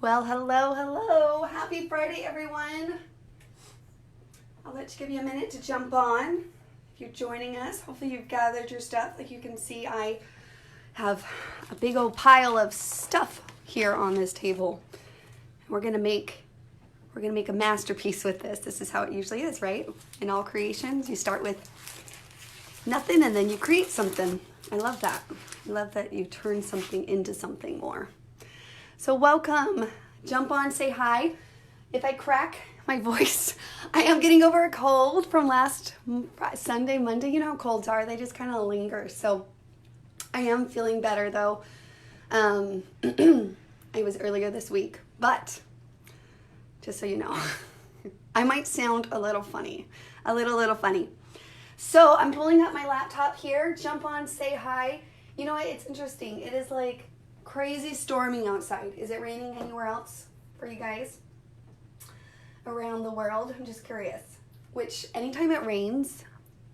Well, hello. Happy Friday, everyone. I'll give you a minute to jump on. If you're joining us, hopefully you've gathered your stuff. Like you can see, I have a big old pile of stuff here on this table. We're gonna make a masterpiece with this. This is how it usually is, right? In all creations, you start with nothing and then you create something. I love that. I love that you turn something into something more. So welcome, jump on, say hi. If I crack my voice, I am getting over a cold from last Sunday, Monday. You know how colds are, they just kind of linger. So I am feeling better though. It was earlier this week, but just so you know, I might sound a little funny, a little funny. So I'm pulling up my laptop here, jump on, say hi. You know what, it's interesting. It is like crazy storming outside. Is it raining anywhere else for you guys around the world? I'm just curious. Which anytime it rains,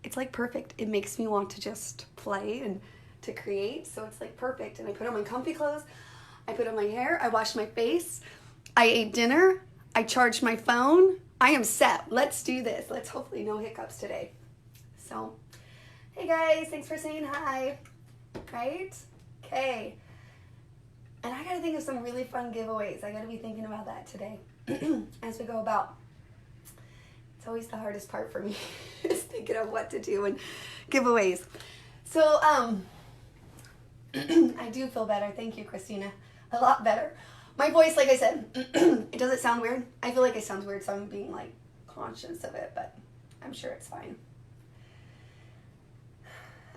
it's like perfect. It makes me want to just play and to create. So it's like perfect. And I put on my comfy clothes. I put on my hair. I washed my face. I ate dinner. I charged my phone. I am set. Let's do this. Let's hopefully no hiccups today. So, hey guys, thanks for saying hi. Right? Okay. And I gotta think of some really fun giveaways. I gotta be thinking about that today as we go about. It's always the hardest part for me is thinking of what to do and giveaways. So I do feel better. Thank you, Christina. A lot better. My voice, like I said, it doesn't sound weird. I feel like it sounds weird, so I'm being like conscious of it, but I'm sure it's fine.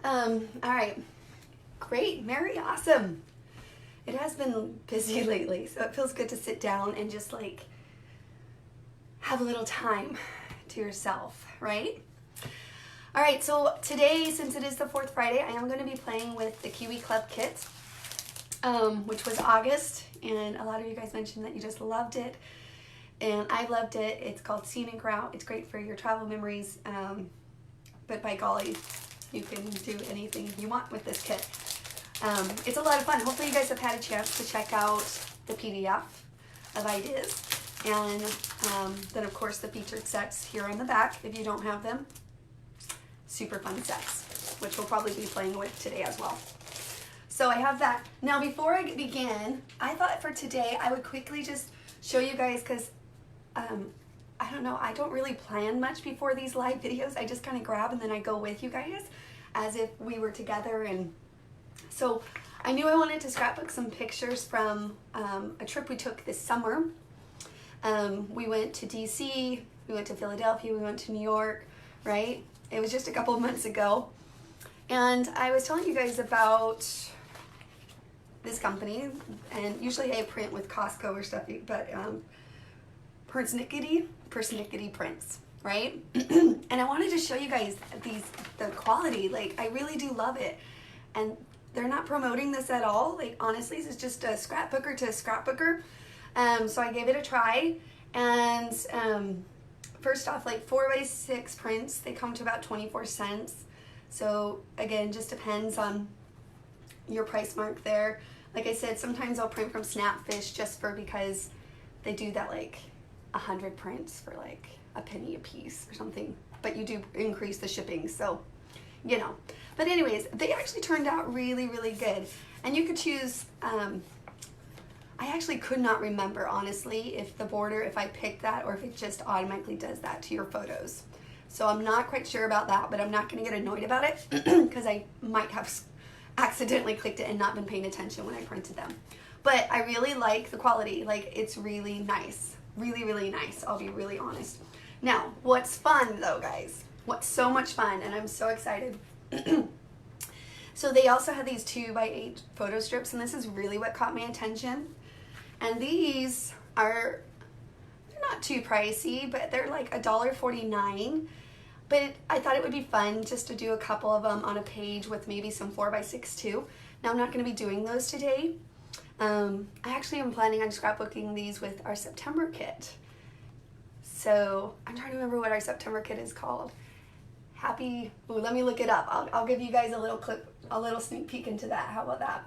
All right. Great. Very awesome. It has been busy lately, so it feels good to sit down and just like have a little time to yourself, right? All right, so today, since it is the fourth Friday, I am going to be playing with the Kiwi Club kit, which was August, and a lot of you guys mentioned that you just loved it, and I loved it. It's called Scenic Route. It's great for your travel memories, but by golly, you can do anything you want with this kit. It's a lot of fun. Hopefully you guys have had a chance to check out the PDF of ideas. And then of course the featured sets here on the back if you don't have them. Super fun sets, which we'll probably be playing with today as well. So I have that. Now before I begin, I thought for today I would quickly just show you guys, because I don't know, I don't really plan much before these live videos. I just kind of grab and then I go with you guys as if we were together. And so I knew I wanted to scrapbook some pictures from a trip we took this summer. We went to DC, we went to Philadelphia, we went to New York, right? It was just a couple of months ago. And I was telling you guys about this company, and usually I print with Costco or stuff, but Persnickety prints, right? And I wanted to show you guys the quality. Like, I really do love it. And they're not promoting this at all. Like, honestly, this is just a scrapbooker to a scrapbooker. So I gave it a try. And first off, like 4x6 prints, they come to about 24 cents. So again, just depends on your price mark there. Like I said, sometimes I'll print from Snapfish just because they do that like 100 prints for like a penny a piece or something. But you do increase the shipping, so you know. But anyways, they actually turned out really, really good. And you could choose, I actually could not remember, honestly, if the border, if I picked that or if it just automatically does that to your photos. So I'm not quite sure about that, but I'm not going to get annoyed about it because I might have accidentally clicked it and not been paying attention when I printed them. But I really like the quality. Like, it's really nice. Really, really nice. I'll be really honest. Now, what's fun though, guys? What's so much fun, and I'm so excited. So they also had these 2x8 photo strips, and this is really what caught my attention. And these are, they're not too pricey, but they're like $1.49. But I thought it would be fun just to do a couple of them on a page with maybe some 4x6 too. Now I'm not going to be doing those today. I actually am planning on scrapbooking these with our September kit. So I'm trying to remember what our September kit is called. Let me look it up. I'll give you guys a little clip, a little sneak peek into that. How about that?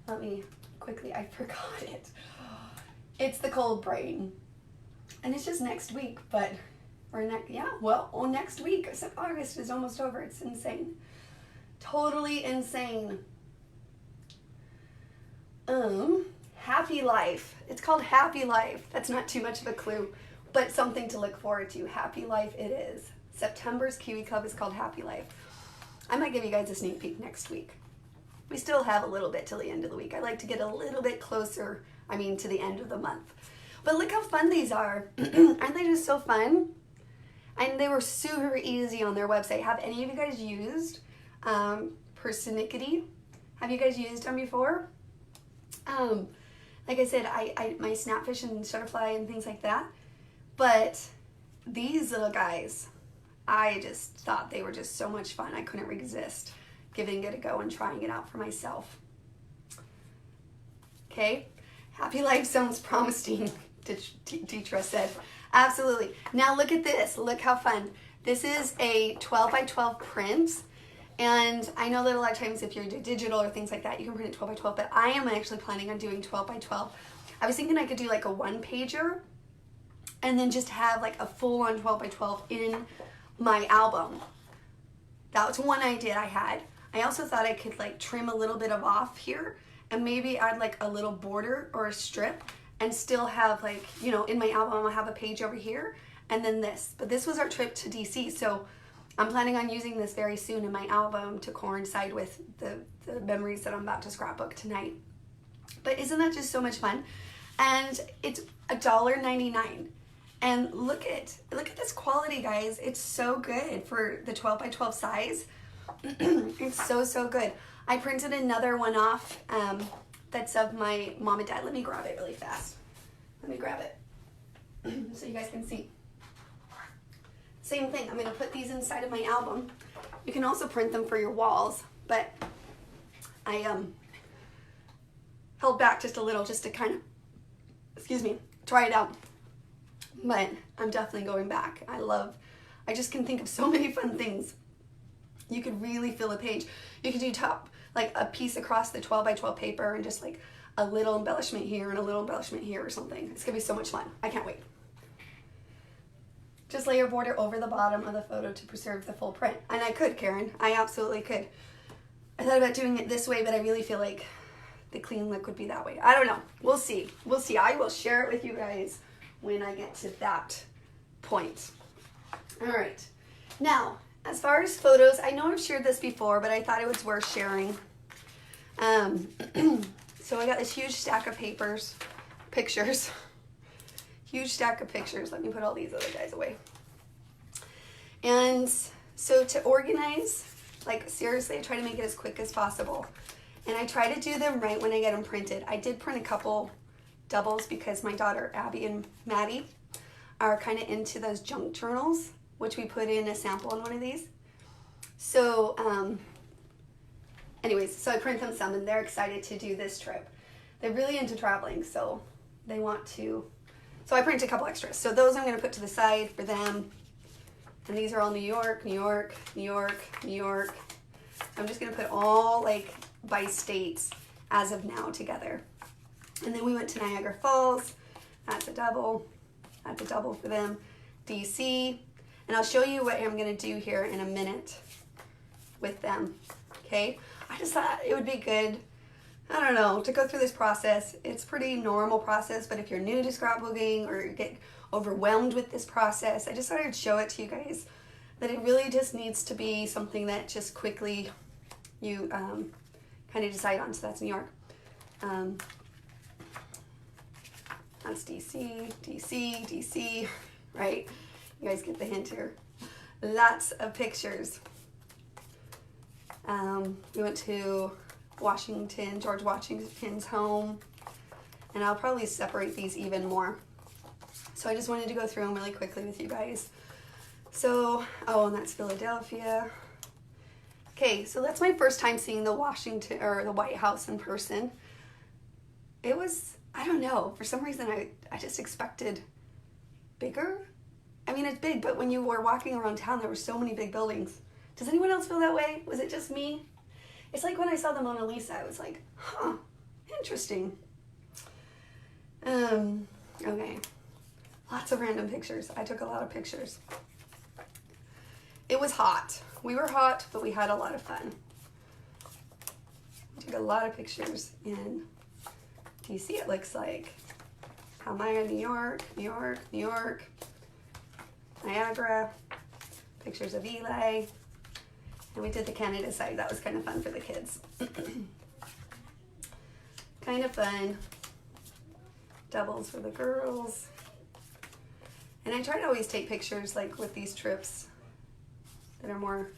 Let me quickly. I forgot it. It's the cold brain. And it's just next week, but, next week. August is almost over. It's insane. Totally insane. Happy Life. It's called Happy Life. That's not too much of a clue, but something to look forward to. Happy Life it is. September's Kiwi Club is called Happy Life. I might give you guys a sneak peek next week. We still have a little bit till the end of the week. I like to get a little bit closer, to the end of the month. But look how fun these are. Aren't they just so fun? And they were super easy on their website. Have any of you guys used Persnickety? Have you guys used them before? Like I said, I my Snapfish and Shutterfly and things like that. But these little guys, I just thought they were just so much fun. I couldn't resist giving it a go and trying it out for myself. Okay, Happy Life sounds promising, Deetra said. Absolutely. Now look at this. Look how fun. This is a 12 by 12 print. And I know that a lot of times if you're digital or things like that, you can print it 12 by 12, but I am actually planning on doing 12 by 12. I was thinking I could do like a one pager and then just have like a full on 12 by 12 in my album. That was one idea I had. I also thought I could like trim a little bit of off here and maybe add like a little border or a strip and still have like, in my album I'll have a page over here and then this. But this was our trip to DC, so I'm planning on using this very soon in my album to coincide with the memories that I'm about to scrapbook tonight. But isn't that just so much fun? And it's $1.99. And look at this quality, guys. It's so good for the 12 by 12 size. It's so good. I printed another one off that's of my mom and dad. Let me grab it really fast. Let me grab it so you guys can see. Same thing, I'm gonna put these inside of my album. You can also print them for your walls, but I held back just a little just to kind of, try it out. But I'm definitely going back. I just can think of so many fun things. You could really fill a page. You could do like a piece across the 12 by 12 paper and just like a little embellishment here and a little embellishment here or something. It's gonna be so much fun. I can't wait. Just lay your border over the bottom of the photo to preserve the full print. And I could, Karen. I absolutely could. I thought about doing it this way, but I really feel like the clean look would be that way. I don't know. We'll see. We'll see. I will share it with you guys when I get to that point. All right. Now, as far as photos, I know I've shared this before, but I thought it was worth sharing. So I got this huge stack of pictures. Huge stack of pictures. Let me put all these other guys away. And so to organize, like seriously, I try to make it as quick as possible. And I try to do them right when I get them printed. I did print a couple doubles because my daughter Abby and Maddie are kind of into those junk journals, which we put in a sample in one of these. So anyways, so I print them some and they're excited to do this trip. They're really into traveling, so they want to. So I printed a couple extras. So those I'm going to put to the side for them. And these are all New York, New York, New York, New York. I'm just going to put all like by states as of now together. And then we went to Niagara Falls. That's a double. That's a double for them. DC. And I'll show you what I'm going to do here in a minute with them. Okay? I just thought it would be good, I don't know, to go through this process. It's pretty normal process, but if you're new to scrapbooking or you get overwhelmed with this process, I just thought I'd show it to you guys that it really just needs to be something that just quickly you kind of decide on. So that's New York. That's DC, DC, DC, right? You guys get the hint here. Lots of pictures. We went to Washington, George Washington's home, and I'll probably separate these even more. So I just wanted to go through them really quickly with you guys. So, oh, and that's Philadelphia. Okay, so that's my first time seeing the White House in person. It was, I don't know, for some reason I just expected bigger. I mean, it's big, but when you were walking around town, there were so many big buildings. Does anyone else feel that way? Was it just me? It's like when I saw the Mona Lisa, I was like, huh, Interesting. Okay. Lots of random pictures. I took a lot of pictures. It was hot. We were hot, but we had a lot of fun. We took a lot of pictures in DC, it looks like. Palmyra, New York, New York, New York, Niagara, pictures of Eli, and we did the Canada side. That was kind of fun for the kids. Kind of fun. Doubles for the girls. And I try to always take pictures like with these trips that are more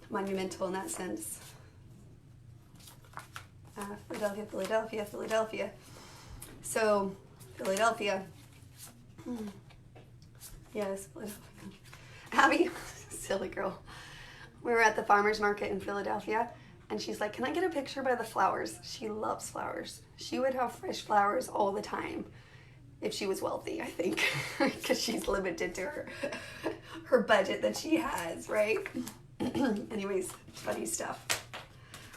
monumental in that sense. Philadelphia, Philadelphia, Philadelphia. So, Philadelphia. Yes, Philadelphia. Abby, silly girl. We were at the farmer's market in Philadelphia, and she's like, can I get a picture by the flowers? She loves flowers. She would have fresh flowers all the time if she was wealthy, I think, because she's limited to her budget that she has, right? Anyways, funny stuff.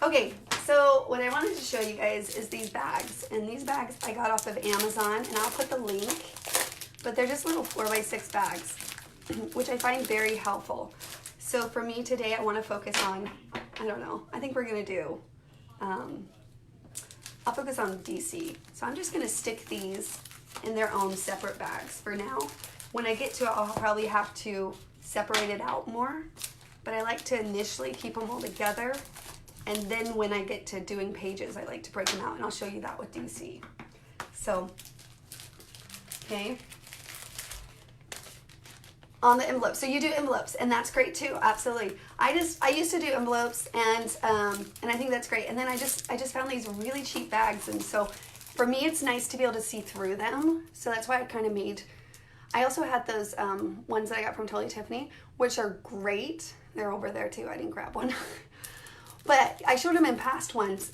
Okay, so what I wanted to show you guys is these bags, and these bags I got off of Amazon, and I'll put the link, but they're just little 4x6 bags, which I find very helpful. So for me today, I want to focus on, I don't know, I think we're going to do, I'll focus on DC. So I'm just going to stick these in their own separate bags for now. When I get to it, I'll probably have to separate it out more, but I like to initially keep them all together. And then when I get to doing pages, I like to break them out, and I'll show you that with DC. So, okay. On the envelopes, so you do envelopes, and that's great too, absolutely. I used to do envelopes, and I think that's great. And then I just found these really cheap bags, and so for me, it's nice to be able to see through them. So that's why I kind of made. I also had those ones that I got from Totally Tiffany, which are great. They're over there too. I didn't grab one. But I showed them in past ones,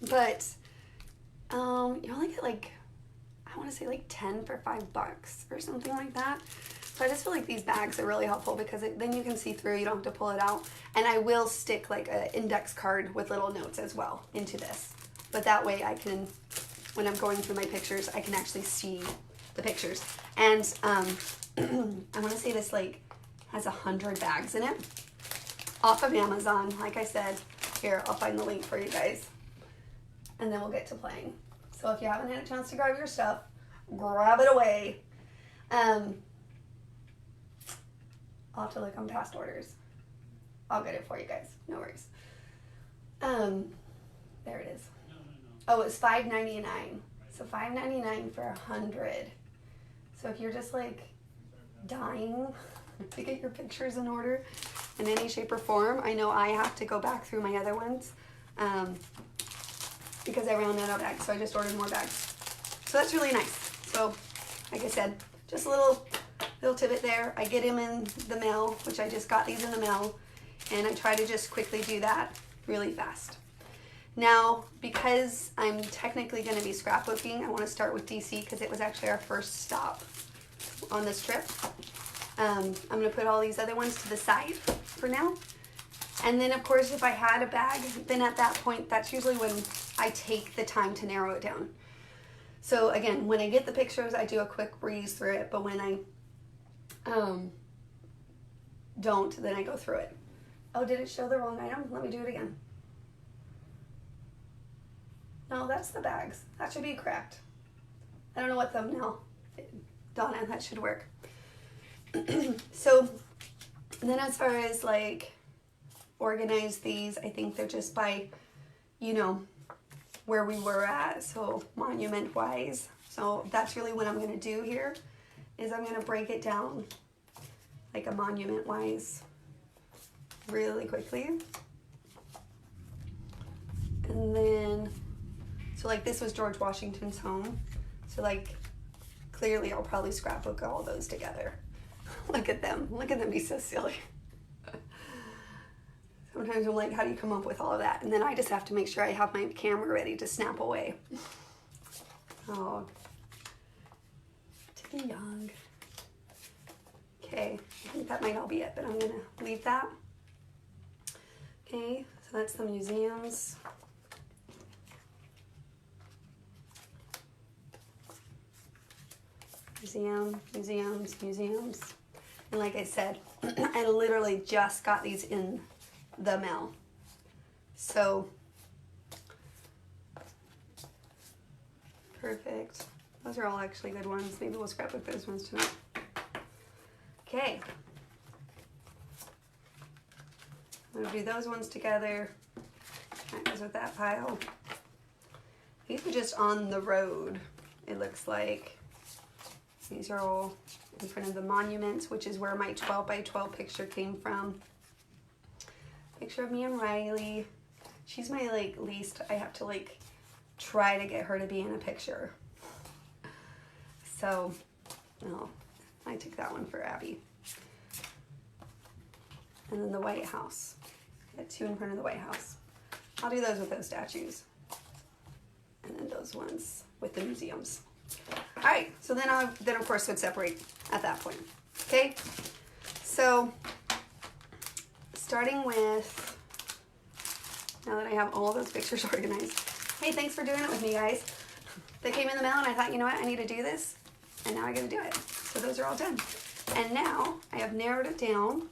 but you only get like, I want to say like 10 for $5 or something like that. So I just feel like these bags are really helpful because then you can see through, you don't have to pull it out. And I will stick like an index card with little notes as well into this. But that way I can, when I'm going through my pictures, I can actually see the pictures. And I want to say this like has 100 bags in it. Off of Amazon, like I said. Here, I'll find the link for you guys. And then we'll get to playing. So if you haven't had a chance to grab your stuff, grab it away. I'll have to look on past orders. I'll get it for you guys. No worries. There it is. Oh, it's $5.99. So $5.99 for 100. So if you're just like dying to get your pictures in order in any shape or form, I know I have to go back through my other ones because I ran out of bags, so I just ordered more bags. So that's really nice. So like I said, just a little tidbit there. I get them in the mail, which I just got these in the mail, and I try to just quickly do that really fast. Now, because I'm technically going to be scrapbooking, I want to start with DC because it was actually our first stop on this trip. I'm going to put all these other ones to the side for now. And then, of course, if I had a bag, then at that point, that's usually when I take the time to narrow it down. So, again, when I get the pictures, I do a quick breeze through it. But when I don't, then I go through it. Oh, did it show the wrong item? Let me do it again. No, that's the bags. That should be correct. I don't know what thumbnail. Donna, that should work. So then as far as like organize these, I think they're just by, you know, where we were at. So monument wise. So that's really what I'm going to do here is I'm going to break it down like a monument wise really quickly. And then, so like this was George Washington's home. So like clearly I'll probably scrapbook all those together. Look at them. Look at them be so silly. Sometimes I'm like, how do you come up with all of that? And then I just have to make sure I have my camera ready to snap away. Oh, to be young. Okay, I think that might all be it, but I'm going to leave that. Okay, So that's the museums. Museums. And like I said, I literally just got these in the mail. So, perfect. Those are all actually good ones. Maybe we'll scrapbook those ones tonight. Okay. I'm gonna do those ones together. That goes with that pile. These are just on the road, it looks like. These are all in front of the monuments, which is where my 12 by 12 picture came from. Picture of me and Riley. She's my like least, I have to like try to get her to be in a picture. So, oh, I took that one for Abby. And then the White House. Got two in front of the White House. I'll do those with those statues. And then those ones with the museums. All right, so then of course would separate at that point. Okay, so starting with, now that I have all those pictures organized. Hey, thanks for doing it with me, guys. They came in the mail and I thought, you know what, I need to do this. And now I gotta do it. So those are all done. And now I have narrowed it down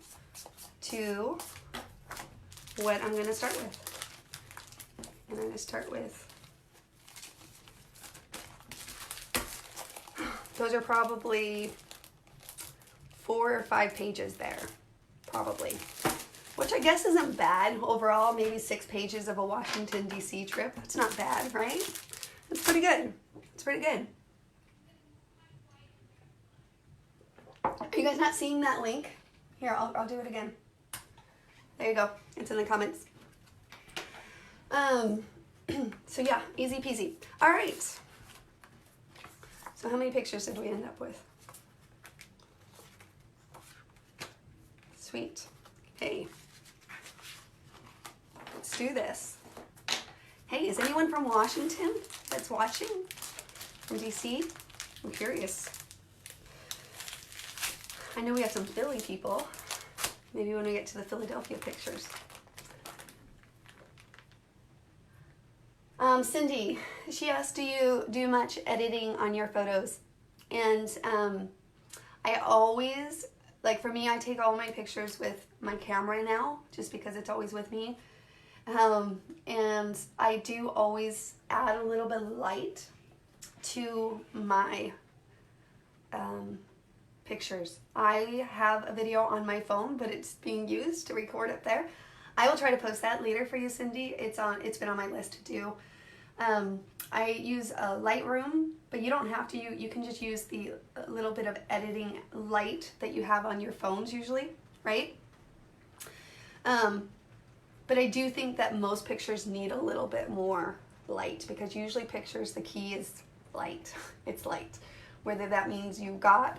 to what I'm gonna start with. And I'm gonna start with, those are probably 4 or 5 pages there, probably. Which I guess isn't bad overall, maybe 6 pages of a Washington, D.C. trip. That's not bad, right? That's pretty good. It's pretty good. Are you guys not seeing that link? Here, I'll do it again. There you go. It's in the comments. So yeah, easy peasy. All right. So how many pictures did we end up with? Sweet. Hey. Let's do this. Hey, is anyone from Washington that's watching? From DC? I'm curious. I know we have some Philly people. Maybe when we get to the Philadelphia pictures. Cindy, she asked, do you do much editing on your photos? And I always, like for me, I take all my pictures with my camera now, just because it's always with me. And I do always add a little bit of light to my pictures. I have a video on my phone, but it's being used to record up there. I will try to post that later for you, Cindy. It's been on my list to do. I use a Lightroom, but you don't have to. You can just use the little bit of editing light that you have on your phones usually, right? But I do think that most pictures need a little bit more light, because usually pictures, the key is light. It's light. Whether that means you got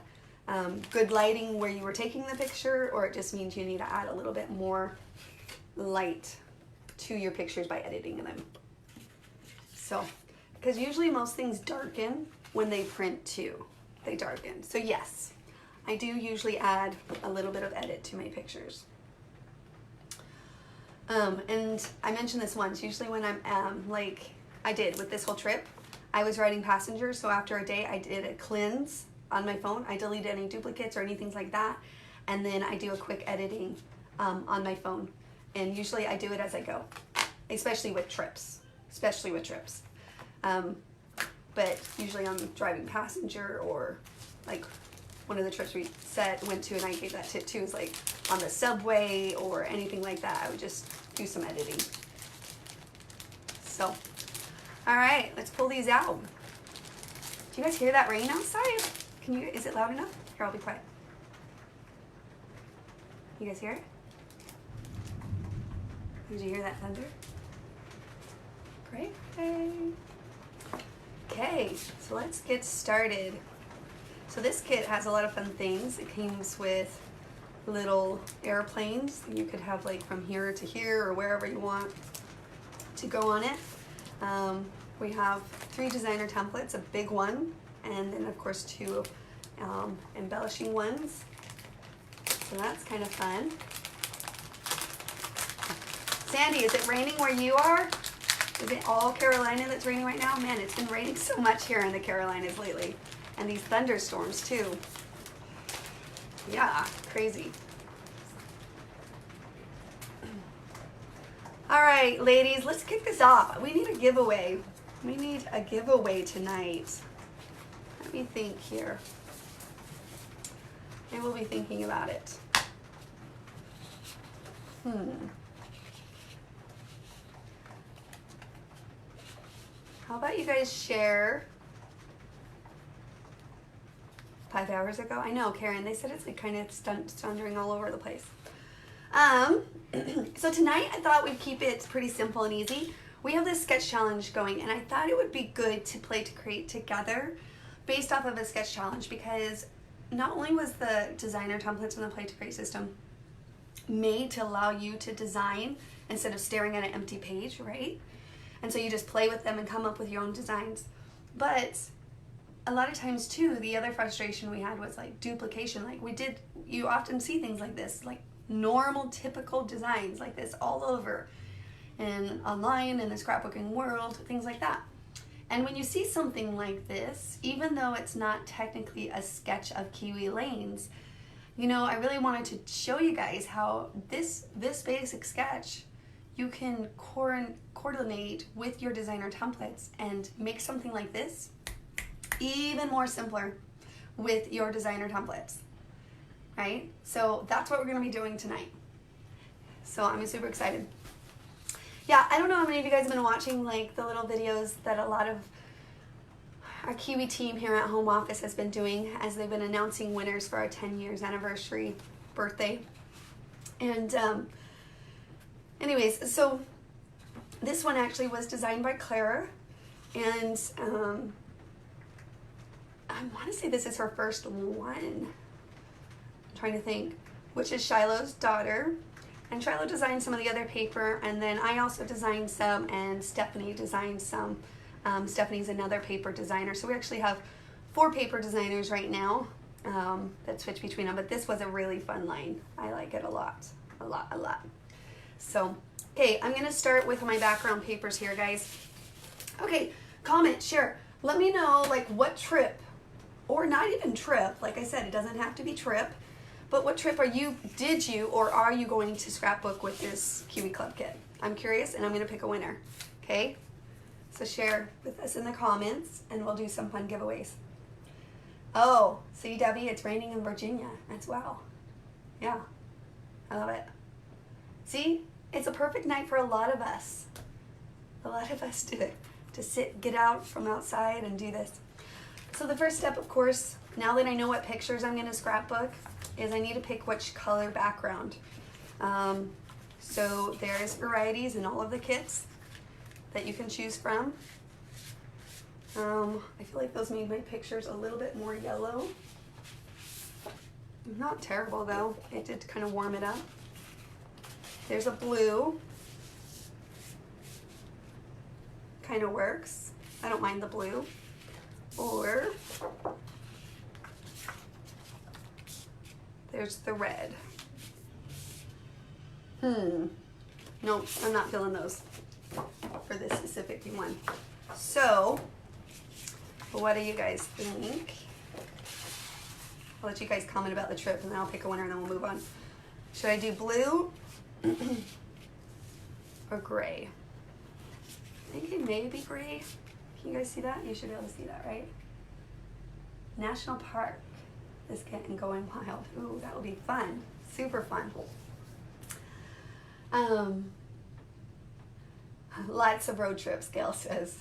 good lighting where you were taking the picture, or it just means you need to add a little bit more light to your pictures by editing them. So, because usually most things darken when they print too. They darken. So yes, I do usually add a little bit of edit to my pictures. And I mentioned this once, usually when I'm like I did with this whole trip, I was writing passengers, so after a day I did a cleanse on my phone. I deleted any duplicates or anything like that, and then I do a quick editing on my phone. And usually I do it as I go, especially with trips. But usually I'm driving passenger, or like one of the trips we went to, and I gave that tip too, is like on the subway or anything like that. I would just do some editing. So, all right, let's pull these out. Do you guys hear that rain outside? Is it loud enough? Here, I'll be quiet. You guys hear it? Did you hear that thunder? Great. Okay, so let's get started. So this kit has a lot of fun things. It comes with little airplanes. You could have like from here to here or wherever you want to go on it. We have 3 designer templates, a big one, and then of course 2 embellishing ones. So that's kind of fun. Sandy, is it raining where you are? Is it all Carolina that's raining right now? Man, it's been raining so much here in the Carolinas lately. And these thunderstorms too. Yeah, crazy. All right, ladies, let's kick this off. We need a giveaway. We need a giveaway tonight. Let me think here. I will be thinking about it. How about you guys share 5 hours ago? I know, Karen, they said it's like kind of thundering all over the place. So tonight I thought we'd keep it pretty simple and easy. We have this sketch challenge going, and I thought it would be good to play to create together based off of a sketch challenge, because not only was the designer templates in the play to create system made to allow you to design instead of staring at an empty page, right? And so you just play with them and come up with your own designs. But a lot of times too, the other frustration we had was like duplication. Like you often see things like this, like normal, typical designs like this all over and online in the scrapbooking world, things like that. And when you see something like this, even though it's not technically a sketch of Kiwi Lanes, you know, I really wanted to show you guys how this basic sketch you can coordinate with your designer templates and make something like this even more simpler with your designer templates, right? So that's what we're gonna be doing tonight. So I'm super excited. Yeah, I don't know how many of you guys have been watching like the little videos that a lot of our Kiwi team here at home office has been doing as they've been announcing winners for our 10 years anniversary birthday. And anyways, so this one actually was designed by Clara, and I want to say this is her first one. I'm trying to think, which is Shiloh's daughter. And Shiloh designed some of the other paper, and then I also designed some, and Stephanie designed some. Stephanie's another paper designer. So we actually have 4 paper designers right now that switch between them, but this was a really fun line. I like it a lot. So, okay, I'm gonna start with my background papers here, guys. Okay, comment, share. Let me know like what trip, or not even trip, like I said, it doesn't have to be trip, but what trip did you or are you going to scrapbook with this Kiwi Club kit? I'm curious, and I'm gonna pick a winner, okay? So share with us in the comments, and we'll do some fun giveaways. Oh, see, Debbie, it's raining in Virginia. That's wow. Yeah, I love it. See, it's a perfect night for a lot of us. A lot of us to sit, get out from outside and do this. So the first step, of course, now that I know what pictures I'm gonna scrapbook, is I need to pick which color background. So there's varieties in all of the kits that you can choose from. I feel like those made my pictures a little bit more yellow. Not terrible though, it did kind of warm it up. There's a blue, kind of works. I don't mind the blue. Or there's the red. Nope, I'm not feeling those for this specific one. So, what do you guys think? I'll let you guys comment about the trip, and then I'll pick a winner, and then we'll move on. Should I do blue or gray? I think it may be gray. Can you guys see that? You should be able to see that, right? National Park. This kit and Going Wild. Ooh, that will be fun. Super fun. Lots of road trips, Gail says.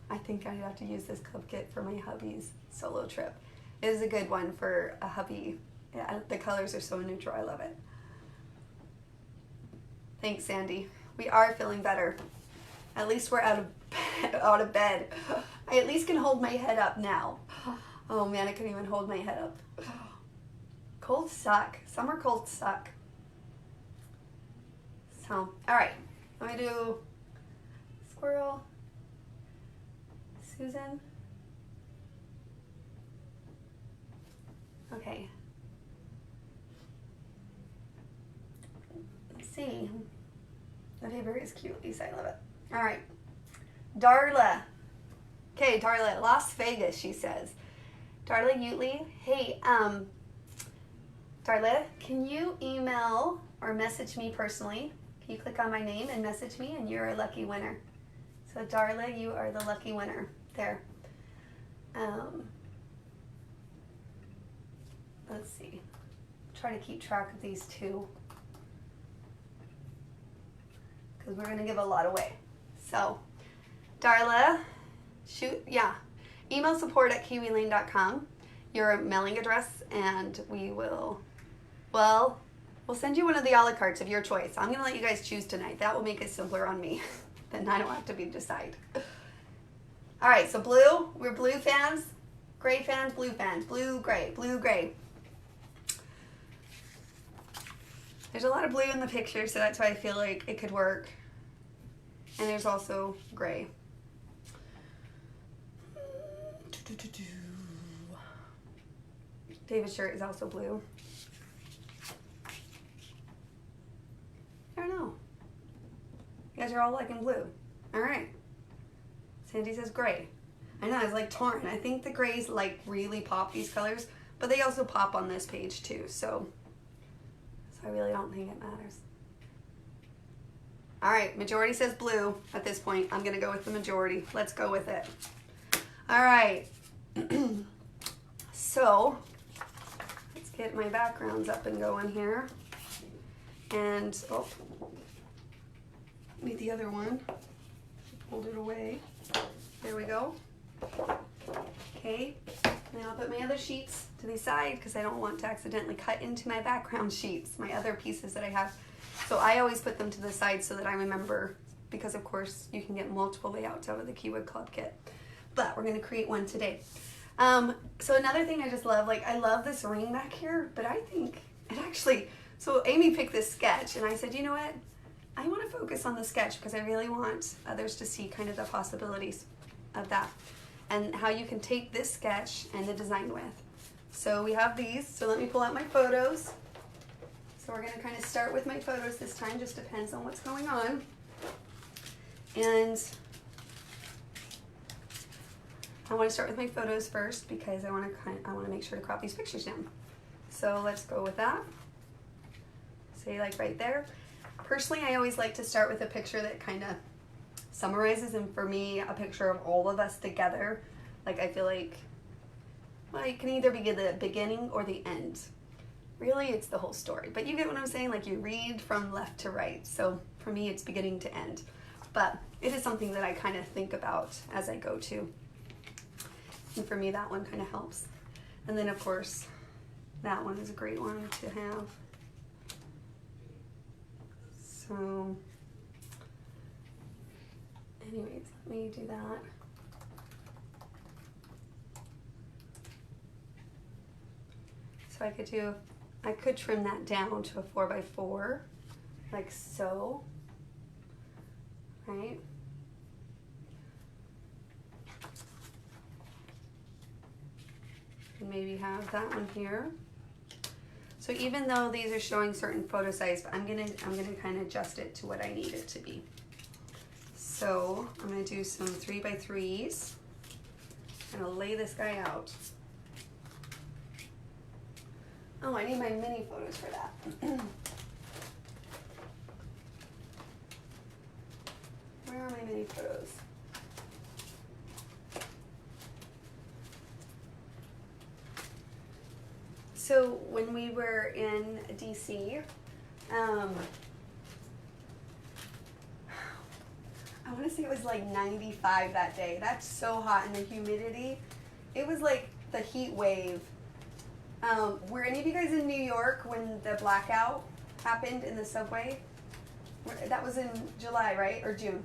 I think I'd have to use this club kit for my hubby's solo trip. It is a good one for a hubby. Yeah, the colors are so neutral. I love it. Thanks, Sandy. We are feeling better. At least we're out of bed. I at least can hold my head up now. Oh man, I couldn't even hold my head up. Colds suck. Summer colds suck. So, all right. Let me do squirrel, Susan. Okay. Let's see. It paper is cute, Lisa. I love it. All right. Darla. Okay, Darla, Las Vegas, she says. Darla Utley, hey, Darla, can you email or message me personally? Can you click on my name and message me, and you're a lucky winner. So Darla, you are the lucky winner there. Let's see. Try to keep track of these two because we're going to give a lot away. So Darla, email support@kiwilane.com, your mailing address, and we'll send you one of the a la cartes of your choice. I'm going to let you guys choose tonight. That will make it simpler on me. Then I don't have to decide. All right, so blue, we're blue fans, gray fans, blue fans, blue, gray, blue, gray. There's a lot of blue in the picture, so that's why I feel like it could work. And there's also gray. David's shirt is also blue. I don't know. You guys are all liking blue. All right. Sandy says gray. I know, I was like torn. I think the grays like really pop these colors, but they also pop on this page too, so I really don't think it matters. All right, majority says blue at this point. I'm gonna go with the majority. Let's go with it. All right. So let's get my backgrounds up and going here. And need the other one. Hold it away. There we go. Okay, now I'll put my other sheets to the side because I don't want to accidentally cut into my background sheets, my other pieces that I have. So I always put them to the side so that I remember, because of course you can get multiple layouts out of the Kiwi Club kit. But we're going to create one today. So another thing I just love, like I love this ring back here, but I think it actually, so Amy picked this sketch and I said, you know what? I want to focus on the sketch because I really want others to see kind of the possibilities of that and how you can take this sketch and the design with. So we have these, so let me pull out my photos. So we're going to kind of start with my photos this time, just depends on what's going on. And I want to start with my photos first because I want to make sure to crop these pictures down. So let's go with that. Say like right there. Personally, I always like to start with a picture that kind of summarizes, and for me, a picture of all of us together. Like I feel like, well, it can either be the beginning or the end. Really, it's the whole story. But you get what I'm saying? Like you read from left to right. So for me, it's beginning to end. But it is something that I kind of think about as I go to. And for me, that one kind of helps. And then, of course, that one is a great one to have. So, anyways, let me do that. So I could trim that down to a 4x4, like so, right? And maybe have that one here. So even though these are showing certain photo size, I'm gonna kind of adjust it to what I need it to be. So I'm gonna do some 3x3s. I'm gonna lay this guy out. Oh, I need my mini photos for that. Where are my mini photos? So when we were in DC, I want to say it was like 95 that day. That's so hot, and the humidity. It was like the heat wave. Were any of you guys in New York when the blackout happened in the subway? That was in July, right? Or June?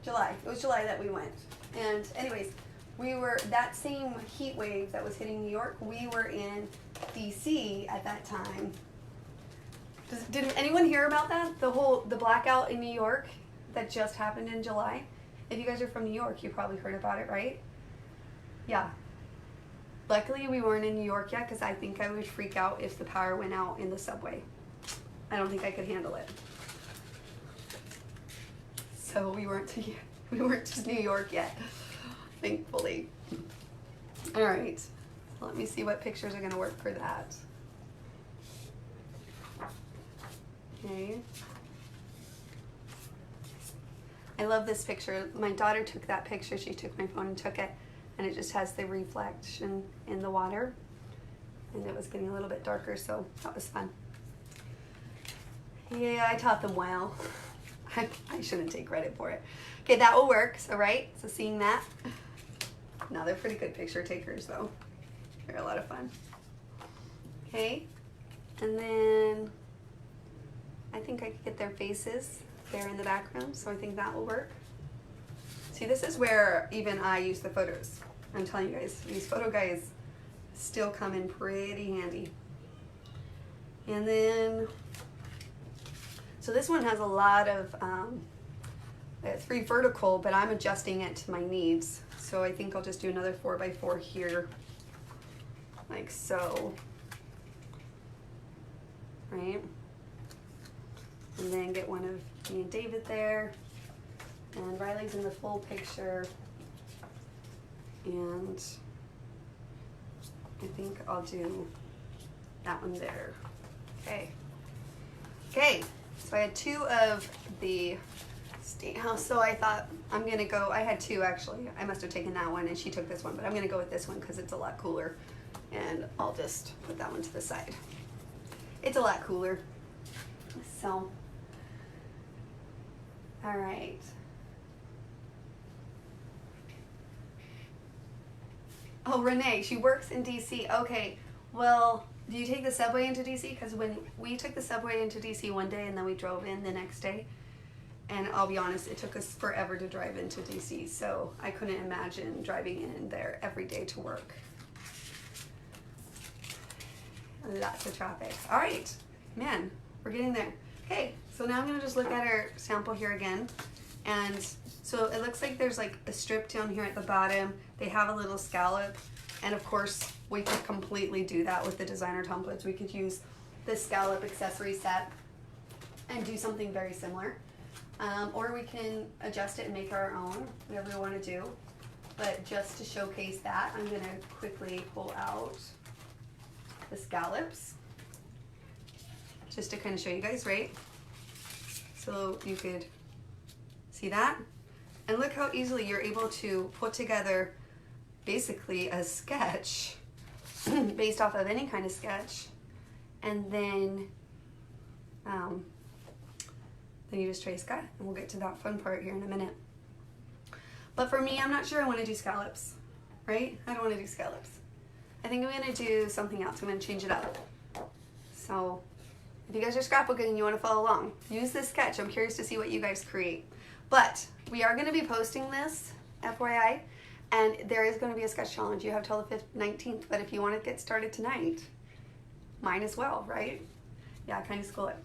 July. It was July that we went. And anyways, we were, that same heat wave that was hitting New York, we were in DC at that time. Did anyone hear about that? The blackout in New York that just happened in July? If you guys are from New York, you probably heard about it, right? Yeah. Luckily, we weren't in New York yet because I think I would freak out if the power went out in the subway. I don't think I could handle it. so we weren't to New York yet, thankfully. All right, let me see what pictures are gonna work for that. Okay. I love this picture. My daughter took that picture. She took my phone and took it, and it just has the reflection in the water, and it was getting a little bit darker, so that was fun. Yeah, I taught them well. I shouldn't take credit for it. Okay, that will work. So right, so seeing that. No, they're pretty good picture takers though. They're a lot of fun. Okay, and then I think I could get their faces there in the background, so I think that will work. See, this is where even I use the photos. I'm telling you guys, these photo guys still come in pretty handy. And then, so this one has a lot of, 3 vertical, but I'm adjusting it to my needs. So I think I'll just do another 4x4 here, like so, right? And then get one of me and David there, and Riley's in the full picture, and I think I'll do that one there. Okay. Okay, so I had 2 of the State House, so I thought I'm gonna go, I had 2 actually. I must have taken that one and she took this one, but I'm gonna go with this one because it's a lot cooler, and I'll just put that one to the side. It's a lot cooler. So, all right. Oh, Renee, she works in DC. Okay, well, do you take the subway into DC? Because when we took the subway into DC one day and then we drove in the next day, and I'll be honest, it took us forever to drive into DC, so I couldn't imagine driving in there every day to work. Lots of traffic. All right, man, we're getting there. Okay, so now I'm gonna just look at our sample here again. And so it looks like there's like a strip down here at the bottom. They have a little scallop. And of course, we could completely do that with the designer templates. We could use the scallop accessory set and do something very similar. Or we can adjust it and make our own, whatever we want to do. But just to showcase that, I'm gonna quickly pull out the scallops, just to kind of show you guys, right? So you could see that, and look how easily you're able to put together basically a sketch based off of any kind of sketch, and then you just trace that, and we'll get to that fun part here in a minute. But for me, I'm not sure I want to do scallops, right? I don't want to do scallops. I think I'm going to do something else. I'm going to change it up. So if you guys are scrapbooking and you want to follow along, use this sketch. I'm curious to see what you guys create. But we are going to be posting this, FYI, and there is going to be a sketch challenge. You have till the 19th, but if you want to get started tonight, might as well, right? Yeah, kind of school it.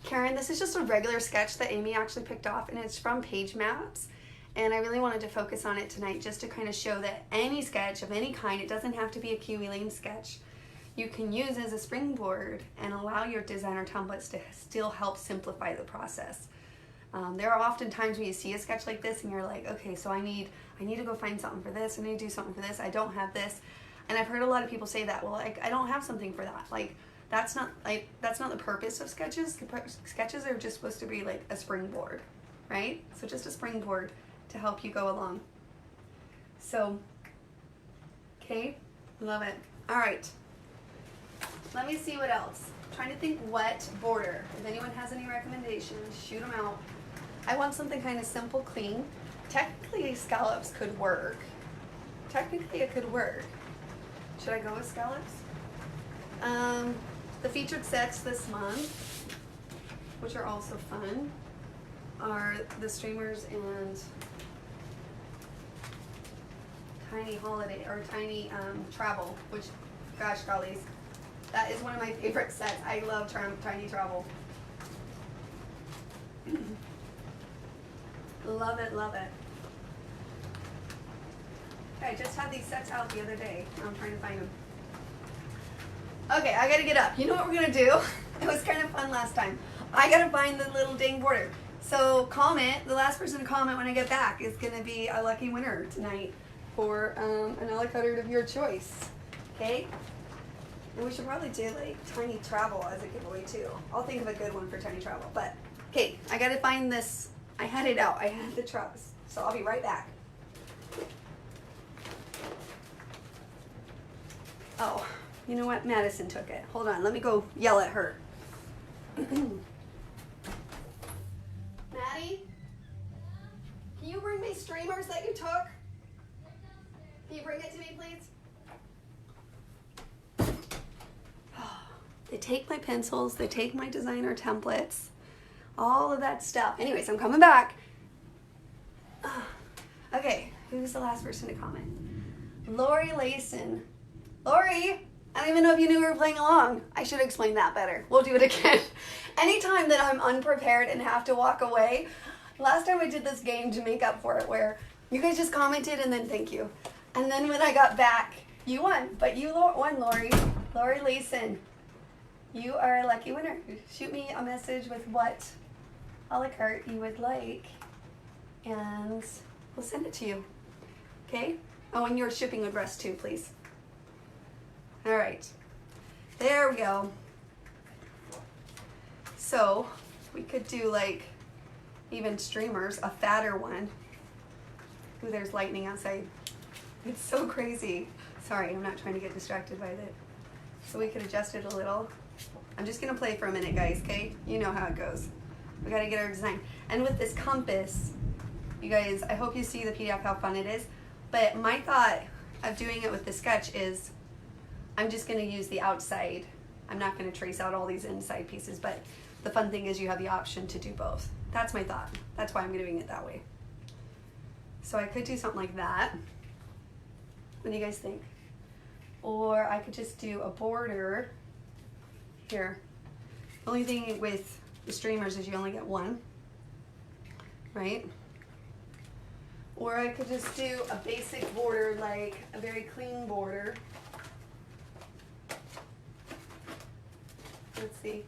Karen, this is just a regular sketch that Amy actually picked off, and it's from Page Maps. And I really wanted to focus on it tonight just to kind of show that any sketch of any kind, it doesn't have to be a Kiwi Lane sketch, you can use as a springboard and allow your designer templates to still help simplify the process. There are often times when you see a sketch like this and you're like, okay, so I need to go find something for this, I need to do something for this, I don't have this. And I've heard a lot of people say that, well, I don't have something for that. Like, that's not the purpose of sketches. Sketches are just supposed to be like a springboard, right? So just a springboard to help you go along. So, okay, love it. All right, let me see what else. I'm trying to think what border. If anyone has any recommendations, shoot them out. I want something kind of simple, clean. Technically, scallops could work. Technically, it could work. Should I go with scallops? The featured sets this month, which are also fun, are the streamers and tiny holiday or tiny travel, which, gosh gollies, that is one of my favorite sets. I love tiny travel. Love it, love it. I just had these sets out the other day. I'm trying to find them. Okay, I gotta get up. You know what we're gonna do? It was kind of fun last time. I gotta find the little dang border. So comment, the last person to comment when I get back is going to be a lucky winner tonight for an a la carte of your choice. Okay? And we should probably do like tiny travel as a giveaway too. I'll think of a good one for tiny travel. But, okay, I got to find this. I had it out. I had the trucks. So I'll be right back. Oh, you know what? Madison took it. Hold on. Let me go yell at her. Maddie? Can you bring me streamers that you took? Can you bring it to me, please? They take my pencils. They take my designer templates. All of that stuff. Anyways, I'm coming back. Okay, who's the last person to comment? Lori Layson. Lori, I don't even know if you knew we were playing along. I should explain that better. We'll do it again. Anytime that I'm unprepared and have to walk away, last time I did this game to make up for it where you guys just commented and then thank you. And then when I got back, you won. But you won, Lori. Lori Layson. You are a lucky winner. Shoot me a message with what a la carte you would like and we'll send it to you. Okay? Oh, and your shipping address too, please. All right, there we go. So we could do like even streamers, a fatter one. Ooh, there's lightning outside. It's so crazy. Sorry, I'm not trying to get distracted by it. So we could adjust it a little. I'm just gonna play for a minute, guys, okay? You know how it goes. We gotta get our design. And with this compass, you guys, I hope you see the PDF how fun it is. But my thought of doing it with the sketch is I'm just going to use the outside. I'm not going to trace out all these inside pieces, but the fun thing is you have the option to do both. That's my thought. That's why I'm doing it that way. So I could do something like that. What do you guys think? Or I could just do a border here. The only thing with the streamers is you only get one, right? Or I could just do a basic border, like a very clean border. Let's see.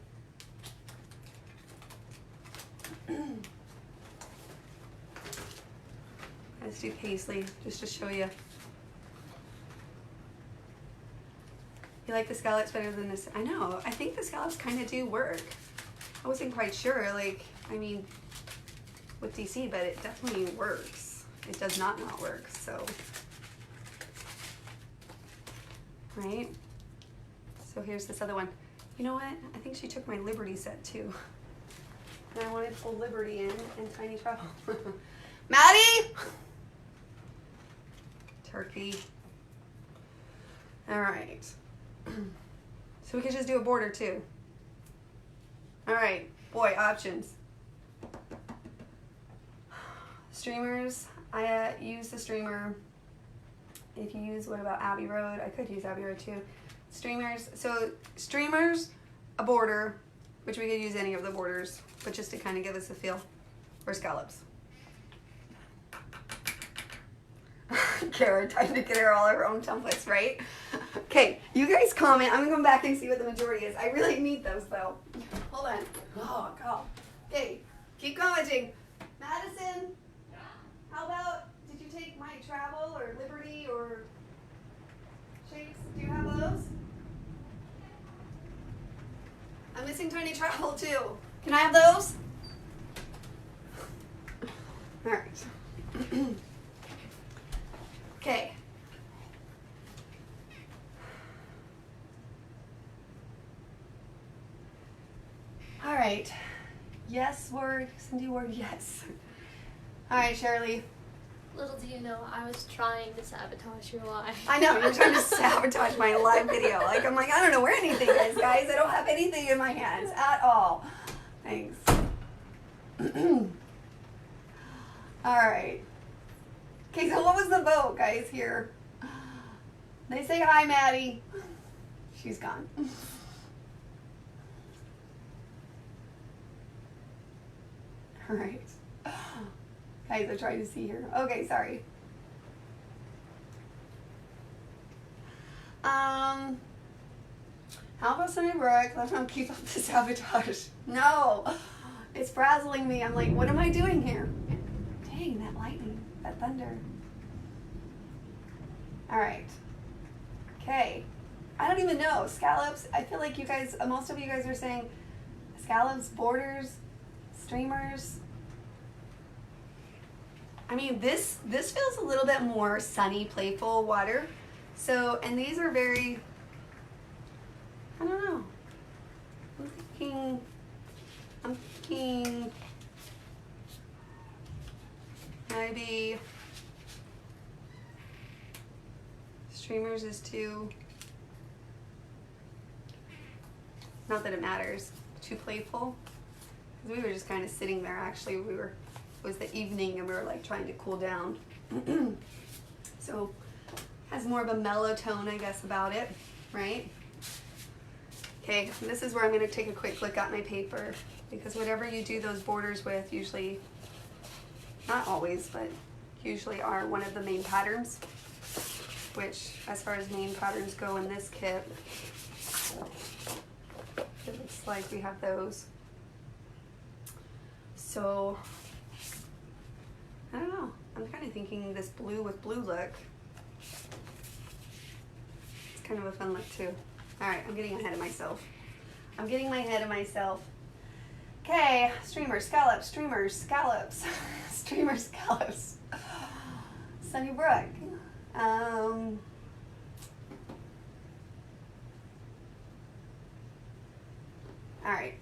Let's do paisley, just to show you. You like the scallops better than this? I know, I think the scallops kind of do work. I wasn't quite sure, like, I mean, with DC, but it definitely works. It does not work, so. Right? So here's this other one. You know what? I think she took my Liberty set too. And I wanted full Liberty in and tiny travel. Maddie! Turkey. All right. So we could just do a border too. All right, boy, options. Streamers, I use the streamer. If you use, what about Abbey Road? I could use Abbey Road too. Streamers, so streamers, a border, which we could use any of the borders, but just to kind of give us a feel, or scallops. Kara trying to get her all her own templates, right? Okay, you guys comment. I'm gonna come back and see what the majority is. I really need those though. Hold on. Oh God. Okay, keep commenting. Madison, how about, did you take my travel or Liberty or shapes? Do you have those? I'm missing tiny travel too. Can I have those? All right. Okay. All right. Yes word, Cindy word, yes. All right, Shirley. Little do you know, I was trying to sabotage your live. I know, you're trying to sabotage my live video. Like, I'm like, I don't know where anything is, guys. I don't have anything in my hands at all. Thanks. All right. Okay, so what was the vote, guys, here? They say hi, Maddie. She's gone. All right. Guys, I'm trying to see here. Okay, sorry. How about Sunny Brook? Let's not keep up the sabotage. No. It's frazzling me. I'm like, what am I doing here? Dang, that lightning, that thunder. All right. Okay. I don't even know. Scallops, I feel like you guys, most of you guys are saying scallops, borders, streamers. I mean, this feels a little bit more sunny, playful water. So, and these are very, I don't know. I'm thinking maybe streamers is too, not that it matters, too playful. Because we were just kind of sitting there, actually. It was the evening and we were like trying to cool down. So has more of a mellow tone, I guess, about it, right? Okay, this is where I'm going to take a quick look at my paper, because whatever you do those borders with usually, not always, but usually are one of the main patterns, which as far as main patterns go in this kit, it looks like we have those. So, I don't know. I'm kind of thinking this blue with blue look. It's kind of a fun look too. All right, I'm getting ahead of myself. I'm getting my head of myself. Okay, streamers, scallops, streamers, scallops, streamers, scallops. Sunnybrook. All right,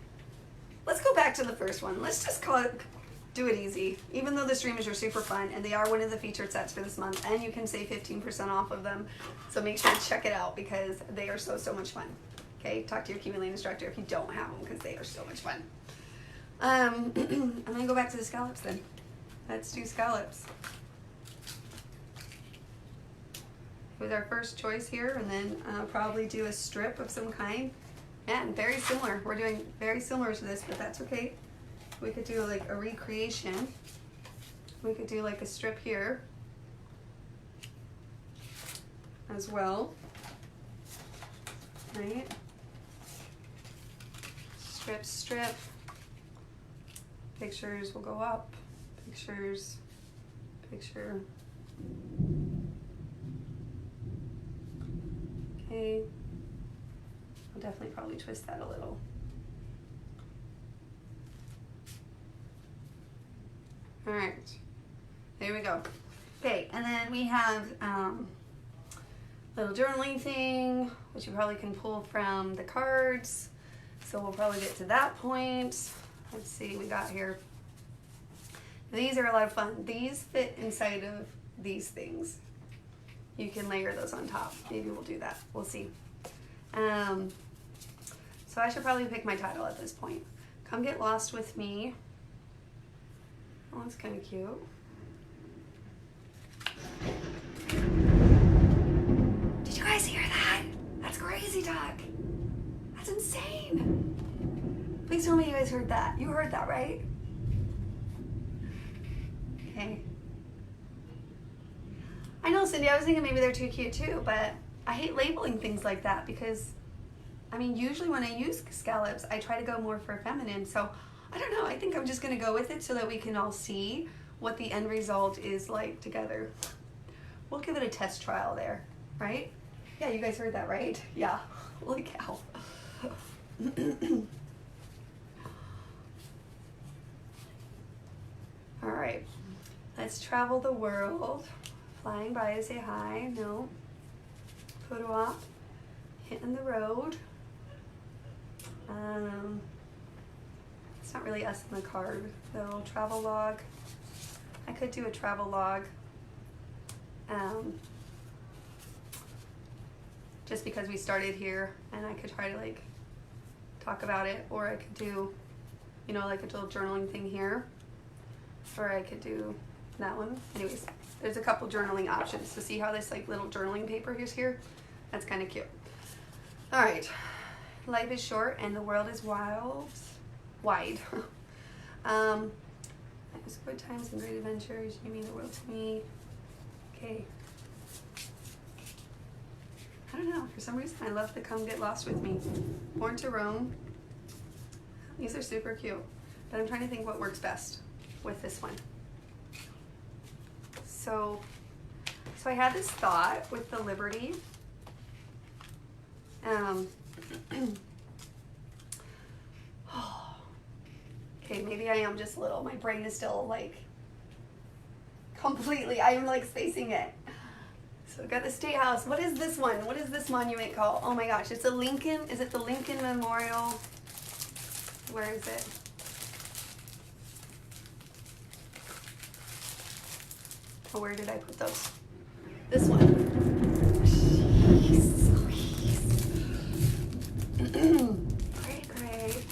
let's go back to the first one. Let's just call it Do It Easy. Even though the streamers are super fun and they are one of the featured sets for this month, and you can save 15% off of them. So make sure to check it out because they are so much fun. Okay, talk to your Kiwi Lane instructor if you don't have them because they are so much fun. I'm gonna go back to the scallops then. Let's do scallops. It was our first choice here, and then probably do a strip of some kind. Man, very similar. We're doing very similar to this, but that's okay. We could do like a recreation. We could do like a strip here as well, right? Strip, strip. Pictures will go up. Pictures, picture. Okay. I'll definitely probably twist that a little. All right, there we go. Okay, and then we have little journaling thing, which you probably can pull from the cards. So we'll probably get to that point. Let's see, we got here. These are a lot of fun. These fit inside of these things. You can layer those on top. Maybe we'll do that. We'll see. So I should probably pick my title at this point. Come Get Lost With Me. Oh, that's kind of cute. Did you guys hear that? That's crazy talk. That's insane. Please tell me you guys heard that. You heard that, right? Okay. I know, Cindy, I was thinking maybe they're too cute too, but I hate labeling things like that because, I mean, usually when I use scallops, I try to go more for feminine. So I don't know, I think I'm just gonna go with it so that we can all see what the end result is like together. We'll give it a test trial there, right? Yeah, you guys heard that, right? Yeah, holy cow. All right, let's travel the world. Flying by to say hi, no. Photo op, hitting the road. It's not really us in the card, though. Travel log. I could do a travel log. Just because we started here, and I could try to like talk about it, or I could do, you know, like a little journaling thing here, or I could do that one. Anyways, there's a couple journaling options. So see how this like little journaling paper is here? That's kind of cute. All right, life is short and the world is wide. It was good times and great adventures. You mean the world to me. Okay. I don't know, for some reason I love the Come Get Lost With Me. Born to Roam. These are super cute. but I'm trying to think what works best with this one. So I had this thought with the Liberty. Okay, maybe I am just little. My brain is still like completely, I'm like spacing it. So we've got the State House. What is this one? What is this monument called? Oh my gosh, it's a Lincoln. Is it the Lincoln Memorial? Where is it? Oh, where did I put those? This one. Great, great.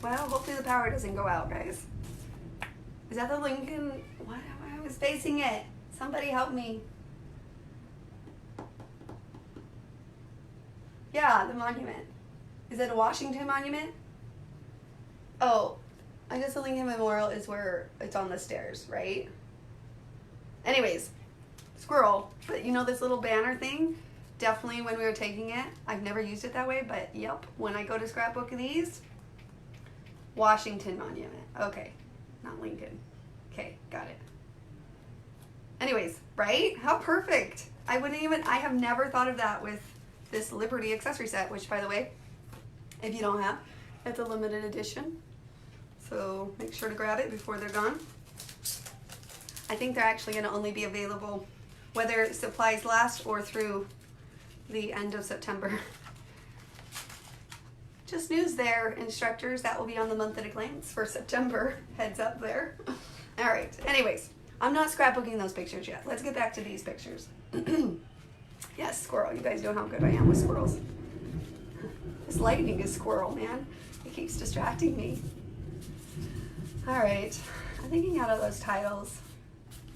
Well, hopefully the power doesn't go out, guys. Is that the Lincoln? What? I was facing it. Somebody help me. Yeah, the monument. Is it a Washington monument? Oh, I guess the Lincoln Memorial is where it's on the stairs, right? Anyways, squirrel. But you know this little banner thing? Definitely when we were taking it. I've never used it that way, but yep. When I go to scrapbook of these, Washington Monument. Okay, not Lincoln. Okay, got it. Anyways, right? How perfect. I have never thought of that with this Liberty accessory set, which by the way, if you don't have, it's a limited edition. So make sure to grab it before they're gone. I think they're actually going to only be available whether supplies last or through the end of September. Just news there, instructors. That will be on the month at a glance for September. Heads up there. All right. Anyways, I'm not scrapbooking those pictures yet. Let's get back to these pictures. Yes, squirrel. You guys know how good I am with squirrels. This lightning is squirrel, man. It keeps distracting me. All right. I'm thinking out of those titles.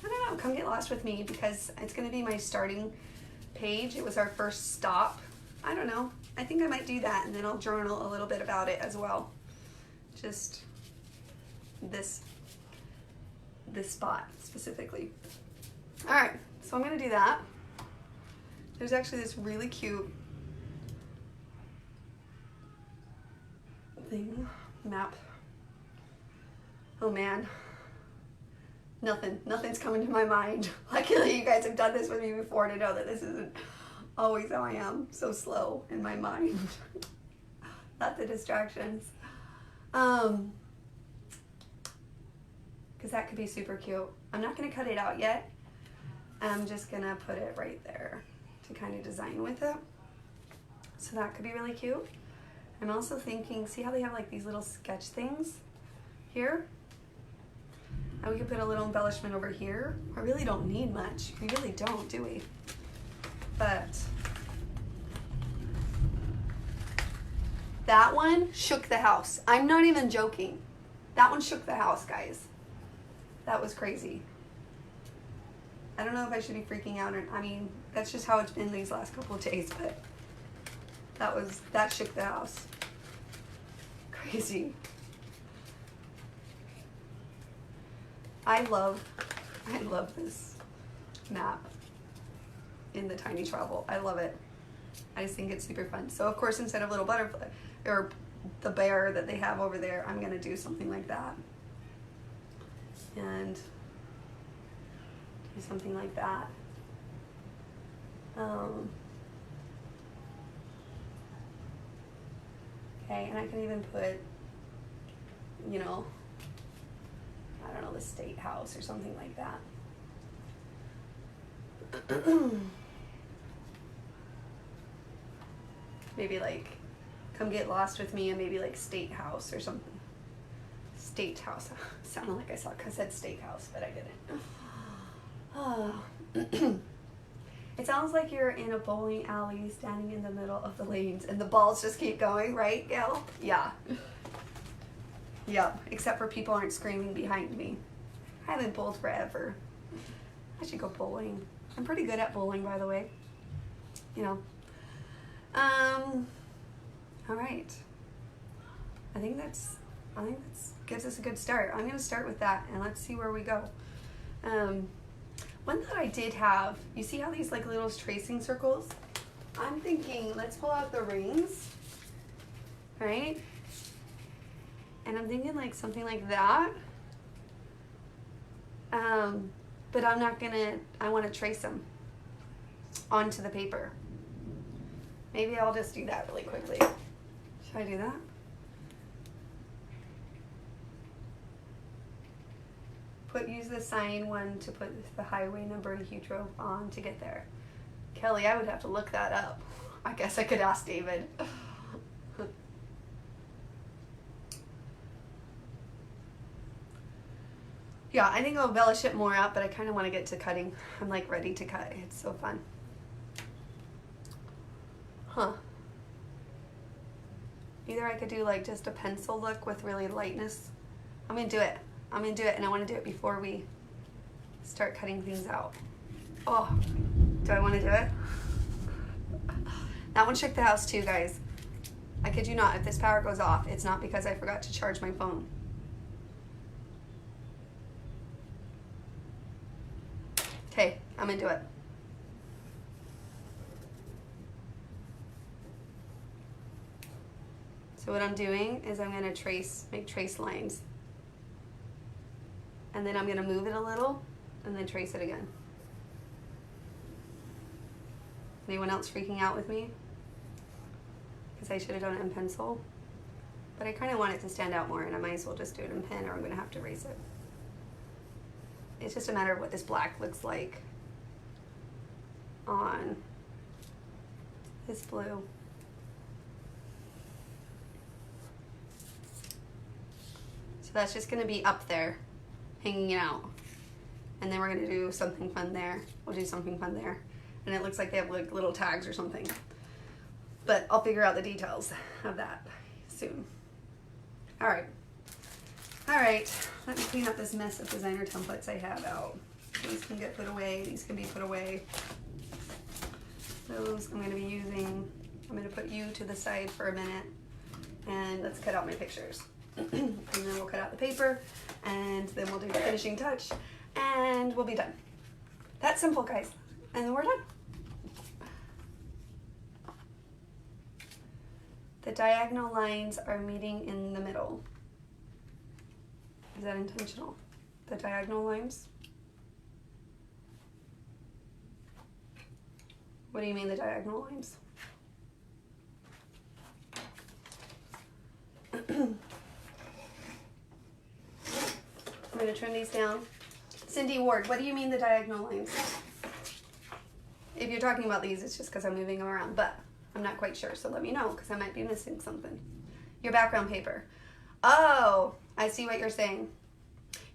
I don't know. Come get lost with me because it's going to be my starting page. It was our first stop. I don't know. I think I might do that, and then I'll journal a little bit about it as well. Just this spot specifically. All right, so I'm gonna do that. There's actually this really cute map. Oh man, nothing's coming to my mind. Luckily you guys have done this with me before to know that this isn't always how I am, so slow in my mind. Lots of distractions. Because that could be super cute. I'm not gonna cut it out yet. I'm just gonna put it right there to kind of design with it. So that could be really cute. I'm also thinking, see how they have like these little sketch things here? And we could put a little embellishment over here. I really don't need much. We really don't, do we? But that one shook the house. I'm not even joking. That one shook the house, guys. That was crazy. I don't know if I should be freaking out or, I mean, that's just how it's been these last couple of days, but that shook the house. Crazy. I love this map in the Tiny Travel. I love it. I just think it's super fun. So of course, instead of little butterfly or the bear that they have over there, I'm gonna do something like that. And do something like that. Okay, and I can even put, you know, I don't know, the State House or something like that. Maybe like, come get lost with me, and maybe like State House or something. State House. Sounded like I said Steakhouse, but I didn't. Oh. It sounds like you're in a bowling alley standing in the middle of the lanes and the balls just keep going, right, Gail? Yeah. Yep, except for people aren't screaming behind me. I haven't bowled forever. I should go bowling. I'm pretty good at bowling, by the way. You know. All right. I think that's gives us a good start. I'm gonna start with that and let's see where we go. One that I did have, you see how these like little tracing circles? I'm thinking, let's pull out the rings, right? And I'm thinking like something like that. But I'm not gonna, I want to trace them onto the paper. Maybe I'll just do that really quickly. Should I do that? Use the sign one to put the highway number you drove on to get there. Kelly, I would have to look that up. I guess I could ask David. Yeah, I think I'll embellish it more out, but I kind of want to get to cutting. I'm like ready to cut. It's so fun. Huh. Either I could do like just a pencil look with really lightness. I'm going to do it. I'm going to do it, and I want to do it before we start cutting things out. Oh, do I want to do it? That one shook the house too, guys. I kid you not, if this power goes off, it's not because I forgot to charge my phone. Okay, I'm gonna do it. So what I'm doing is I'm gonna make trace lines. And then I'm gonna move it a little and then trace it again. Anyone else freaking out with me? Because I should have done it in pencil. But I kind of want it to stand out more, and I might as well just do it in pen, or I'm gonna have to erase it. It's just a matter of what this black looks like on this blue. So that's just gonna be up there, hanging out. And then we're gonna do something fun there. We'll do something fun there. And it looks like they have like little tags or something. But I'll figure out the details of that soon. All right. All right, let me clean up this mess of designer templates I have out. These can get put away, these can be put away. Those I'm gonna be using. I'm gonna put you to the side for a minute, and let's cut out my pictures. And then we'll cut out the paper, and then we'll do the finishing touch, and we'll be done. That's simple, guys. And then we're done. The diagonal lines are meeting in the middle. Is that intentional? The diagonal lines? What do you mean the diagonal lines? I'm going to trim these down. Cindy Ward, what do you mean the diagonal lines? If you're talking about these, it's just because I'm moving them around, but I'm not quite sure, so let me know, because I might be missing something. Your background paper. Oh, I see what you're saying.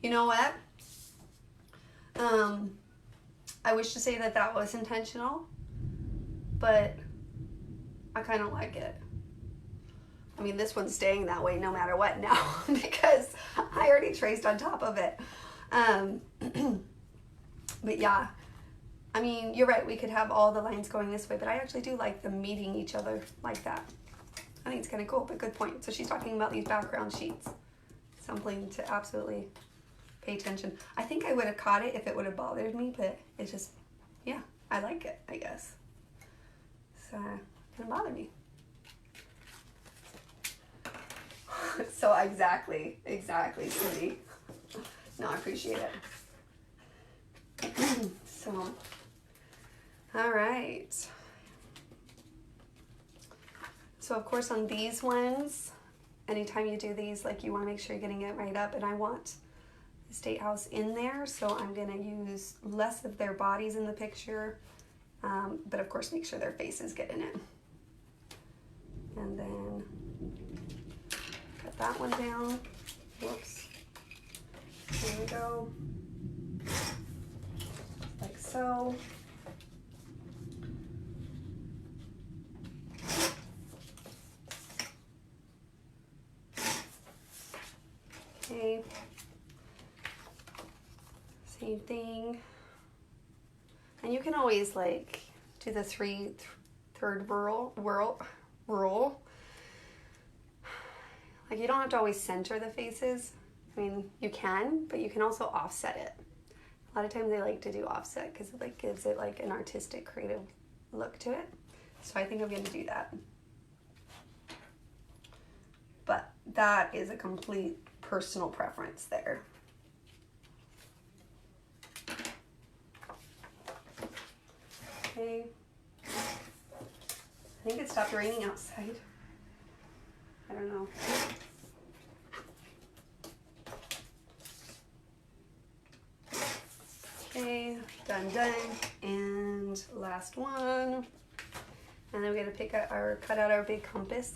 You know what? I wish to say that that was intentional, but I kind of like it. I mean, this one's staying that way no matter what now because I already traced on top of it. But yeah, I mean, you're right. We could have all the lines going this way, but I actually do like them meeting each other like that. I think it's kind of cool, but good point. So she's talking about these background sheets. Something to absolutely pay attention. I think I would have caught it if it would have bothered me, but it's just, yeah, I like it, I guess. So it didn't bother me. So exactly, Cindy. No, I appreciate it. So, all right. So of course on these ones, anytime you do these, like you want to make sure you're getting it right up, and I want the State House in there, so I'm going to use less of their bodies in the picture, but of course make sure their faces get in it. And then cut that one down. Whoops. There we go. Like so. Okay. Same thing. And you can always like do the third rule. Like you don't have to always center the faces. I mean, you can, but you can also offset it. A lot of times they like to do offset because it like gives it like an artistic, creative look to it. So I think I'm going to do that. but that is a complete personal preference there. Okay. I think it stopped raining outside. I don't know. Okay, done. And last one. And then we gotta cut out our big compass.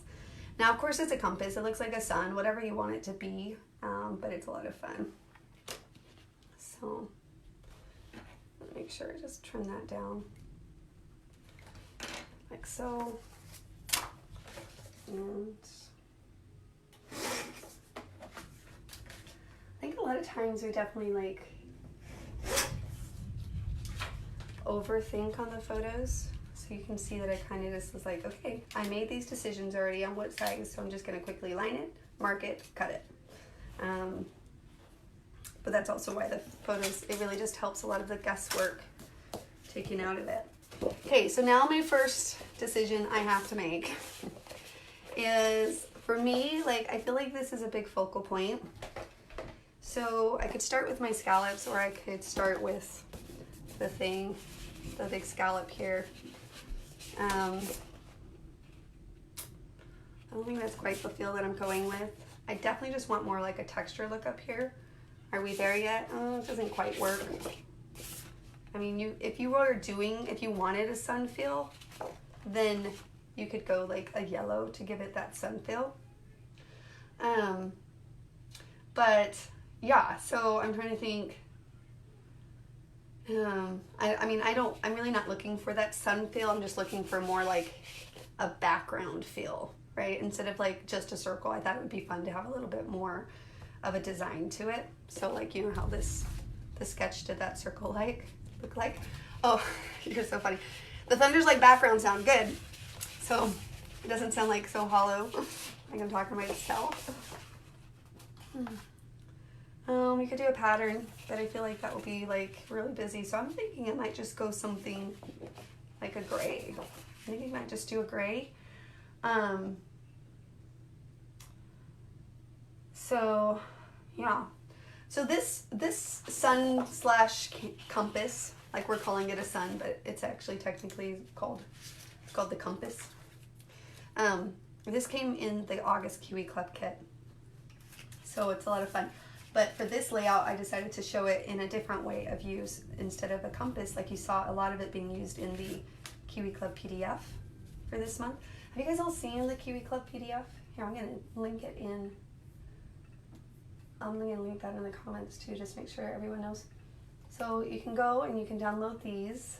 Now, of course, it's a compass. It looks like a sun, whatever you want it to be, but it's a lot of fun. So, make sure I just trim that down like so. And I think a lot of times we definitely like overthink on the photos. So you can see that I kind of just was like, okay, I made these decisions already on what size, so I'm just going to quickly line it, mark it, cut it. But that's also why the photos, it really just helps a lot of the guesswork taken out of it. Okay, so now my first decision I have to make is, for me, like, I feel like this is a big focal point. So I could start with my scallops, or I could start with the big scallop here. I don't think that's quite the feel that I'm going with. I definitely just want more like a texture look up here. Are we there yet? Oh, it doesn't quite work. I mean, if you wanted a sun feel, then you could go like a yellow to give it that sun feel. But yeah, so I'm trying to think. I'm really not looking for that sun feel. I'm just looking for more like a background feel, right? Instead of like just a circle, I thought it would be fun to have a little bit more of a design to it. So like, you know how the sketch did that circle look like? Oh, you're so funny. The thunder's like background sound, good. So it doesn't sound like so hollow, like I'm talking to myself. We could do a pattern, but I feel like that will be like really busy. So I'm thinking I might just go something like a gray. I think I might just do a gray. So yeah. So this sun / compass, like we're calling it a sun, but it's actually technically called the compass. This came in the August Kiwi Club kit. So it's a lot of fun. But for this layout, I decided to show it in a different way of use. Instead of a compass, like you saw a lot of it being used in the Kiwi Club PDF for this month. Have you guys all seen the Kiwi Club PDF? Here, I'm going to link it in. I'm going to link that in the comments too, just make sure everyone knows. So you can go and you can download these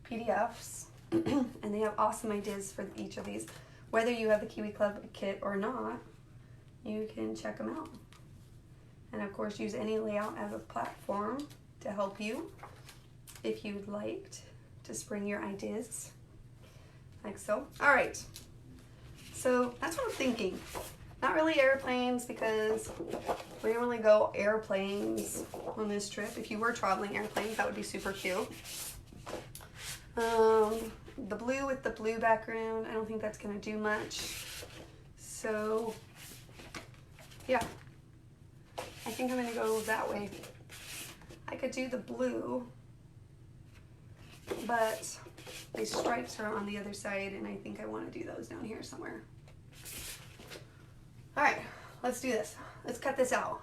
PDFs, and they have awesome ideas for each of these. Whether you have the Kiwi Club kit or not, you can check them out. And of course, use any layout as a platform to help you if you'd like to spring your ideas, like so. All right, so that's what I'm thinking. Not really airplanes, because we don't really go airplanes on this trip. If you were traveling airplanes, that would be super cute. The blue with the blue background, I don't think that's gonna do much. So yeah, I think I'm gonna go that way. I could do the blue, but the stripes are on the other side, and I think I want to do those down here somewhere. All right, let's do this. Let's cut this out.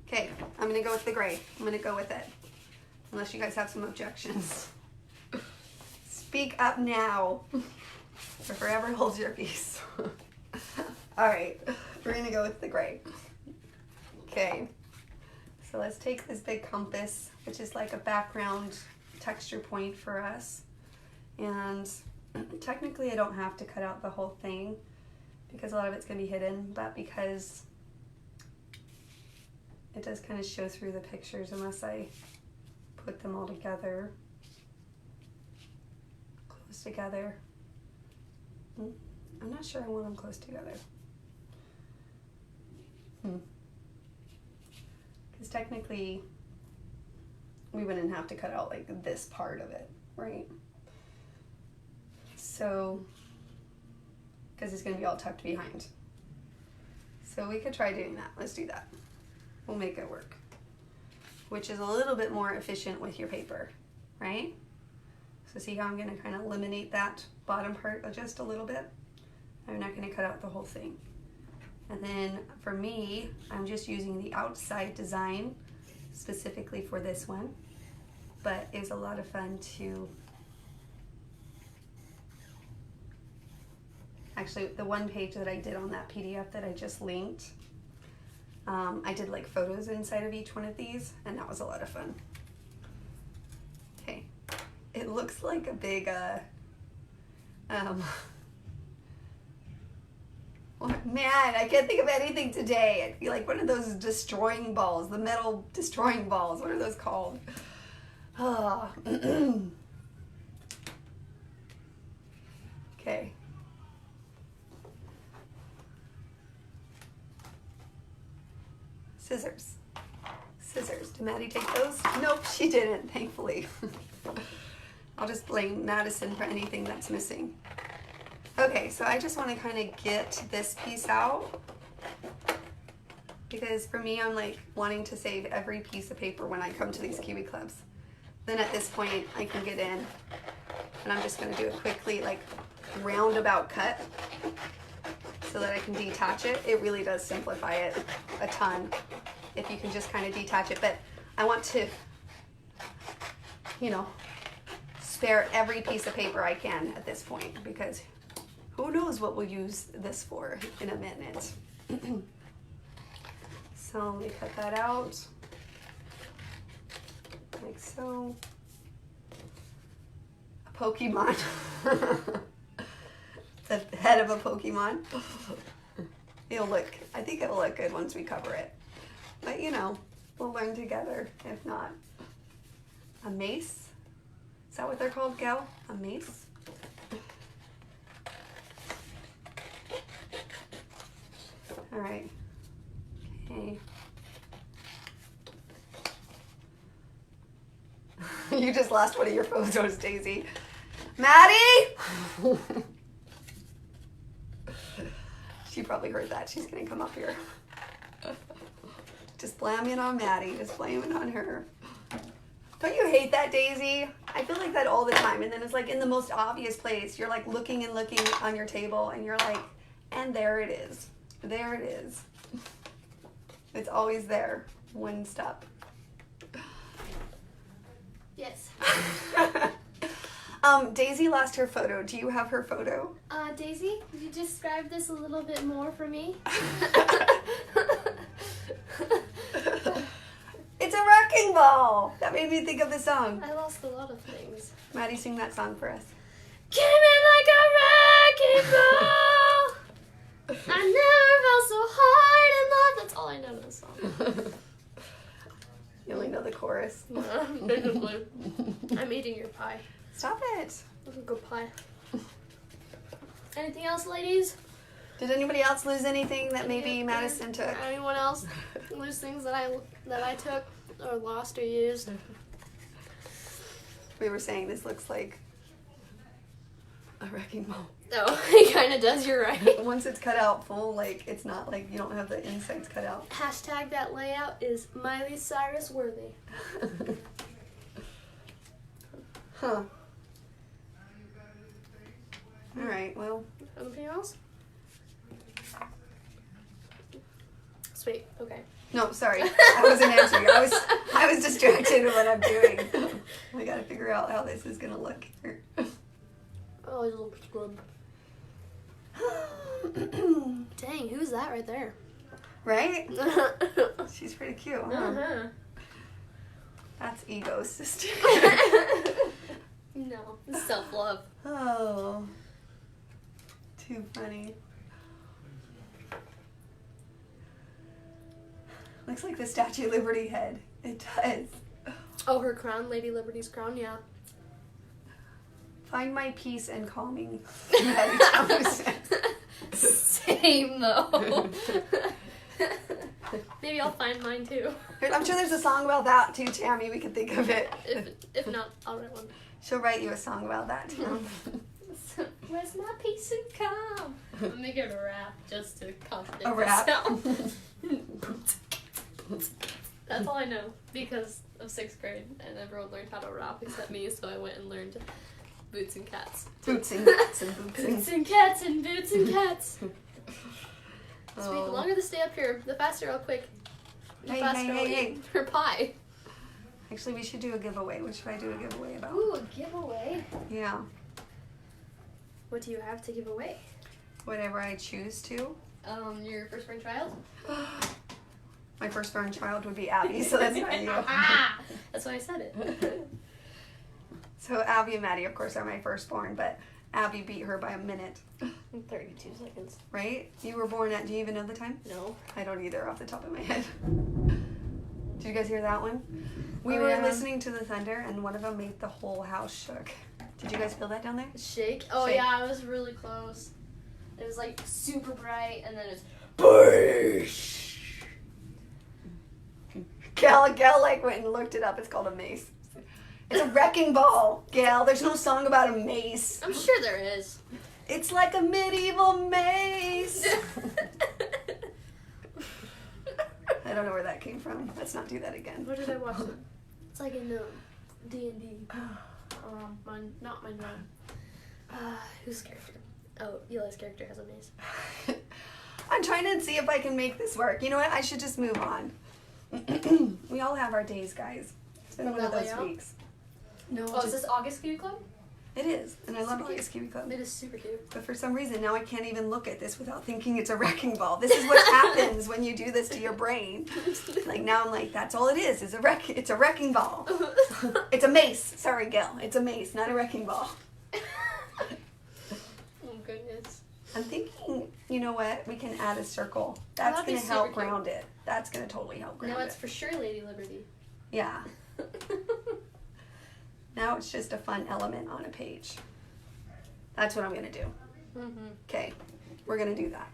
Okay, I'm gonna go with the gray. I'm gonna go with it, unless you guys have some objections. Speak up now, or forever hold your peace. All right, we're gonna go with the gray. Okay, so let's take this big compass, which is like a background texture point for us. And technically I don't have to cut out the whole thing because a lot of it's gonna be hidden, but because it does kind of show through the pictures unless I put them all together, close together. I'm not sure I want them close together. Because technically we wouldn't have to cut out like this part of it, right? So because it's going to be all tucked behind. So we could try doing that. Let's do that. We'll make it work. Which is a little bit more efficient with your paper, right? So see how I'm going to kind of eliminate that bottom part just a little bit? I'm not going to cut out the whole thing. And then for me, I'm just using the outside design specifically for this one. But it's a lot of fun to... Actually, the one page that I did on that PDF that I just linked, I did like photos inside of each one of these, and that was a lot of fun. Okay, it looks like a big, oh, man, I can't think of anything today. I feel like one of those destroying balls, the metal destroying balls. What are those called? Oh. Okay. Scissors. Scissors. Did Maddie take those? Nope, she didn't, thankfully. I'll just blame Madison for anything that's missing. Okay, so I just want to kind of get this piece out because for me, I'm like wanting to save every piece of paper when I come to these Kiwi clubs. Then at this point, I can get in and I'm just going to do a quickly like roundabout cut so that I can detach it. It really does simplify it a ton if you can just kind of detach it. But I want to, you know, spare every piece of paper I can at this point because who knows what we'll use this for in a minute. So let me cut that out like so. A Pokemon. The head of a Pokemon. I think it'll look good once we cover it. But you know, we'll learn together. If not, a mace. Is that what they're called, Gal? A mace? All right. Okay. You just lost one of your photos, Daisy. Maddie! She probably heard that. She's gonna come up here. Just blaming on Maddie. Just blaming on her. Don't you hate that, Daisy? I feel like that all the time. And then it's like in the most obvious place. You're like looking and looking on your table and you're like, and there it is. There it is. It's always there. One step. Yes. Daisy lost her photo. Do you have her photo? Daisy, could you describe this a little bit more for me? It's a wrecking ball. That made me think of the song. I lost a lot of things. Maddie, sing that song for us. Came in like a wrecking ball. I never felt so hard in love. That's all I know of the song. You only know the chorus. Basically. I'm eating your pie. Stop it. That's a good pie. Anything else, ladies? Did anybody else lose anything that maybe Madison took? Anyone else lose things that I took or lost or used? We were saying this looks like a wrecking ball. Oh, it kind of does. You're right. Once it's cut out full, like it's not like you don't have the insides cut out. Hashtag that layout is Miley Cyrus worthy. Huh. All right. Well. Anything else? Sweet. Okay. No, sorry. I wasn't answering. I was distracted with what I'm doing. We got to figure out how this is gonna look here. Oh, it looks good. Dang, who's that right there? Right? She's pretty cute, huh? Uh-huh. That's ego, sister. No, it's self-love. Oh. Too funny. Looks like the Statue of Liberty head. It does. Oh, her crown, Lady Liberty's crown, yeah. Find my peace and calming. Same though. Maybe I'll find mine too. I'm sure there's a song about that too, Tammy. We could think of it. If not, I'll write one. She'll write you a song about that too. Where's my peace and calm? I'm gonna make it a rap just to contradict A rap? myself. That's all I know because of 6th grade and everyone learned how to rap except me, so I went and learned boots and cats. Boots and cats and boots and... Boots and cats and boots and cats. Oh. Sweet, the longer they stay up here, the faster I'll quick. The Hey, faster hey, I'll hey, eat her pie. Actually, we should do a giveaway. What should I do a giveaway about? Ooh, a giveaway. Yeah. What do you have to give away? Whatever I choose to. Your firstborn child? My firstborn child would be Abby, so that's not you. That's why I said it. So Abby and Maddie, of course, are my firstborn, but Abby beat her by a minute. 32 seconds. Right? You were born at, do you even know the time? No. I don't either off the top of my head. Did you guys hear that one? We Oh, were yeah. listening to the thunder and one of them made the whole house shook. Did you guys feel that down there? Shake? Oh, Shake. yeah, it was really close. It was like super bright, and then it was. Gal like went and looked it up. It's called a mace. It's a wrecking ball, Gal. There's no song about a mace. I'm sure there is. It's like a medieval mace. I don't know where that came from. Let's not do that again. What did I watch? It's like in D&D. Not my mom. Whose character? Oh, Eli's character has a mace. I'm trying to see if I can make this work. You know what? I should just move on. We all have our days, guys. It's been one of That those layout? weeks. No, Oh, is this August Kiwi Club? it is, and I love Super August Kiwi Club. It is super cute. But for some reason, now I can't even look at this without thinking it's a wrecking ball. This is what happens when you do this to your brain. Like now I'm like, that's all it is it's a wrecking ball. It's a mace. Sorry, Gail. It's a mace, not a wrecking ball. Oh, goodness. I'm thinking, you know what? We can add a circle. That's that'd be going to super help cute. ground it. That's going to totally help ground Now it. it's for sure Lady Liberty. Yeah. Now it's just a fun element on a page. That's what I'm going to do. Mm-hmm. Okay, we're gonna do that.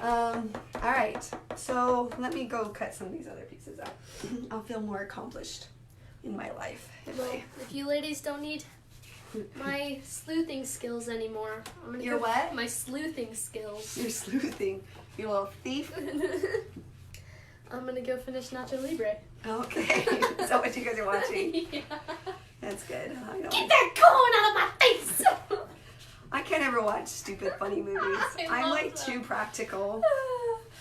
All right, so let me go cut some of these other pieces out. I'll feel more accomplished in my life. If you ladies don't need my sleuthing skills anymore, I'm gonna Your go what? My sleuthing skills. You're sleuthing, you little thief. I'm gonna go finish Nacho Libre. Okay, is that what you guys are watching? Yeah. That's good. I know. Get that corn out of my face! I can't ever watch stupid funny movies. I I'm love like them. too practical.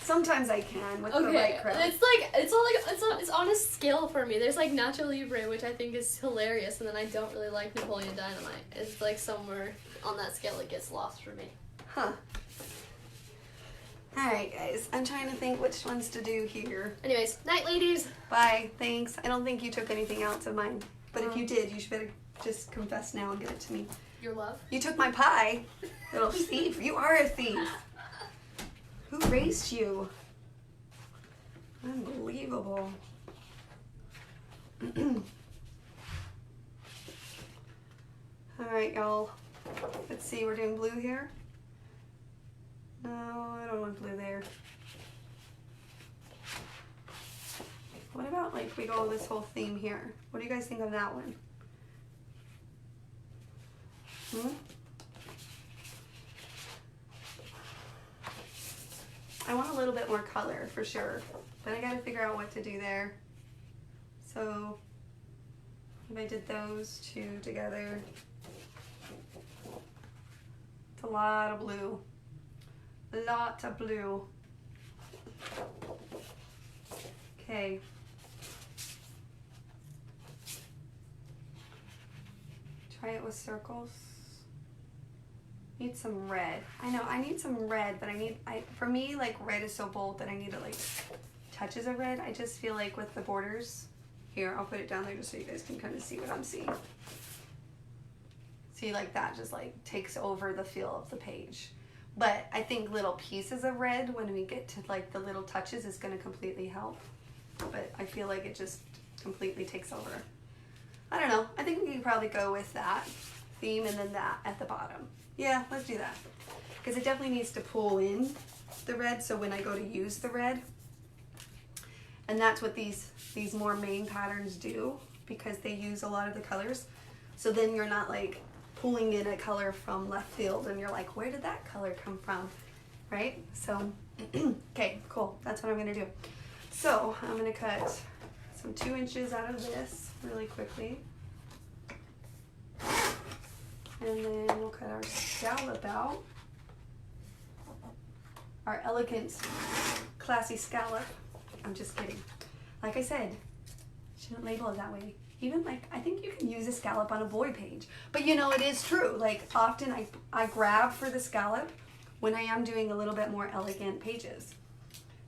Sometimes I can with the Okay, right crowd. it's on a scale for me. There's like Nacho Libre, which I think is hilarious, and then I don't really like Napoleon Dynamite. It's like somewhere on that scale it gets lost for me. Huh. Alright guys, I'm trying to think which ones to do here. Anyways, night ladies. Bye, thanks. I don't think you took anything else of mine. But if you did, you should better just confess now and give it to me. Your love. You took my pie, little thief. You are a thief. Who raised you? Unbelievable. Alright, y'all. Let's see, we're doing blue here. No, I don't want blue there. What about like we go this whole theme here? What do you guys think of that one? I want a little bit more color for sure, but I gotta figure out what to do there. So if I did those two together, it's a lot of blue. A lot of blue. Okay. Try it with circles. Need some red. I know I need some red, but for me like red is so bold that I need it like touches of red. I just feel like with the borders, here I'll put it down there just so you guys can kind of see what I'm seeing. See, like that just like takes over the feel of the page. But I think little pieces of red when we get to like the little touches is going to completely help. But I feel like it just completely takes over. I don't know. I think we could probably go with that theme and then that at the bottom. Yeah, let's do that. Because it definitely needs to pull in the red so when I go to use the red. And that's what these more main patterns do because they use a lot of the colors. So then you're not like pulling in a color from left field and you're like, where did that color come from? Right? So, okay, cool. That's what I'm gonna do. So I'm gonna cut some 2 inches out of this really quickly. And then we'll cut our scallop out. Our elegant, classy scallop. I'm just kidding. Like I said, shouldn't label it that way. Even like, I think you can use a scallop on a boy page. But you know, it is true. Like often I grab for the scallop when I am doing a little bit more elegant pages.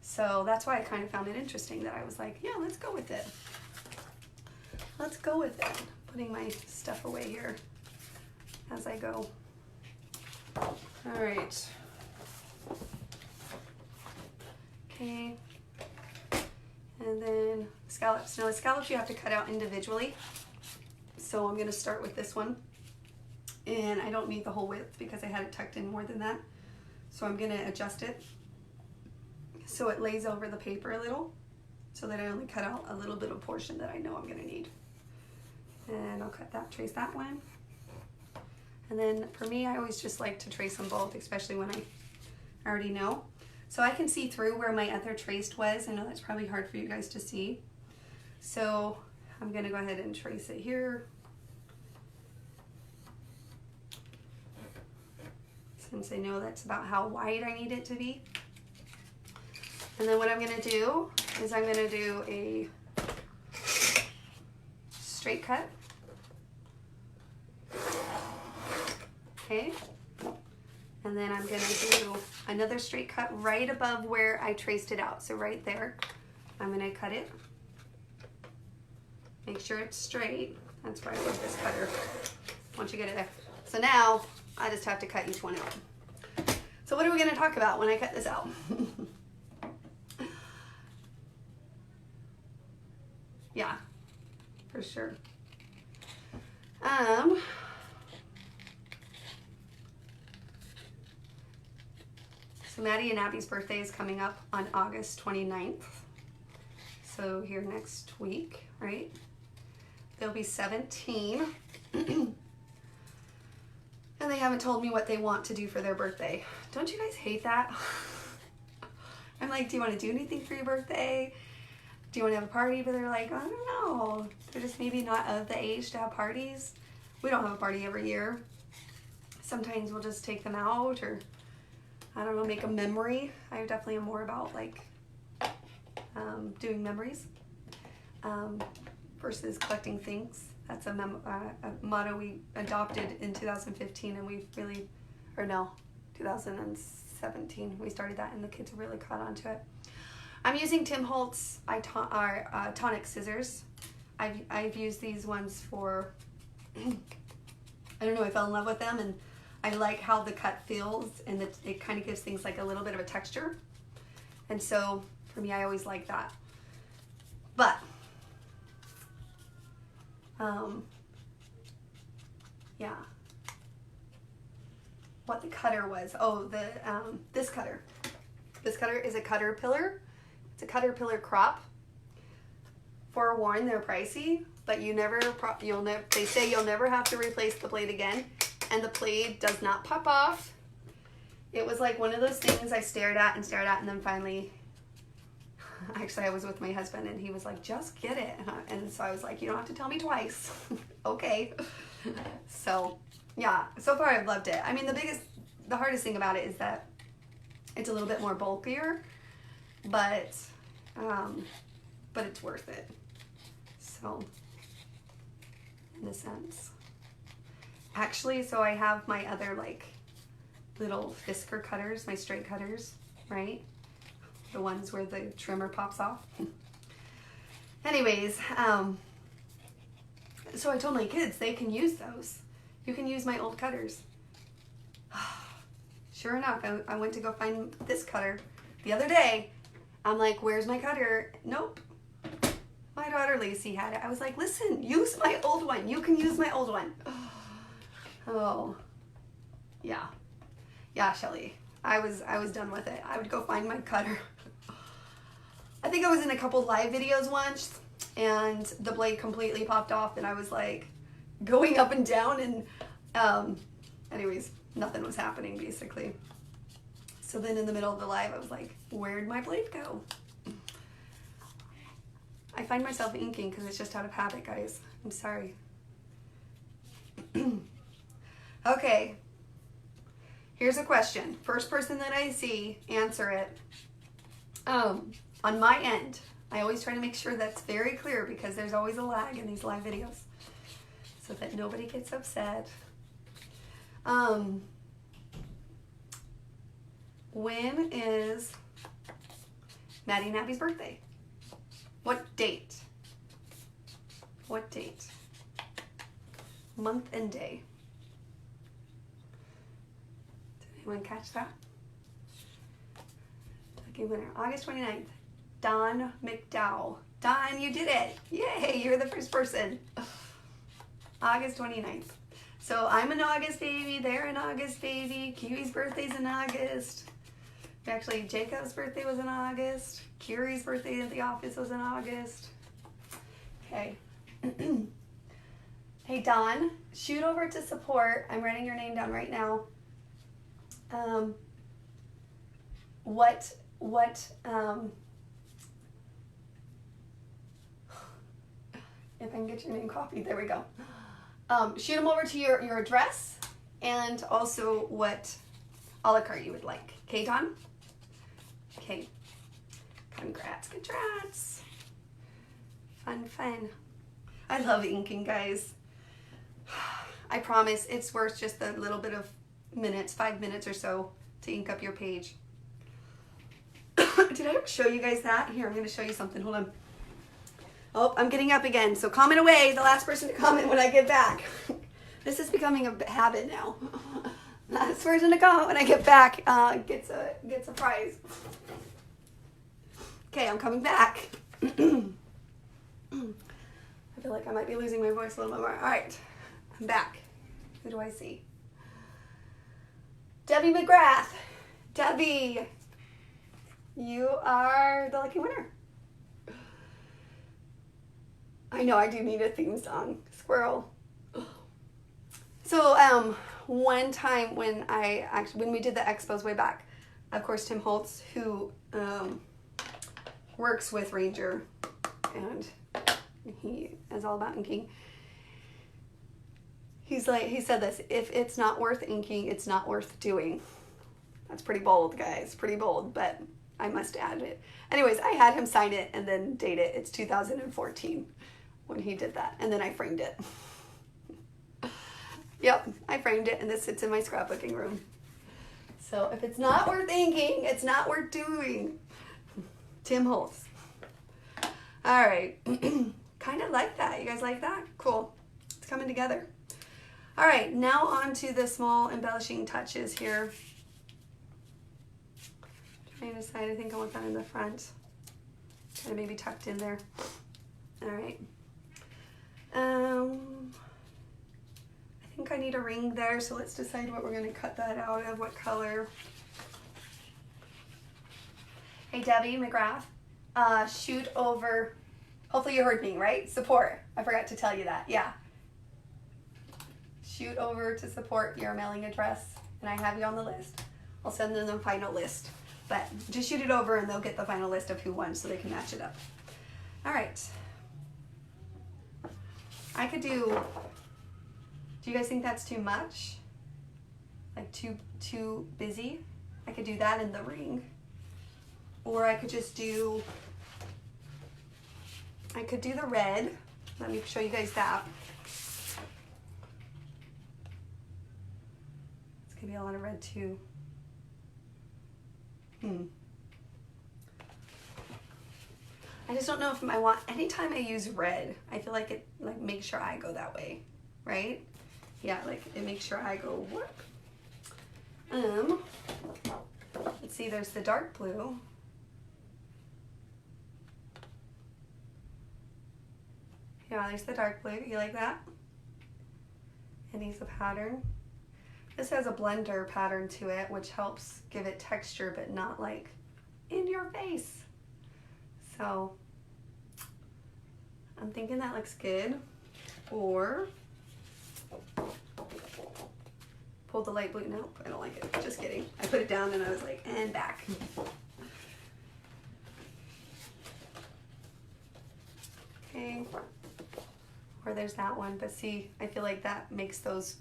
So that's why I kind of found it interesting that I was like, yeah, let's go with it. Let's go with it. Putting my stuff away here as I go. All right. Okay. And then scallops. Now the scallops you have to cut out individually. So I'm going to start with this one. And I don't need the whole width because I had it tucked in more than that. So I'm going to adjust it so it lays over the paper a little, so that I only cut out a little bit of portion that I know I'm going to need. And I'll cut that, trace that one. And then for me, I always just like to trace them both, especially when I already know. So I can see through where my other traced was. I know that's probably hard for you guys to see. So I'm going to go ahead and trace it here. Since I know that's about how wide I need it to be. And then what I'm going to do is I'm going to do a straight cut. Okay. And then I'm going to do another straight cut right above where I traced it out. So right there, I'm going to cut it. Make sure it's straight. That's why I love this cutter. Once you get it there. So now I just have to cut each one out. So what are we going to talk about when I cut this out? Yeah, for sure. So Maddie and Abby's birthday is coming up on August 29th. So here next week, right? They'll be 17. And they haven't told me what they want to do for their birthday. Don't you guys hate that? I'm like, do you want to do anything for your birthday? Do you want to have a party? But they're like, I don't know. They're just maybe not of the age to have parties. We don't have a party every year. Sometimes we'll just take them out, or I don't know, make a memory. I definitely am more about like doing memories versus collecting things. That's a motto we adopted in 2015, and we really, or no, 2017. We started that, and the kids really caught on to it. I'm using Tim Holtz tonic scissors. I've used these ones for, I don't know, I fell in love with them, and I like how the cut feels, and it kind of gives things like a little bit of a texture. And so for me, I always like that. But yeah, what the cutter was. Oh, this cutter. This cutter is a Caterpillar. It's a Caterpillar crop. Forewarned, they're pricey, but they say you'll never have to replace the blade again, and the blade does not pop off. It was like one of those things I stared at, and then finally, actually I was with my husband, and he was like, just get it. And so I was like, you don't have to tell me twice. Okay. So yeah, so far I've loved it. I mean, the hardest thing about it is that it's a little bit more bulkier, but it's worth it. So, in a sense. Actually, so I have my other like little Fisker cutters, my straight cutters, right? The ones where the trimmer pops off. Anyways, so I told my kids they can use those. You can use my old cutters. Sure enough, I went to go find this cutter the other day. I'm like, where's my cutter? Nope. My daughter Lacey had it. I was like, listen, use my old one. You can use my old one. Oh, yeah. Yeah, Shelly. I was done with it. I would go find my cutter. I think I was in a couple live videos once, and the blade completely popped off, and I was like going up and down, and Anyways, nothing was happening basically. So then in the middle of the live, I was like, where'd my blade go? I find myself inking because it's just out of habit, guys. I'm sorry. Okay. Here's a question. First person that I see, answer it. On my end, I always try to make sure that's very clear because there's always a lag in these live videos so that nobody gets upset. When is Maddie and Abby's birthday? What date? What date? Month and day. Did anyone catch that? Lucky winner. August 29th. Don McDowell. Don, you did it. Yay, you're the first person. August 29th. So I'm an August baby. They're an August baby. Kiwi's birthday's in August. Actually, Jacob's birthday was in August. Kiri's birthday at the office was in August. Okay. Hey, Don, shoot over to support. I'm writing your name down right now. If I can get your name copied, there we go. Shoot them over to your address and also what a la carte you would like. Okay, Don? Okay. Congrats. Fun. I love inking, guys. I promise it's worth just a little bit of minutes, 5 minutes or so to ink up your page. Did I ever show you guys that? Here, I'm going to show you something. Hold on. Oh, I'm getting up again. So comment away, the last person to comment when I get back. This is becoming a habit now. Last person to comment when I get back gets a prize. Okay, I'm coming back. I feel like I might be losing my voice a little bit more. All right, I'm back. Who do I see? Debbie McGrath. Debbie, you are the lucky winner. I know I do need a theme song. Squirrel. So one time when we did the expos way back, of course Tim Holtz, who works with Ranger, and he is all about inking. He said this: if it's not worth inking, it's not worth doing. That's pretty bold, guys. Pretty bold, but I must add it. Anyways, I had him sign it and then date it. It's 2014 when he did that, and then I framed it. Yep, I framed it, and this sits in my scrapbooking room. So if it's not worth inking, it's not worth doing. Tim Holtz. All right. Kind of like that. You guys like that? Cool. It's coming together. All right, now on to the small embellishing touches here. Trying to decide, I think I want that in the front. Kind of maybe tucked in there. All right. I think I need a ring there, so let's decide what we're going to cut that out of, what color. Hey, Debbie McGrath, shoot over, hopefully you heard me, right? Support. I forgot to tell you that. Yeah. Shoot over to support your mailing address, and I have you on the list. I'll send them the final list, but just shoot it over and they'll get the final list of who won so they can match it up. All right. I could do you guys think that's too much? Like too busy? I could do that in the ring. Or I could just do, the red. Let me show you guys that. It's gonna be a lot of red too. I just don't know if I want, anytime I use red, I feel like it makes sure I go that way, right? Yeah, like it makes sure I go whoop. Let's see, there's the dark blue. Yeah, there's the dark blue. You like that? It needs a pattern. This has a blender pattern to it, which helps give it texture, but not like in your face. So I'm thinking that looks good. Or pull the light blue. Nope, I don't like it. Just kidding. I put it down and I was like, and back. Okay. Or there's that one, but see, I feel like that makes those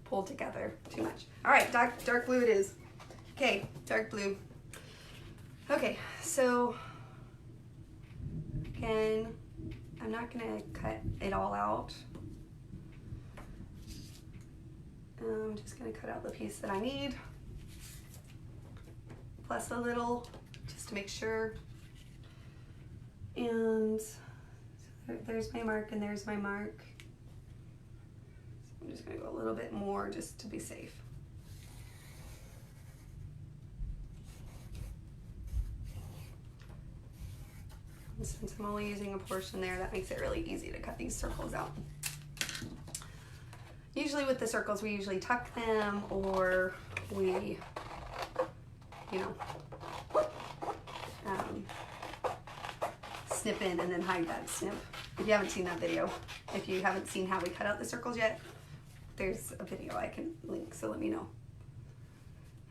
pull together too much. All right, dark blue it is. Okay, dark blue. Okay, so again, I'm not gonna cut it all out. I'm just gonna cut out the piece that I need, plus a little, just to make sure. And there's my mark and there's my mark. So I'm just gonna go a little bit more just to be safe. And since I'm only using a portion there, that makes it really easy to cut these circles out. Usually with the circles, we usually tuck them, or we, you know, snip in and then hide that snip. If you haven't seen that video, if you haven't seen how we cut out the circles yet, there's a video I can link, so let me know.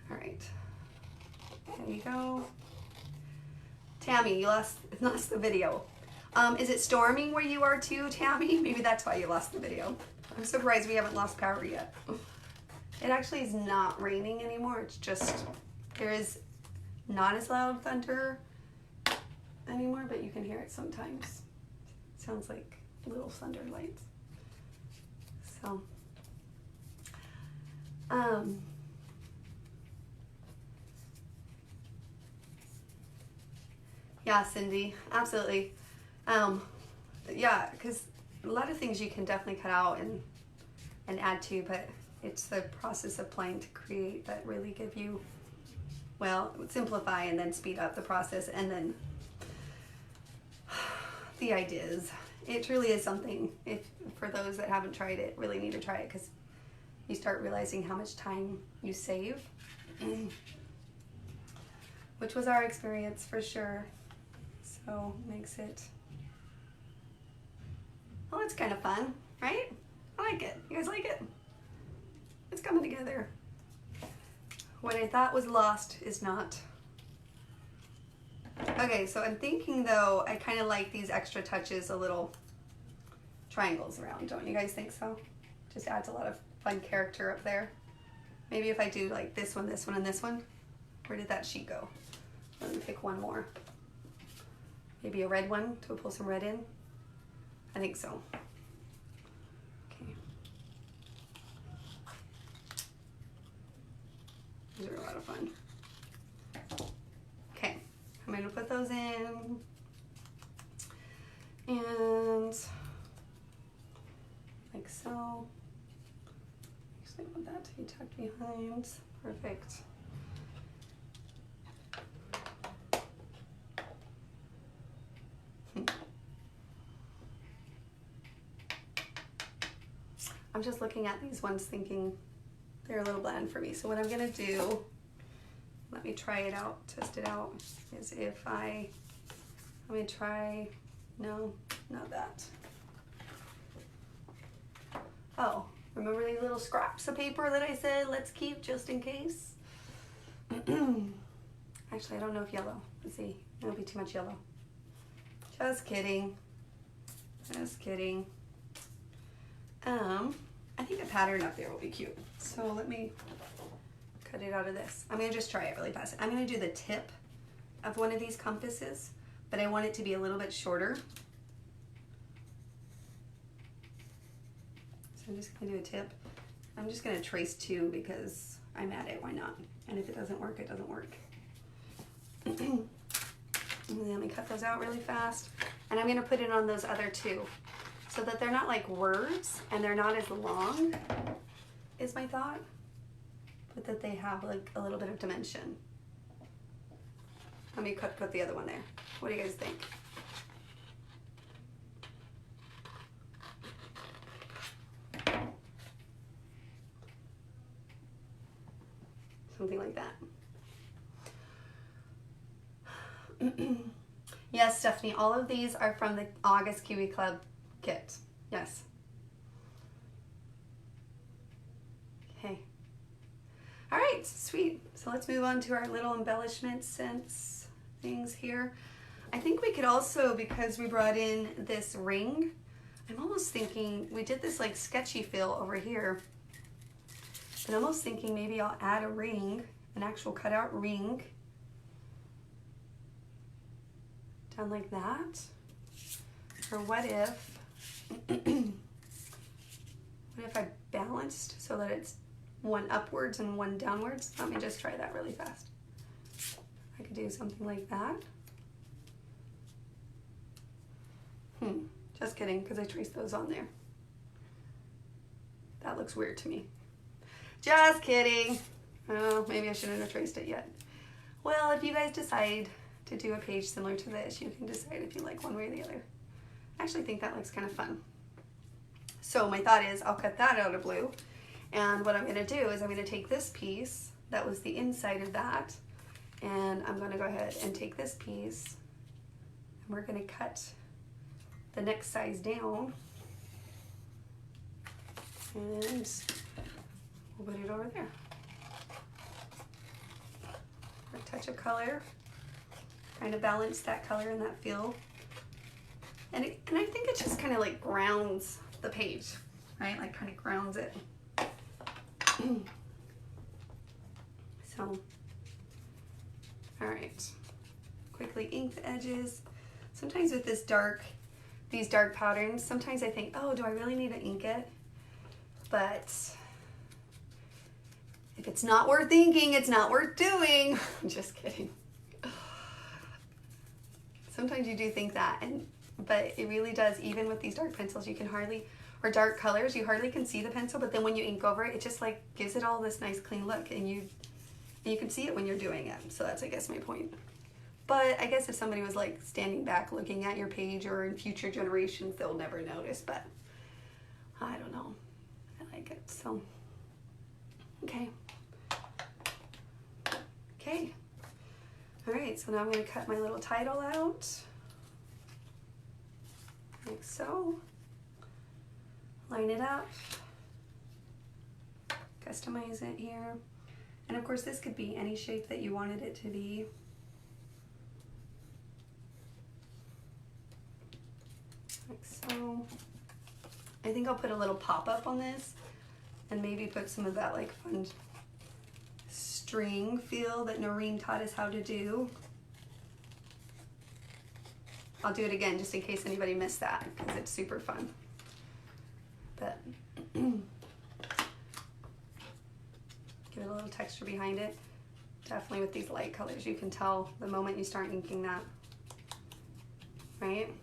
All right, there you go. Tammy, you lost the video. Is it storming where you are too, Tammy? Maybe that's why you lost the video. I'm surprised we haven't lost power yet. It actually is not raining anymore. It's just, there is not as loud thunder anymore, but you can hear it sometimes. It sounds like little thunder lights. So, yeah, Cindy, absolutely. Yeah, because a lot of things you can definitely cut out and add to, but it's the process of playing to create that really give you, well, simplify and then speed up the process, and then the ideas. It truly is something. If for those that haven't tried it, really need to try it, because you start realizing how much time you save, which was our experience for sure. So makes it, well, it's kind of fun, right? I like it. You guys like it? It's coming together. What I thought was lost is not. Okay, so I'm thinking though, I kind of like these extra touches, a little triangles around. Don't you guys think so? Just adds a lot of fun character up there. Maybe if I do like this one, and this one. Where did that sheet go? Let me pick one more. Maybe a red one to pull some red in. I think so. Okay. These are a lot of fun. Okay, I'm gonna put those in. And like so. Actually, I want that to be tucked behind. Perfect. I'm just looking at these ones thinking they're a little bland for me. So what I'm gonna do, let me try it out, test it out, is if I'm gonna try, no, not that. Oh, remember these little scraps of paper that I said let's keep just in case? Actually, I don't know if yellow, let's see, it'll be too much yellow. Just kidding, just kidding. I think a pattern up there will be cute. So let me cut it out of this. I'm gonna just try it really fast. I'm gonna do the tip of one of these compasses, but I want it to be a little bit shorter. So I'm just gonna do a tip. I'm just gonna trace two because I'm at it, why not? And if it doesn't work, it doesn't work. And then let me cut those out really fast. And I'm gonna put it on those other two, so that they're not like words and they're not as long, is my thought, but that they have like a little bit of dimension. Let me put the other one there. What do you guys think? Something like that. Yes, Stephanie, all of these are from the August Kiwi Club kit. Yes. Okay. All right, sweet. So let's move on to our little embellishment scents things here. I think we could also, because we brought in this ring, I'm almost thinking, we did this like sketchy feel over here, but I'm almost thinking maybe I'll add a ring, an actual cutout ring, down like that. Or what if, what if I balanced so that it's one upwards and one downwards? Let me just try that really fast. I could do something like that. Just kidding, because I traced those on there. That looks weird to me. Just kidding. Oh, maybe I shouldn't have traced it yet. Well, if you guys decide to do a page similar to this, you can decide if you like one way or the other. I actually think that looks kind of fun. So my thought is I'll cut that out of blue. And what I'm going to do is I'm going to take this piece that was the inside of that, and I'm going to go ahead and take this piece, and we're going to cut the next size down, and we'll put it over there. A touch of color, kind of balance that color and that feel. And I think it just kind of like grounds the page, right? Like kind of grounds it. So, all right. Quickly ink the edges. Sometimes with these dark patterns, sometimes I think, oh, do I really need to ink it? But if it's not worth inking, it's not worth doing. I'm just kidding. Sometimes you do think that, but it really does. Even with these dark pencils, you can hardly, or dark colors, you hardly can see the pencil, but then when you ink over it, it just like gives it all this nice clean look, and you can see it when you're doing it. So that's, I guess, my point. But I guess if somebody was like standing back looking at your page, or in future generations, they'll never notice, but I don't know. I like it, so. Okay. Okay. All right, so now I'm gonna cut my little title out, like so. Line it up, customize it here. And of course this could be any shape that you wanted it to be. Like so. I think I'll put a little pop-up on this and maybe put some of that like fun string feel that Noreen taught us how to do. I'll do it again just in case anybody missed that, because it's super fun. But give it a little texture behind it. Definitely with these light colors, you can tell the moment you start inking that, right?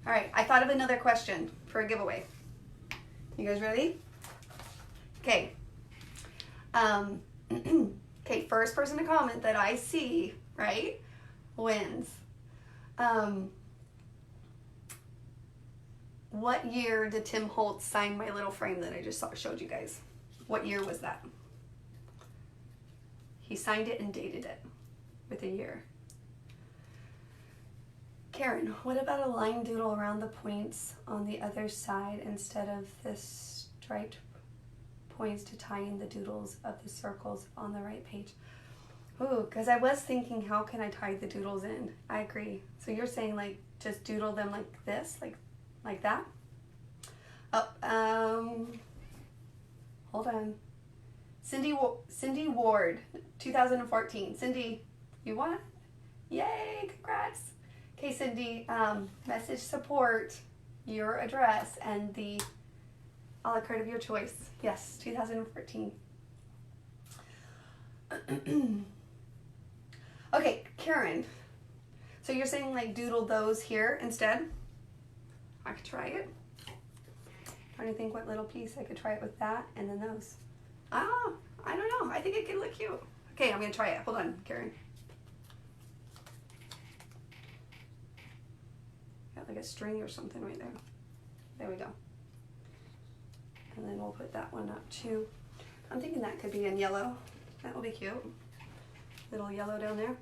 All right, I thought of another question for a giveaway. You guys ready? Okay. Okay, first person to comment that I see, right, wins. What year did Tim Holtz sign my little frame that I just showed you guys? What year was that? He signed it and dated it with a year. Karen, what about a line doodle around the points on the other side instead of the striped points to tie in the doodles of the circles on the right page? Ooh, because I was thinking, how can I tie the doodles in? I agree. So you're saying like just doodle them like this, like that? Oh, hold on. Cindy Ward, 2014. Cindy, you won? Yay, congrats. Okay, Cindy, message support your address and the a la carte of your choice. Yes, 2014. Okay, Karen. So you're saying like doodle those here instead? I could try it. Trying to think what little piece I could try it with that and then those. Ah, I don't know. I think it could look cute. Okay, I'm gonna try it. Hold on, Karen. Got like a string or something right there. There we go. And then we'll put that one up too. I'm thinking that could be in yellow. That will be cute. Little yellow down there.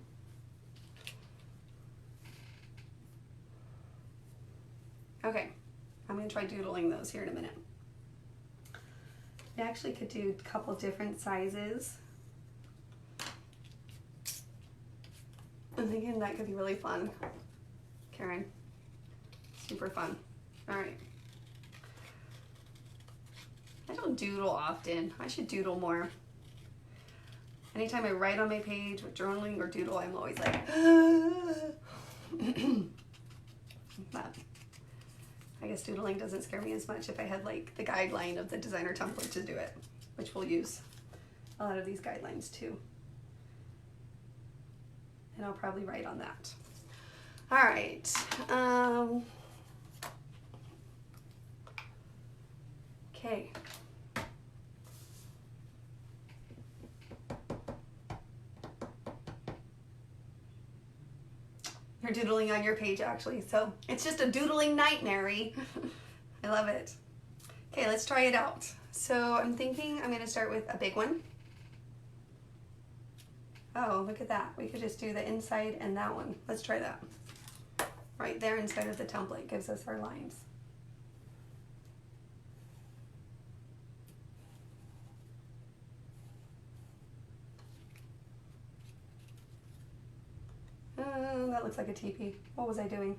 Okay, I'm gonna try doodling those here in a minute. I actually could do a couple different sizes. I'm thinking that could be really fun. Karen, super fun. All right. I don't doodle often. I should doodle more. Anytime I write on my page with journaling or doodle, I'm always like, but I guess doodling doesn't scare me as much if I had like the guideline of the designer template to do it, which we'll use a lot of these guidelines too. And I'll probably write on that. All right. Okay. You're doodling on your page actually, so it's just a doodling night, Mary. I love it. Okay, let's try it out. So I'm thinking I'm gonna start with a big one. Oh, look at that. We could just do the inside and that one. Let's try that. Right there inside of the template gives us our lines. That looks like a teepee. What was I doing?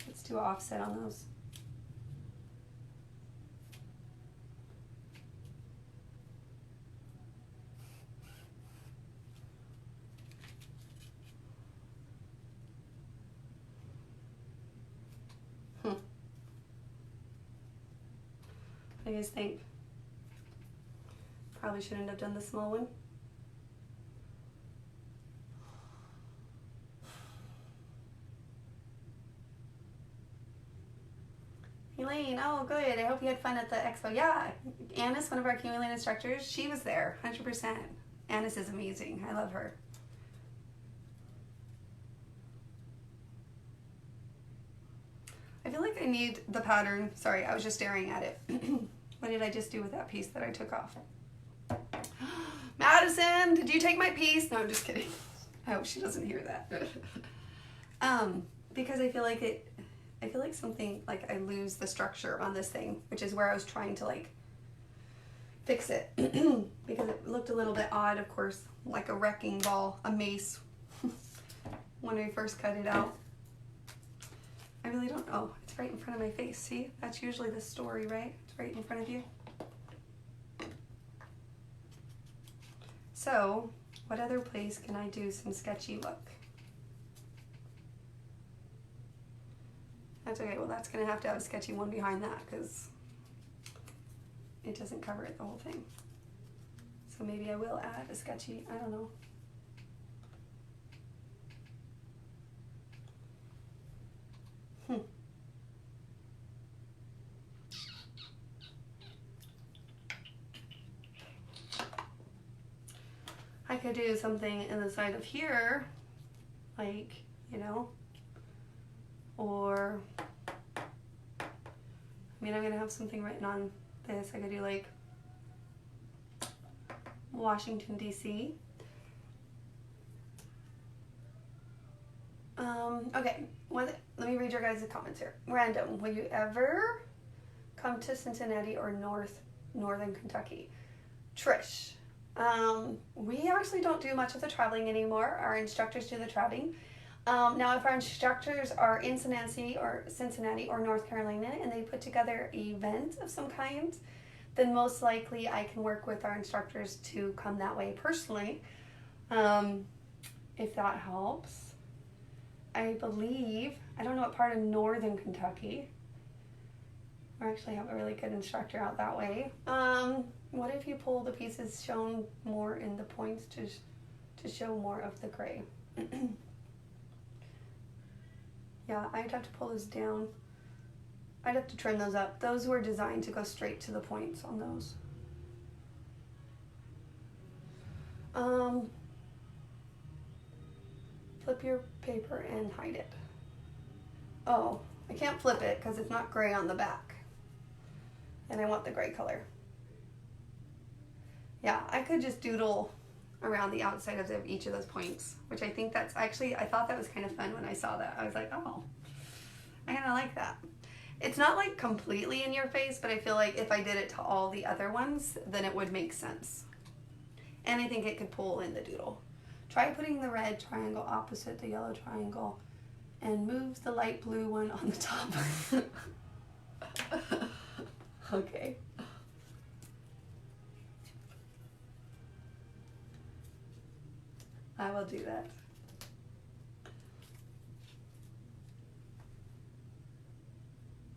Let's do an offset on those. What do you guys think? Probably shouldn't have done the small one. Elaine, oh good. I hope you had fun at the expo. Yeah, Anna's one of our Kiwi Lane instructors. She was there, 100%. Anna's is amazing. I love her. I feel like I need the pattern. Sorry, I was just staring at it. What did I just do with that piece that I took off? Madison, did you take my piece? No, I'm just kidding. I hope she doesn't hear that. Because I feel like something, like I lose the structure on this thing, which is where I was trying to like fix it. Because it looked a little bit odd, of course, like a wrecking ball, a mace, when I first cut it out. I really don't know. It's right in front of my face. See, that's usually the story, right? It's right in front of you. So, what other place can I do some sketchy look? That's okay. Well, that's going to have a sketchy one behind that because it doesn't cover it the whole thing. So maybe I will add a sketchy, I don't know. I could do something in the side of here, like, you know, or, I mean, I'm going to have something written on this. I could do like Washington, D.C. Okay, let me read your guys' comments here. Random, will you ever come to Cincinnati or northern Kentucky? Trish, we actually don't do much of the traveling anymore. Our instructors do the traveling. Now, if our instructors are in Cincinnati or North Carolina and they put together an event of some kind, then most likely I can work with our instructors to come that way personally, if that helps. I believe, I don't know what part of northern Kentucky. We actually have a really good instructor out that way. What if you pull the pieces shown more in the points to show more of the gray? Yeah, I'd have to pull those down. I'd have to trim those up. Those were designed to go straight to the points on those. Flip your paper and hide it. Oh, I can't flip it because it's not gray on the back. And I want the gray color. Yeah, I could just doodle around the outside of each of those points, which I think that's actually, I thought that was kind of fun when I saw that. I was like, oh, I kind of like that. It's not like completely in your face, but I feel like if I did it to all the other ones, then it would make sense. And I think it could pull in the doodle. Try putting the red triangle opposite the yellow triangle and move the light blue one on the top. Okay. I will do that.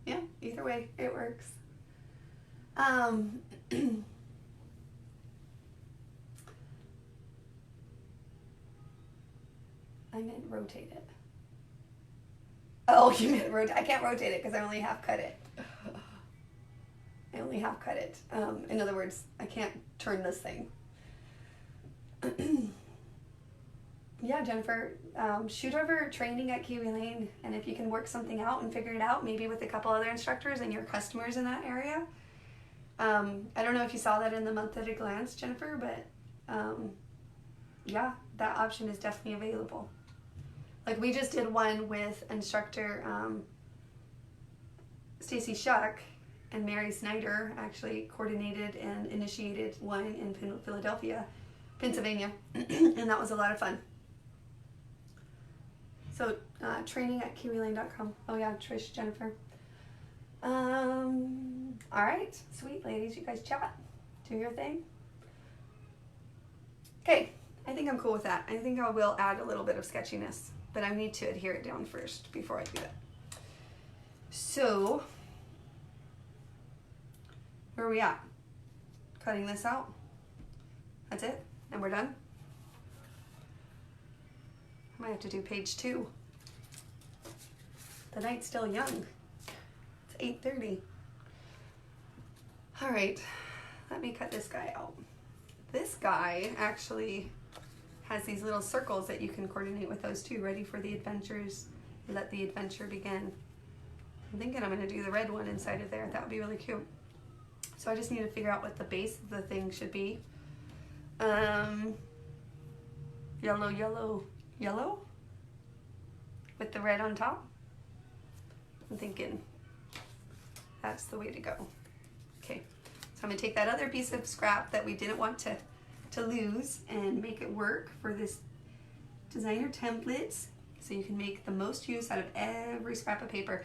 Yeah, either way, it works. I meant rotate it. Oh, you meant rotate. I can't rotate it because I only half cut it. I only half cut it. In other words, I can't turn this thing. Yeah, Jennifer, shoot over training at Kiwi Lane, and if you can work something out and figure it out, maybe with a couple other instructors and your customers in that area. I don't know if you saw that in the month at a glance, Jennifer, but yeah, that option is definitely available. Like we just did one with instructor Stacy Shuck, and Mary Snyder actually coordinated and initiated one in Philadelphia, Pennsylvania, and that was a lot of fun. So training at kiwilane.com. Oh yeah, Trish, Jennifer. All right, sweet ladies, you guys chat, do your thing. Okay, I think I'm cool with that. I think I will add a little bit of sketchiness, but I need to adhere it down first before I do that. So, where are we at? Cutting this out. That's it, and we're done. I might have to do page 2. The night's still young. It's 8:30. All right, let me cut this guy out. This guy actually has these little circles that you can coordinate with those too. Ready for the adventures, let the adventure begin. I'm thinking I'm gonna do the red one inside of there. That would be really cute. So I just need to figure out what the base of the thing should be. Yellow, yellow, yellow with the red on top. I'm thinking that's the way to go. Okay, so I'm gonna take that other piece of scrap that we didn't want to lose and make it work for this designer templates, so you can make the most use out of every scrap of paper.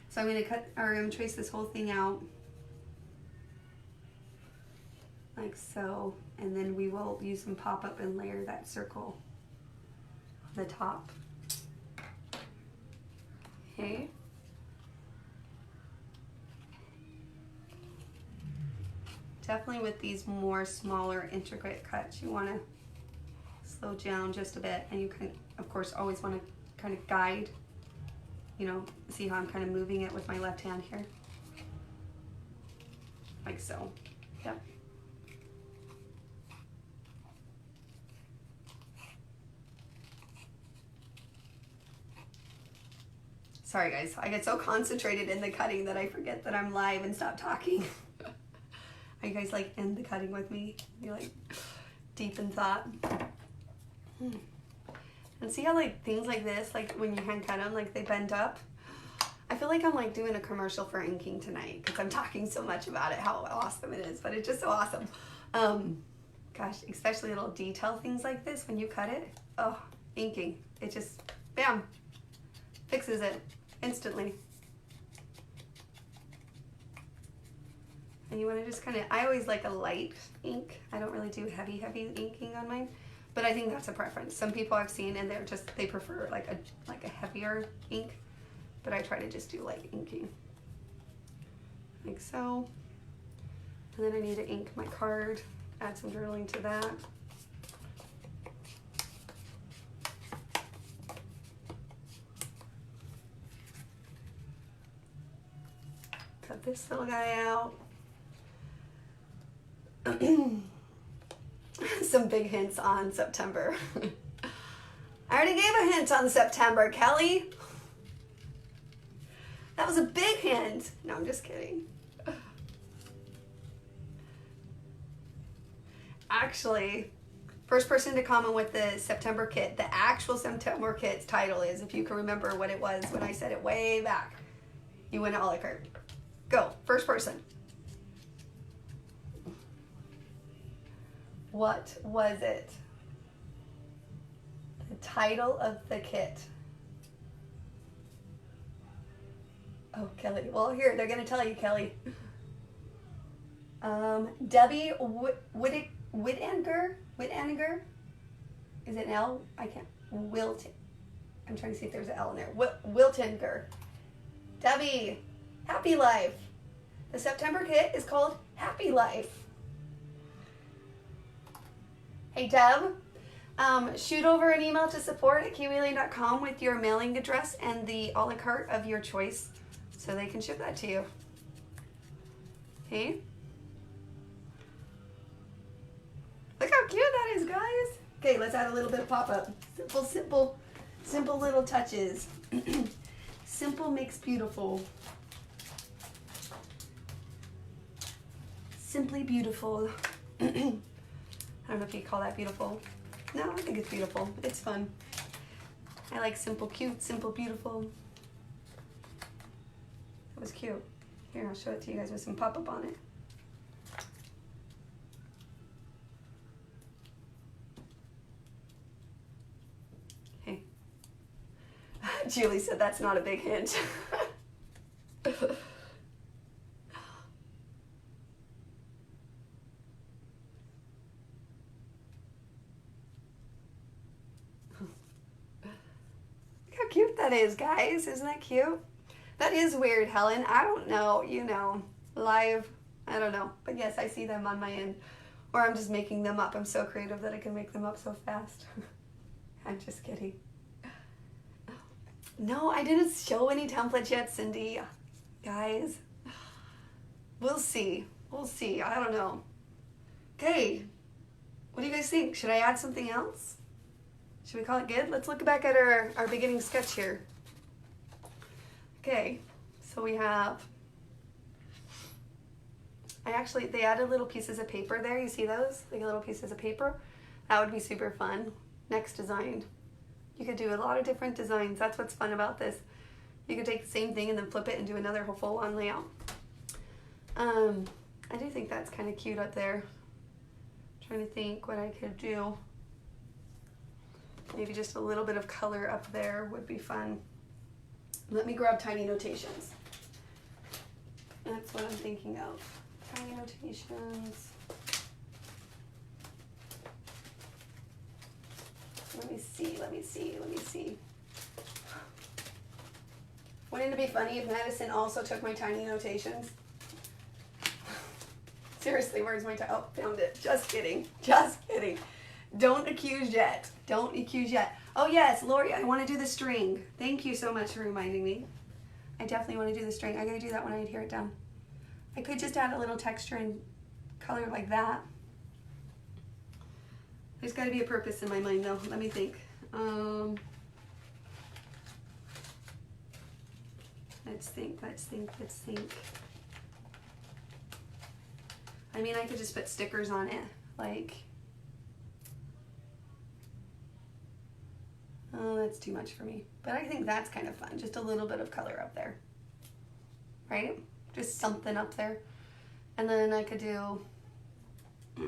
So I'm gonna trace this whole thing out like so, and then we will use some pop-up and layer that circle on the top. Okay. Definitely with these more smaller intricate cuts, you want to slow down just a bit, and you can of course always want to kind of guide, you know, see how I'm kind of moving it with my left hand here, like so. Yep. Sorry guys, I get so concentrated in the cutting that I forget that I'm live and stop talking. Are you guys like in the cutting with me? You're like deep in thought. And see how like things like this, like when you hand cut them, like they bend up? I feel like I'm like doing a commercial for inking tonight because I'm talking so much about it, how awesome it is, but it's just so awesome. Gosh, especially little detail things like this when you cut it. Oh, inking, it just, bam, fixes it instantly. And you want to just kind of, I always like a light ink. I don't really do heavy inking on mine, but I think that's a preference. Some people I've seen and they prefer like a heavier ink, but I try to just do light inking. Like so. And then I need to ink my card, add some drilling to that. Cut this little guy out. Some big hints on September. I already gave a hint on September, Kelly. That was a big hint. No, I'm just kidding. Actually, first person to comment with the September kit, the actual September kit's title is, if you can remember what it was when I said it way back, You win a la carte. Go, first person. What was it? The title of the kit. Oh, Kelly. Well, here, they're going to tell you, Kelly. Debbie Whittanger? Is it an L? I can't. Wilton. I'm trying to see if there's an L in there. Wiltinger. Debbie, Happy Life. The September kit is called Happy Life. Hey, Deb. Shoot over an email to support@kiwilane.com with your mailing address and the a la carte of your choice so they can ship that to you. Okay? Look how cute that is, guys. Okay, let's add a little bit of pop-up. Simple little touches. Simple makes beautiful. Simply beautiful. I don't know if you call that beautiful. No, I think it's beautiful. It's fun. I like simple, cute, simple, beautiful. That was cute. Here, I'll show it to you guys with some pop-up on it. Okay. Julie said that's not a big hint. How cute that is, guys. Isn't that cute? That is weird, Helen. I don't know, you know, live, I don't know. But yes, I see them on my end. Or I'm just making them up. I'm so creative that I can make them up so fast. I'm just kidding. No, I didn't show any templates yet, Cindy. Guys, we'll see. We'll see. I don't know. Okay. What do you guys think? Should I add something else? Should we call it good? Let's look back at our beginning sketch here. Okay, so we have, they added little pieces of paper there. You see those? Like little pieces of paper? That would be super fun. Next design. You could do a lot of different designs. That's what's fun about this. You could take the same thing and then flip it and do another whole full-on layout. I do think that's kind of cute up there. I'm trying to think what I could do. Maybe just a little bit of color up there would be fun. Let me grab tiny notations. That's what I'm thinking of. Tiny notations. Let me see. Wouldn't it be funny if Madison also took my tiny notations? Seriously, where's my oh, found it. Just kidding. Don't accuse yet. Oh yes, Lori, I want to do the string. Thank you so much for reminding me. I definitely want to do the string. I gotta do that when I adhere it down. I could just add a little texture and color like that. There's gotta be a purpose in my mind though. Let me think. Let's think. I mean, I could just put stickers on it, like, oh, that's too much for me. But I think that's kind of fun. Just a little bit of color up there. Right? Just something up there. And then I could do, I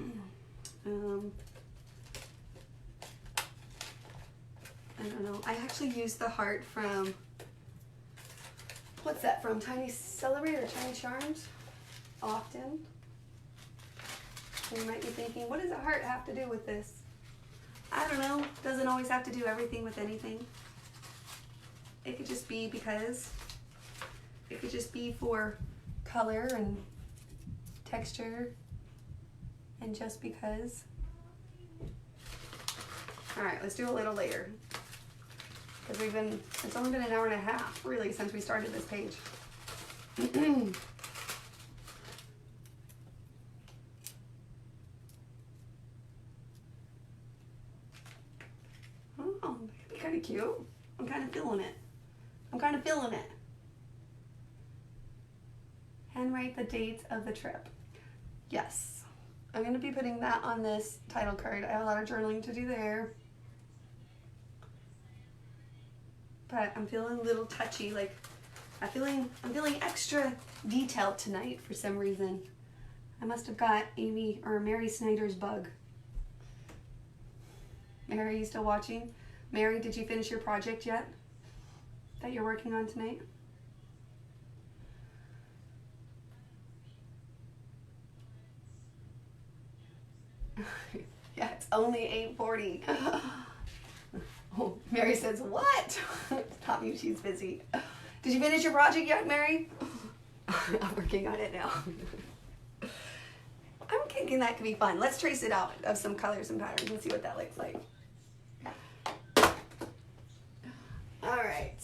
don't know. I actually use the heart from, what's that from? Tiny Celery or Tiny Charms? Often. So you might be thinking, what does a heart have to do with this? I don't know. Doesn't always have to do everything with anything. It could just be because. It could just be for color and texture and just because. Alright, let's do a little later. Because it's only been an hour and a half, really, since we started this page. Oh, that'd be kind of cute. I'm kind of feeling it. Handwrite the dates of the trip. Yes. I'm going to be putting that on this title card. I have a lot of journaling to do there. But I'm feeling a little touchy, like I'm feeling extra detailed tonight for some reason. I must have got Amy or Mary Snyder's bug. Mary, are you still watching? Mary, did you finish your project yet that you're working on tonight? Yeah, it's only 8:40. Oh, Mary says, what? Not me, she's busy. Did you finish your project yet, Mary? I'm working on it now. I'm thinking that could be fun. Let's trace it out of some colors and patterns and see what that looks like. All right.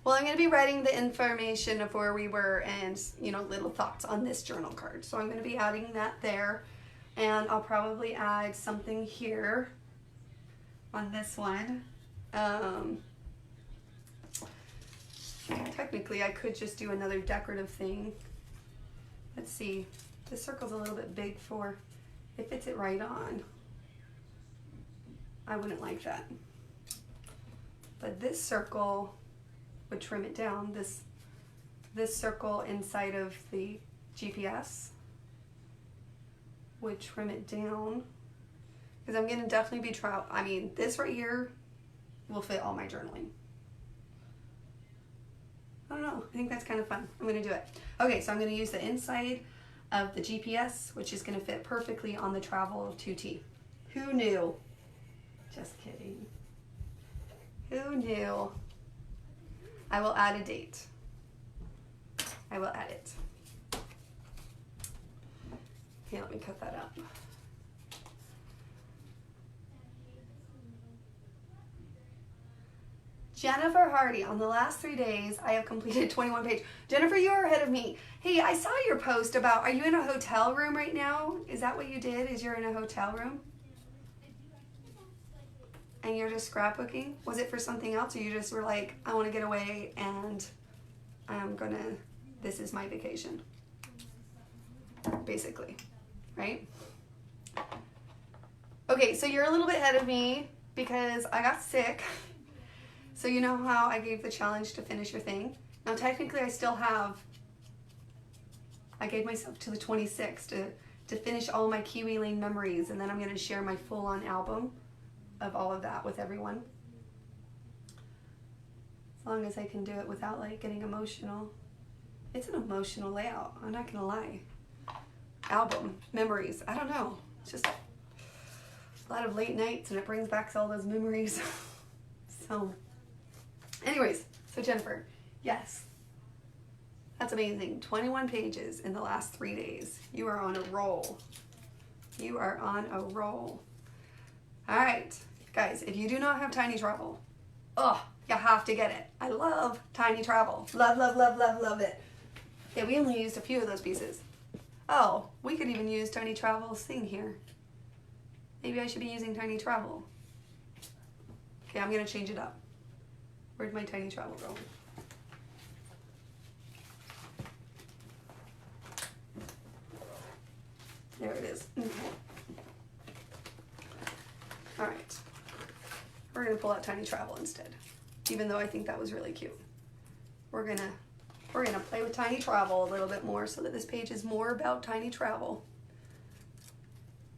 Well, I'm going to be writing the information of where we were and, you know, little thoughts on this journal card. So I'm going to be adding that there. And I'll probably add something here on this one. Technically, I could just do another decorative thing. Let's see. This circle's a little bit big for, it fits it right on. I wouldn't like that. But this circle would trim it down. This circle inside of the GPS would trim it down. Because I'm going to definitely be I mean, this right here will fit all my journaling. I don't know. I think that's kind of fun. I'm going to do it. Okay, so I'm going to use the inside of the GPS, which is going to fit perfectly on the travel 2T. Who knew? Just kidding. Who knew? I will add a date. I will add it. Okay, let me cut that up. Jennifer Hardy, on the last 3 days, I have completed 21 pages. Jennifer, you are ahead of me. Hey, I saw your post about, are you in a hotel room right now? Is that what you did, is you're in a hotel room? And you're just scrapbooking? Was it for something else, or you just were like, I want to get away and this is my vacation? Basically, right? Okay, so you're a little bit ahead of me because I got sick. So you know how I gave the challenge to finish your thing? Now technically I gave myself to the 26th to finish all my Kiwi Lane memories, and then I'm going to share my full-on album of all of that with everyone. As long as I can do it without like getting emotional. It's an emotional layout, I'm not going to lie. Album, memories, I don't know. It's just a lot of late nights and it brings back all those memories. So anyways, so Jennifer, yes, that's amazing. 21 pages in the last 3 days. You are on a roll. You are on a roll. All right, guys, if you do not have Tiny Travel, you have to get it. I love Tiny Travel. Love, love, love, love, love it. Yeah, we only used a few of those pieces. Oh, we could even use Tiny Travel's thing here. Maybe I should be using Tiny Travel. Okay, I'm gonna change it up. Where'd my Tiny Travel go? There it is. Okay. All right. We're gonna pull out Tiny Travel instead, even though I think that was really cute. We're gonna play with Tiny Travel a little bit more so that this page is more about Tiny Travel,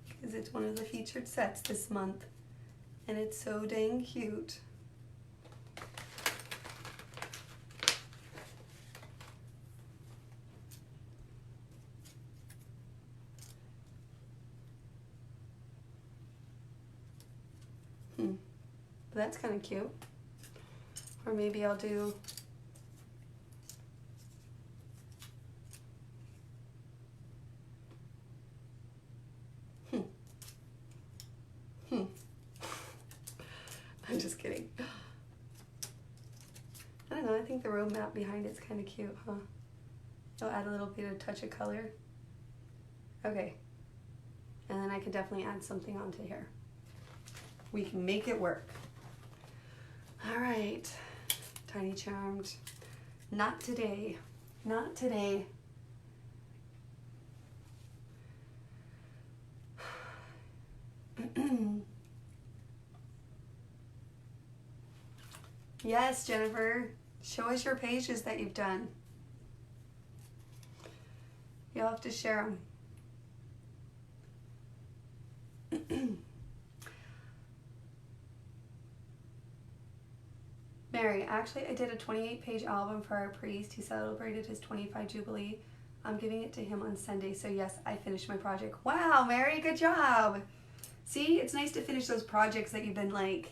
because it's one of the featured sets this month, and it's so dang cute. That's kind of cute. Or maybe I'll do I'm just kidding. I don't know, I think the road map behind it's kind of cute, huh? It'll add a little bit of touch of color. Okay. And then I could definitely add something onto here. We can make it work. All right, Tiny Charmed. Not today. Not today. Yes, Jennifer. Show us your pages that you've done. You'll have to share them. Mary, actually I did a 28-page album for our priest. He celebrated his 25 Jubilee. I'm giving it to him on Sunday, so yes, I finished my project. Wow, Mary, good job. See, it's nice to finish those projects that you've been like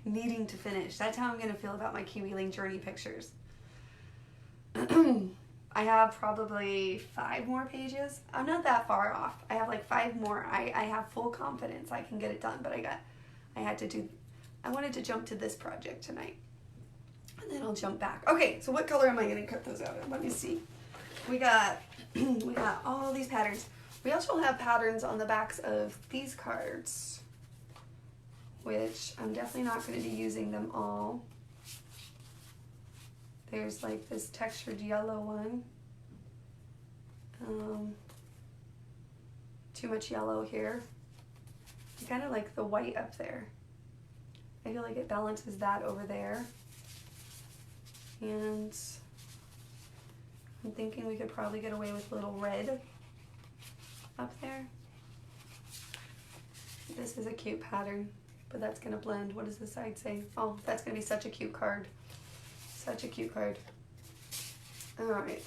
needing to finish. That's how I'm gonna feel about my Kiwi Lane journey pictures. I have probably 5 more pages. I'm not that far off. I have like 5 more. I have full confidence I can get it done, but I wanted to jump to this project tonight. And then I'll jump back. Okay, so what color am I gonna cut those out in? Let me see. We got all these patterns. We also have patterns on the backs of these cards, which I'm definitely not going to be using them all. There's like this textured yellow one. Too much yellow here. I kind of like the white up there. I feel like it balances that over there. And I'm thinking we could probably get away with a little red up there. This is a cute pattern, but that's gonna blend. What does the side say? Oh, that's gonna be such a cute card. Such a cute card. All right.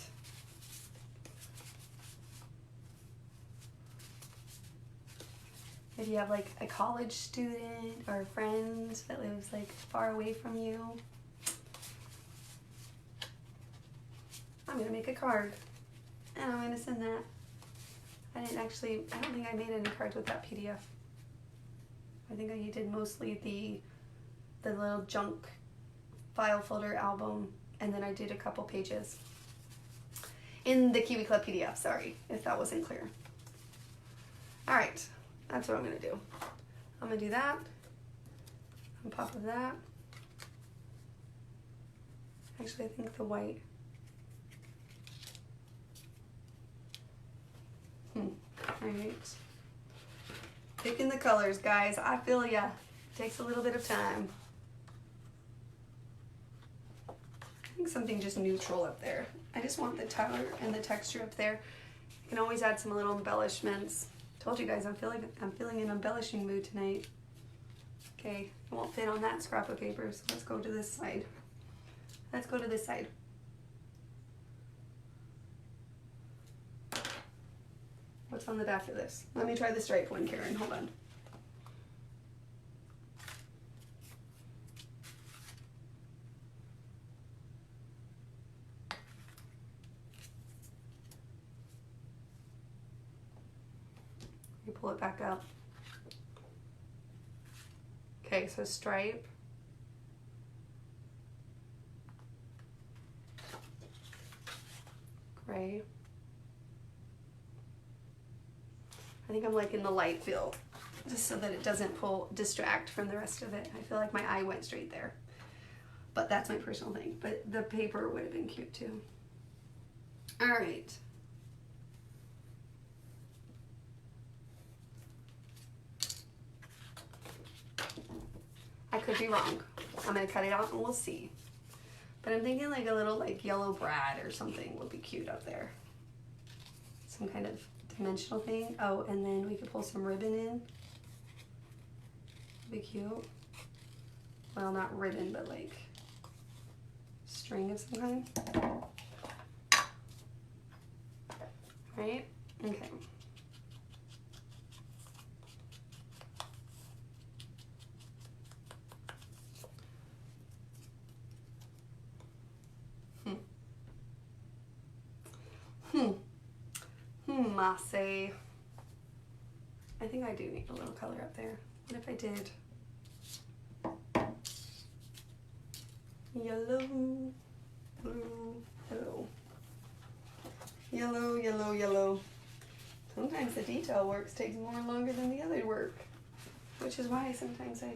If you have like a college student or a friend that lives like far away from you, I'm gonna make a card and I'm gonna send that. I don't think I made any cards with that PDF. I think I did mostly the little junk file folder album, and then I did a couple pages in the Kiwi Club PDF, sorry, if that wasn't clear. All right, that's what I'm gonna do. I'm gonna do that, on top of that. Actually, I think the white. Alright. Picking the colors, guys. I feel ya. Takes a little bit of time. I think something just neutral up there. I just want the color and the texture up there. You can always add some little embellishments. Told you guys I'm feeling an embellishing mood tonight. Okay, it won't fit on that scrapbook paper, so let's go to this side. Let's go to this side. What's on the back of this? Let me try the stripe one, Karen. Hold on. Let me pull it back up. Okay, so stripe. Gray. I think I'm like in the light field, just so that it doesn't distract from the rest of it. I feel like my eye went straight there, but that's my personal thing. But the paper would have been cute too. All right. I could be wrong. I'm gonna cut it out and we'll see. But I'm thinking like a little like yellow brad or something would be cute up there. Some kind of dimensional thing. Oh, and then we could pull some ribbon in. Be cute. Well, not ribbon, but like string of some kind. Right? Okay. I say. I think I do need a little color up there. What if I did yellow, blue, yellow, yellow, yellow, yellow. Sometimes the detail works takes longer than the other work, which is why sometimes what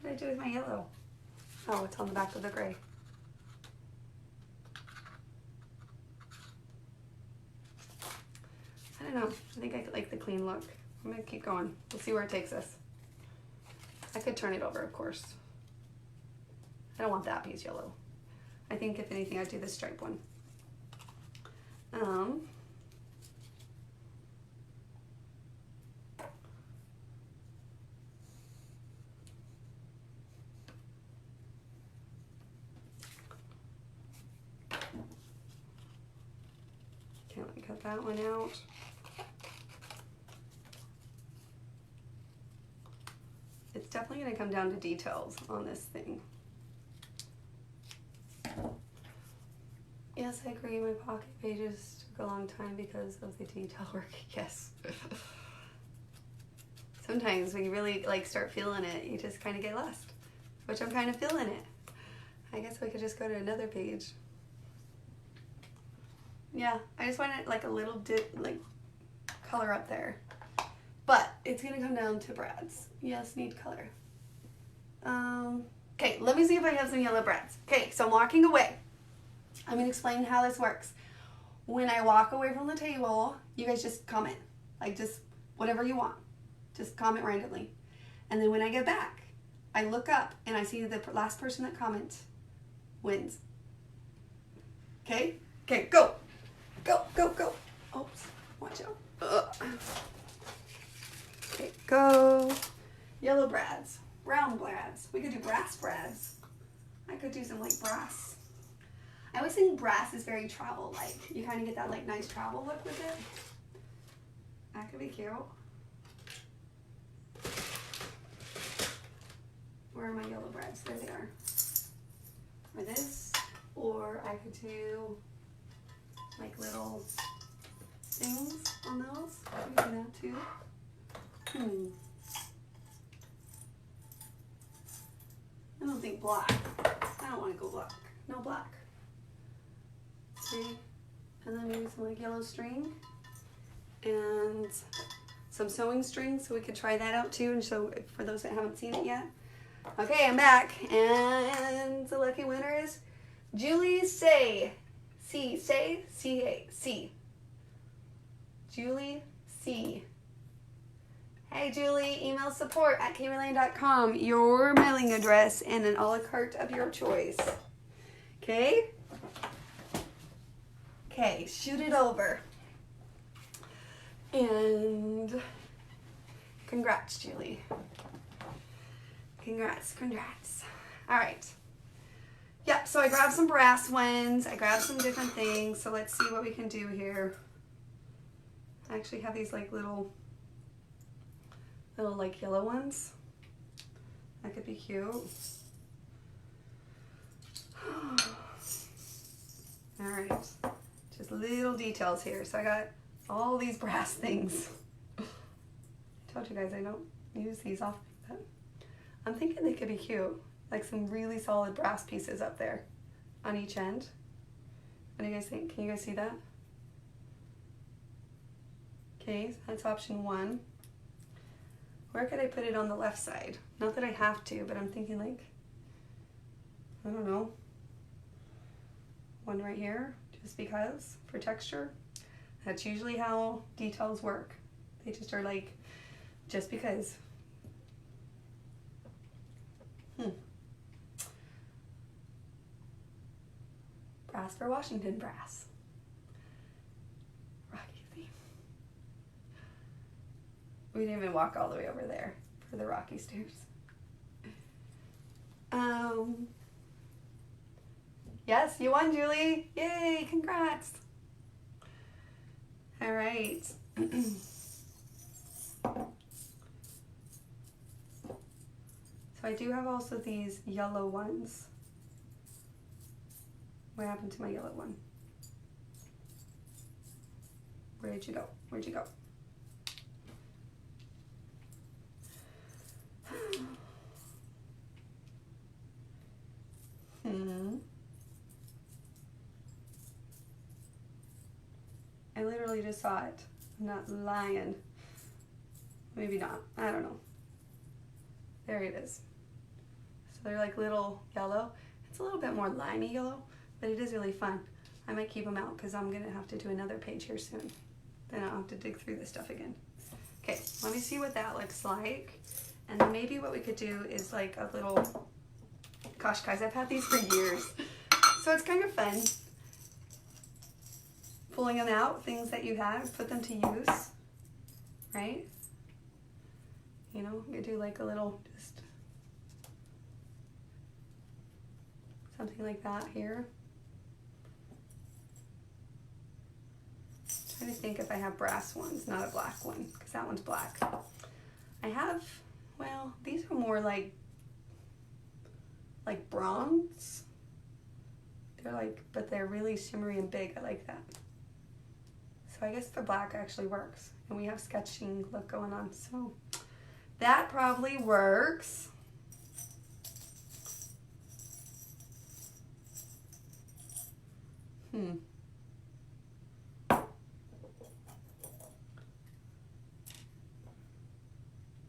did I do with my yellow? Oh, it's on the back of the gray. I don't know. I think I like the clean look. I'm gonna keep going. We'll see where it takes us. I could turn it over, of course. I don't want that piece yellow. I think if anything, I'd do the stripe one. Okay, let me cut that one out. It's definitely going to come down to details on this thing. Yes, I agree. My pocket pages took a long time because of the detail work. Yes. Sometimes when you really like start feeling it, you just kind of get lost, which I'm kind of feeling it. I guess we could just go to another page. Yeah, I just wanted like a little dip, like color up there. But it's gonna come down to brads. Yes, need color. Okay, let me see if I have some yellow brads. Okay, so I'm walking away. I'm gonna explain how this works. When I walk away from the table, you guys just comment. Like just whatever you want. Just comment randomly. And then when I get back, I look up and I see the last person that comments wins. Okay? Okay, go. Go, go, go. Oops, watch out. Okay, go. Yellow brads, brown brads. We could do brass brads. I could do some like brass. I always think brass is very travel-like. You kind of get that like nice travel look with it. That could be cute. Where are my yellow brads? There they are. Or this, or I could do like little things on those. I could do that too. I don't think black. I don't want to go black. No black. See? And then maybe some like yellow string and some sewing string, so we could try that out too. And so for those that haven't seen it yet. Okay, I'm back, and the lucky winner is Julie C. Julie C. Hey Julie, email support@kiwilane.com, your mailing address, and an a la carte of your choice. Okay? Okay, shoot it over. And congrats, Julie. Congrats. All right. Yep, so I grabbed some brass ones. I grabbed some different things. So let's see what we can do here. I actually have these like little like yellow ones. That could be cute. All right, just little details here. So I got all these brass things. I told you guys I don't use these often, but I'm thinking they could be cute. Like some really solid brass pieces up there on each end. What do you guys think? Can you guys see that? Okay, so that's option one. Where could I put it on the left side? Not that I have to, but I'm thinking like, I don't know, one right here, just because, for texture. That's usually how details work. They just are like, just because. Brass for Washington brass. Rocky theme. We didn't even walk all the way over there for the rocky stairs. Yes, you won, Julie. Yay, congrats. All right. So I do have also these yellow ones. What happened to my yellow one? Where did you go? Where'd you go? I literally just saw it. I'm not lying. Maybe not. I don't know. There it is. So they're like little yellow. It's a little bit more limey yellow, but it is really fun. I might keep them out because I'm going to have to do another page here soon. Then I'll have to dig through this stuff again. Okay, let me see what that looks like. And then maybe what we could do is like a little Gosh, guys, I've had these for years. So it's kind of fun. Pulling them out, things that you have, put them to use, right? You know, you could do like a little, just something like that here. I'm trying to think if I have brass ones, not a black one, because that one's black. I have, well, these are more like bronze. They're like, but they're really shimmery and big. I like that. So I guess the black actually works. And we have sketching look going on. So that probably works.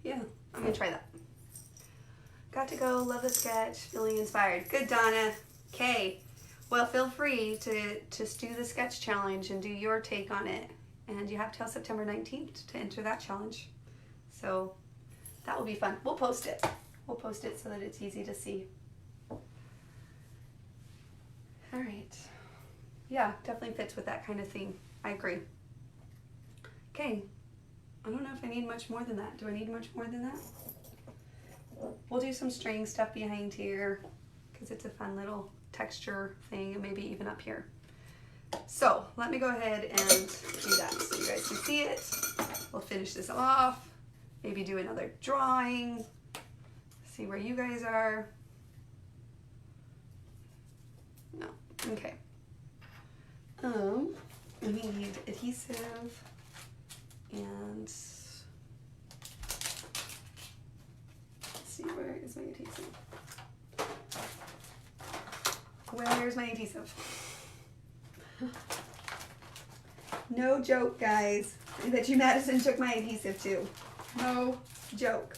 Yeah, I'm gonna try that. Got to go, love the sketch, feeling inspired. Good, Donna. Okay, well, feel free to just do the sketch challenge and do your take on it. And you have till September 19th to enter that challenge. So that will be fun. We'll post it. We'll post it so that it's easy to see. All right. Yeah, definitely fits with that kind of thing. I agree. Okay. I don't know if I need much more than that. Do I need much more than that? We'll do some string stuff behind here because it's a fun little texture thing, and maybe even up here. So let me go ahead and do that so you guys can see it. We'll finish this off. Maybe do another drawing. See where you guys are. No. Okay. We need adhesive and let's see, where is my adhesive? Where's my adhesive? No joke, guys. I bet you Madison took my adhesive too. No joke.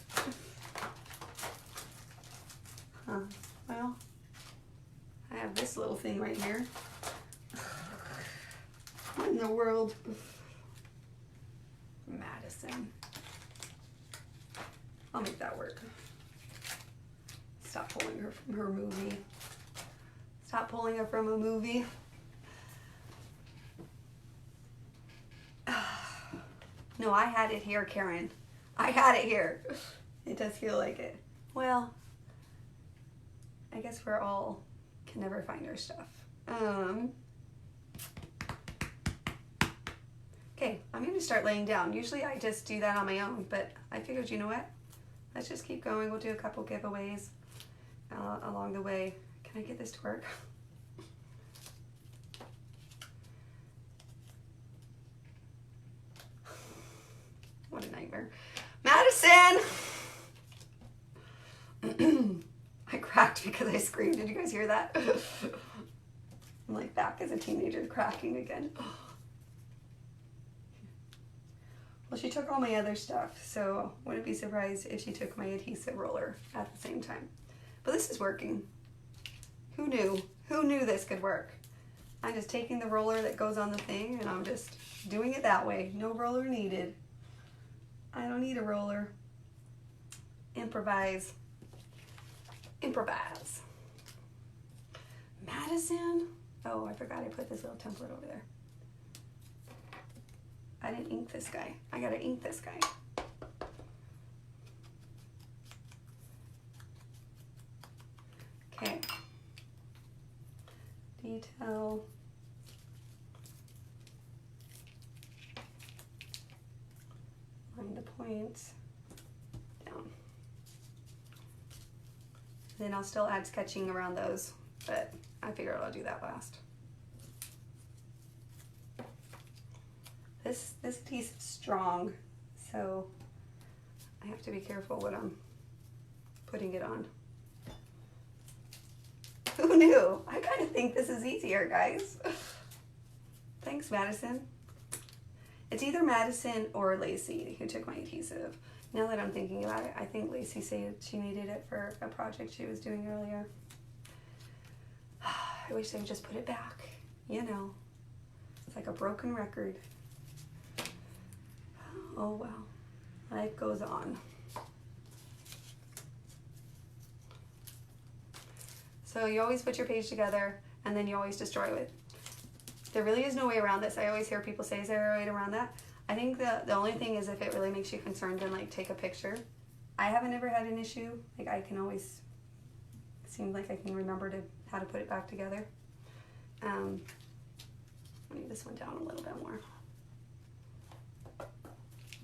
Huh. Well, I have this little thing right here. What in the world? Madison. I'll make that work. Stop pulling her from her movie. Stop pulling her from a movie. No, I had it here, Karen. I had it here. It does feel like it. Well, I guess we're all can never find our stuff. Okay, I'm going to start laying down. Usually I just do that on my own, but I figured, you know what? Let's just keep going. We'll do a couple giveaways along the way. Can I get this to work? What a nightmare. Madison! I cracked because I screamed. Did you guys hear that? I'm like back as a teenager cracking again. Well, she took all my other stuff, so wouldn't be surprised if she took my adhesive roller at the same time. But this is working. Who knew? Who knew this could work? I'm just taking the roller that goes on the thing and I'm just doing it that way. No roller needed. I don't need a roller. Improvise. Improvise. Madison. Oh, I forgot I put this little template over there. I didn't ink this guy. I gotta ink this guy. Okay. Detail. Line the points down. Then I'll still add sketching around those, but I figured I'll do that last. This piece is strong, so I have to be careful what I'm putting it on. Who knew? I kind of think this is easier, guys. Thanks, Madison. It's either Madison or Lacey who took my adhesive. Now that I'm thinking about it, I think Lacey said she needed it for a project she was doing earlier. I wish they would just put it back. You know, it's like a broken record. Oh well, life goes on. So you always put your page together and then you always destroy it. There really is no way around this. I always hear people say, is there a way around that? I think the only thing is if it really makes you concerned, then like take a picture. I haven't ever had an issue. Like I can always, seem like I can remember how to put it back together. I need this one down a little bit more.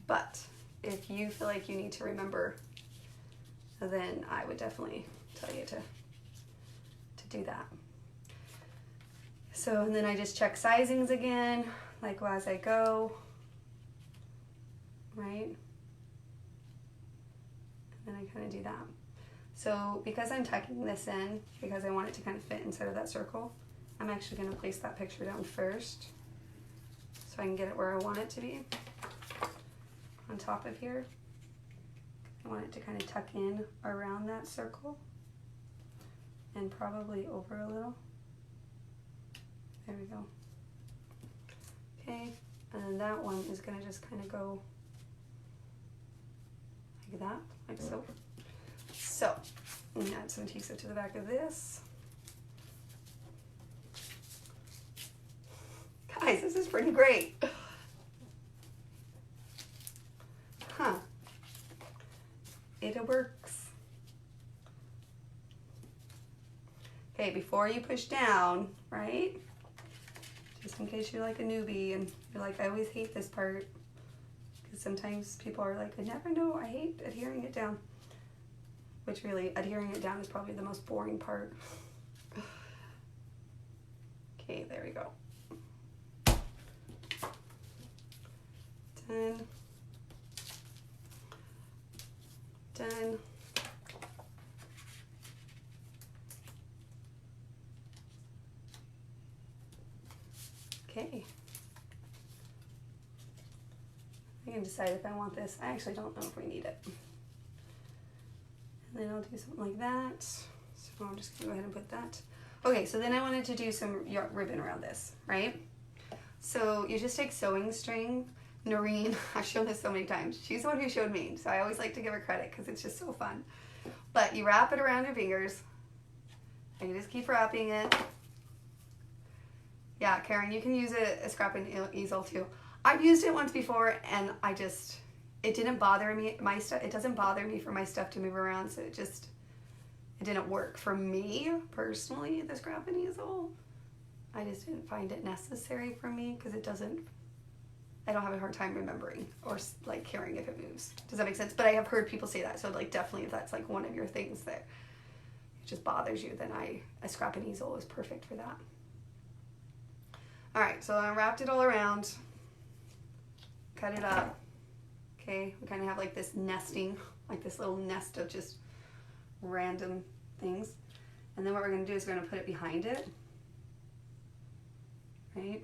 But if you feel like you need to remember, then I would definitely tell you to do that. So, and then I just check sizings again, like as I go, right? And then I kind of do that. So because I'm tucking this in, because I want it to kind of fit inside of that circle, I'm actually going to place that picture down first so I can get it where I want it to be on top of here. I want it to kind of tuck in around that circle and probably over a little. There we go. Okay, and then that one is going to just kind of go like that, like so. So, I'm going to add some adhesive to the back of this. Guys, this is pretty great. Huh. It works. Okay, before you push down, right? Just in case you're like a newbie and you're like, I always hate this part. Because sometimes people are like, I never know, I hate adhering it down. Which really, adhering it down is probably the most boring part. Okay, there we go. Done. Done. Okay. I can decide if I want this. I actually don't know if we need it. And then I'll do something like that. So I'm just gonna go ahead and put that. Okay, so then I wanted to do some ribbon around this, right? So you just take sewing string. Noreen, I've shown this so many times. She's the one who showed me, so I always like to give her credit because it's just so fun. But you wrap it around your fingers, and you just keep wrapping it. Yeah, Karen, you can use a scrapping easel too. I've used it once before, and it didn't bother me. My stuff, it doesn't bother me for my stuff to move around, so it didn't work for me personally. The scrapping easel, I just didn't find it necessary for me because I don't have a hard time remembering or like caring if it moves. Does that make sense? But I have heard people say that, so like definitely if that's like one of your things that it just bothers you, then a scrapping easel is perfect for that. All right, so I wrapped it all around, cut it up. Okay, we kind of have like this nesting, like this little nest of just random things. And then what we're gonna do is we're gonna put it behind it, right?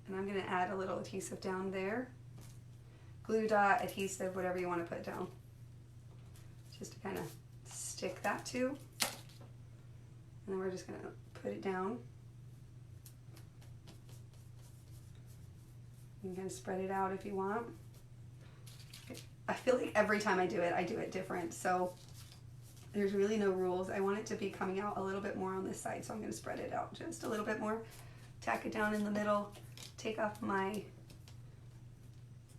And I'm going to add a little adhesive down there. Glue dot, adhesive, whatever you want to put down. Just to kind of stick that to. And then we're just going to put it down. You can spread it out if you want. I feel like every time I do it different. So there's really no rules. I want it to be coming out a little bit more on this side, so I'm going to spread it out just a little bit more. Tack it down in the middle. Take off my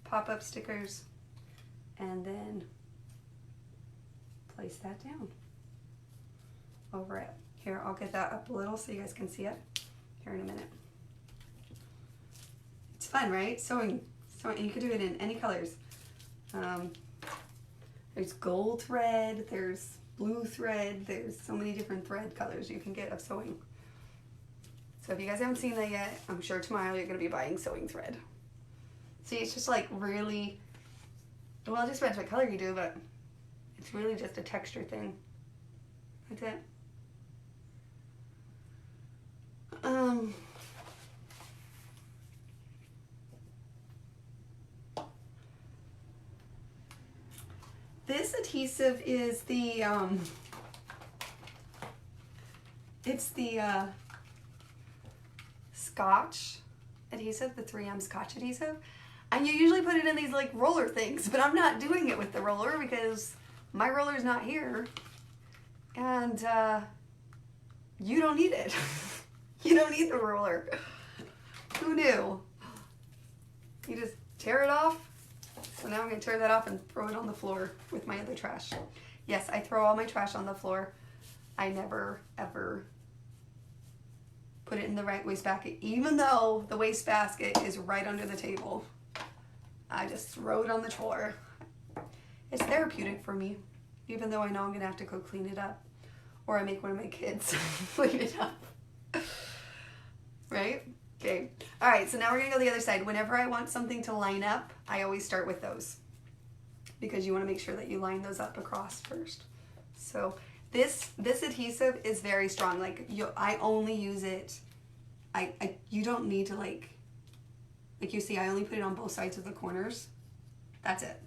pop-up stickers and then place that down over it. Here, I'll get that up a little so you guys can see it here in a minute. It's fun, right? Sewing, you could do it in any colors. There's gold thread, there's blue thread, there's so many different thread colors you can get of sewing. So if you guys haven't seen that yet, I'm sure tomorrow you're going to be buying sewing thread. See, it's just like really, well, it just depends what color you do, but it's really just a texture thing. That's it. This adhesive is the, it's the, Scotch adhesive, the 3M Scotch adhesive. And you usually put it in these like roller things, but I'm not doing it with the roller because my roller's not here. And you don't need it. You don't need the ruler. Who knew? You just tear it off. So now I'm gonna tear that off and throw it on the floor with my other trash. Yes, I throw all my trash on the floor. I never, ever put it in the right wastebasket, even though the wastebasket is right under the table. I just throw it on the floor. It's therapeutic for me, even though I know I'm gonna have to go clean it up. Or I make one of my kids clean it up. Right? Okay. All right, so now we're gonna go the other side. Whenever I want something to line up, I always start with those, because you wanna make sure that you line those up across first. So this adhesive is very strong. Like I only use it, you don't need to like you see, I only put it on both sides of the corners. That's it.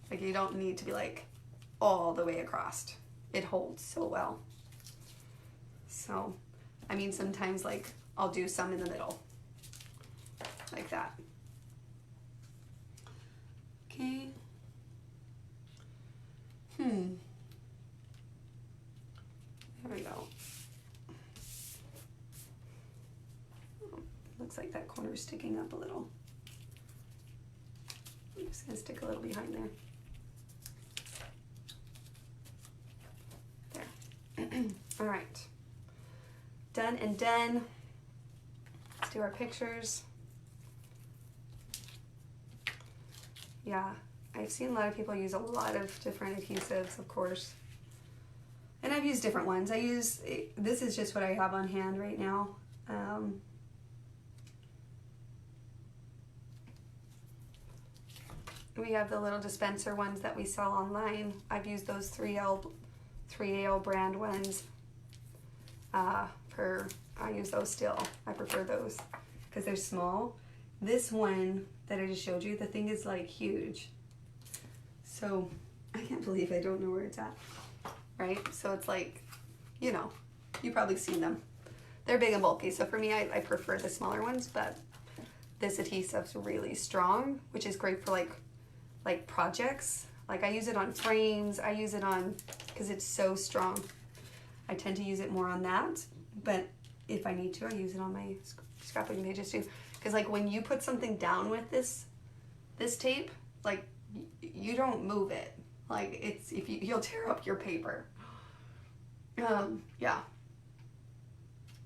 Like you don't need to be like all the way across. It holds so well. So, I mean, sometimes like I'll do some in the middle, like that. Okay. There we go. Oh, looks like that corner is sticking up a little. I'm just gonna stick a little behind there. There. All right. Done and done. Let's do our pictures. Yeah, I've seen a lot of people use a lot of different adhesives, of course. And I've used different ones. This is just what I have on hand right now. We have the little dispenser ones that we sell online. I've used those 3AL brand ones. I use those still. I prefer those because they're small. This one that I just showed you, the thing is like huge. So I can't believe I don't know where it's at, right? So it's like, you know, you've probably seen them. They're big and bulky. So for me, I prefer the smaller ones, but this adhesive's really strong, which is great for like projects. Like I use it on frames. I use it on, because it's so strong. I tend to use it more on that, but if I need to, I use it on my scrapbooking pages too. Because like when you put something down with this tape, like you don't move it. Like it's, you'll tear up your paper. Yeah.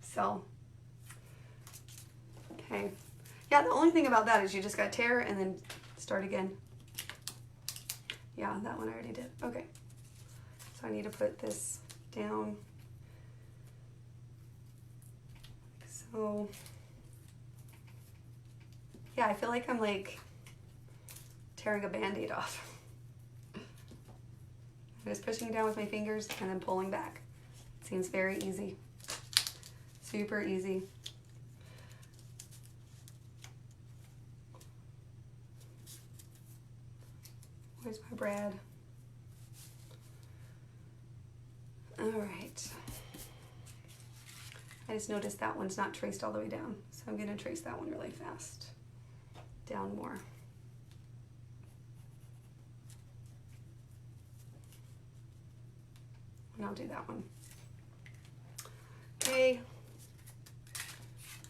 So, okay. Yeah, the only thing about that is you just got to tear and then start again. Yeah, that one I already did. Okay. So I need to put this down. So, yeah, I feel like I'm like tearing a Band-Aid off. I'm just pushing down with my fingers and then pulling back. It seems very easy. Super easy. Where's my brad? All right. I just noticed that one's not traced all the way down, so I'm gonna trace that one really fast. Down more. And I'll do that one. Okay.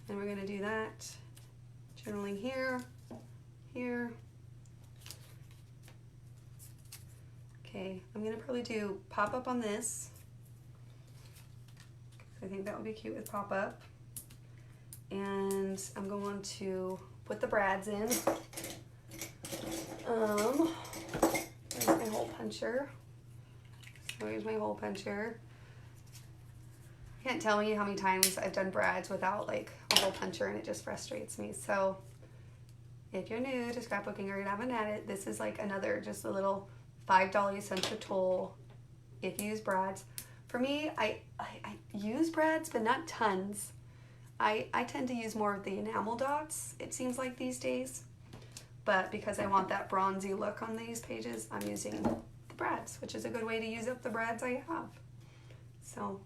Then we're gonna do that. Journaling here, here. Okay, I'm gonna probably do pop-up on this. I think that would be cute with pop-up. And I'm going to put the brads in. There's my hole puncher. So here's my hole puncher. I can't tell you how many times I've done brads without like a hole puncher, and it just frustrates me. So if you're new to scrapbooking or you haven't had it, this is like another, just a little $5 essential tool if you use brads. For me, I use brads, but not tons. I tend to use more of the enamel dots, it seems like these days. But because I want that bronzy look on these pages, I'm using the brads, which is a good way to use up the brads I have. So,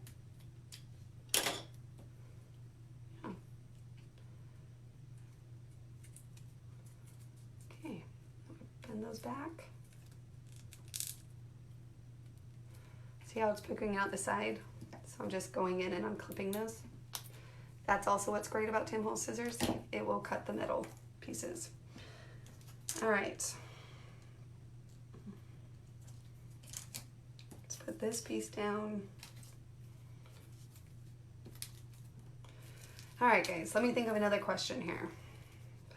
yeah. Okay, bend those back. See how it's picking out the side? So I'm just going in and I'm clipping those. That's also what's great about Tim Holtz scissors. It will cut the middle pieces. All right. Let's put this piece down. All right, guys, let me think of another question here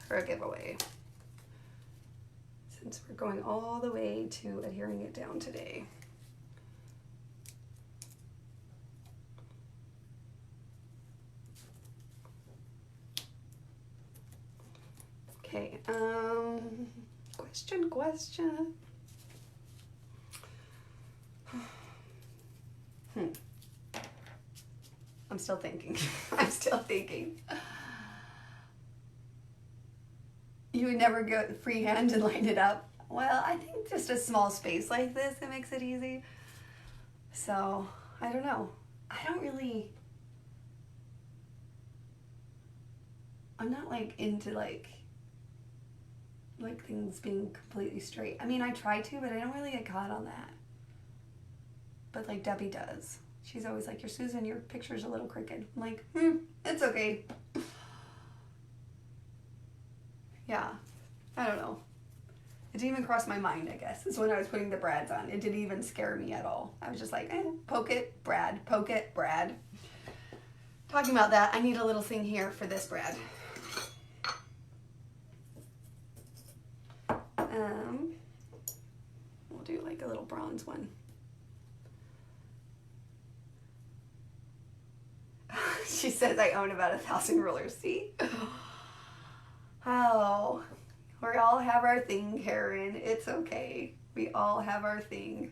for a giveaway. Since we're going all the way to adhering it down today. Okay, question. I'm still thinking. I'm still thinking. You would never go freehand and line it up. Well, I think just a small space like this, it makes it easy. So, I don't know. I'm not like into like things being completely straight. I mean, I try to, but I don't really get caught on that. But like Debbie does. She's always like, Susan, your picture's a little crooked. I'm like, it's okay. Yeah, I don't know. It didn't even cross my mind, I guess. Is when I was putting the brads on. It didn't even scare me at all. I was just like, poke it, Brad, poke it, Brad. Talking about that, I need a little thing here for this brad. We'll do like a little bronze one. She says I own about 1,000 rulers. See? Oh, we all have our thing, Karen. It's okay. We all have our thing.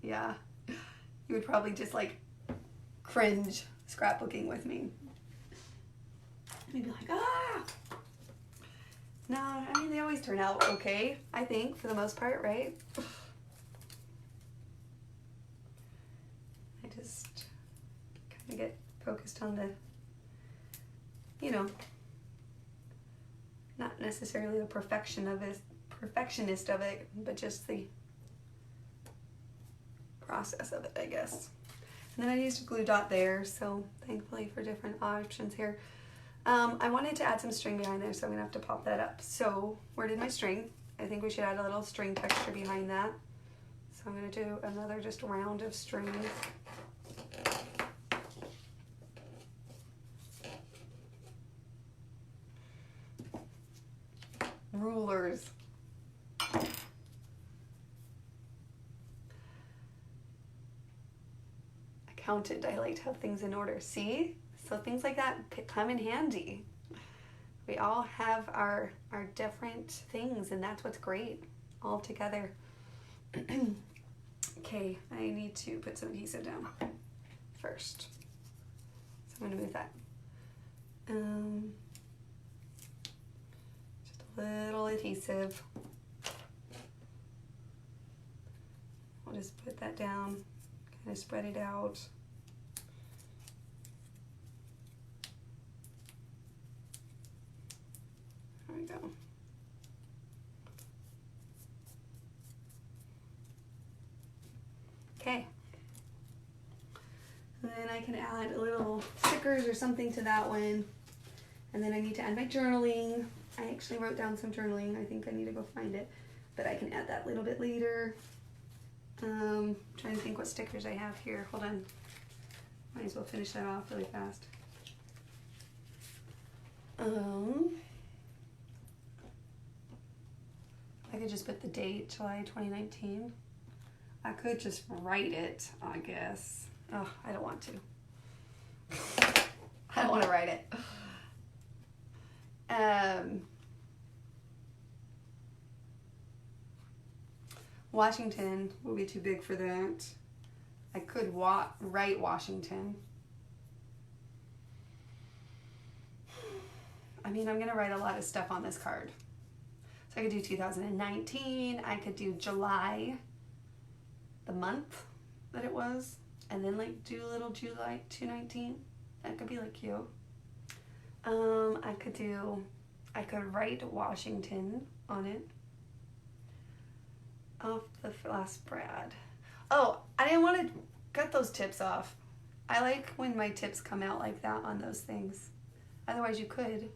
Yeah. You would probably just like cringe scrapbooking with me. And you'd be like, ah! No, I mean, they always turn out okay, I think, for the most part, right? I just kind of get focused on the, not necessarily the perfectionist of it, but just the process of it, I guess. And then I used a glue dot there, so thankfully for different options here. I wanted to add some string behind there, so I'm gonna have to pop that up. So where did my string? I think we should add a little string texture behind that. So I'm gonna do another just round of string. Rulers. I counted. I like to have things in order. See? So things like that come in handy. We all have our different things, and that's what's great all together. Okay, I need to put some adhesive down first. So I'm going to move that. Just a little adhesive. I'll just put that down, kind of spread it out. There we go. Okay. And then I can add a little stickers or something to that one. And then I need to add my journaling. I actually wrote down some journaling. I think I need to go find it. But I can add that a little bit later. Trying to think what stickers I have here. Hold on. Might as well finish that off really fast. I could just put the date, July 2019. I could just write it, I guess. Oh, I don't want to. I don't want to write it. Washington will be too big for that. I could write Washington. I mean, I'm gonna write a lot of stuff on this card. So I could do 2019, I could do July, the month that it was, and then like do a little July 2019. That could be like cute. I could write Washington on it. Off the last brad. Oh, I didn't want to cut those tips off. I like when my tips come out like that on those things. Otherwise you could.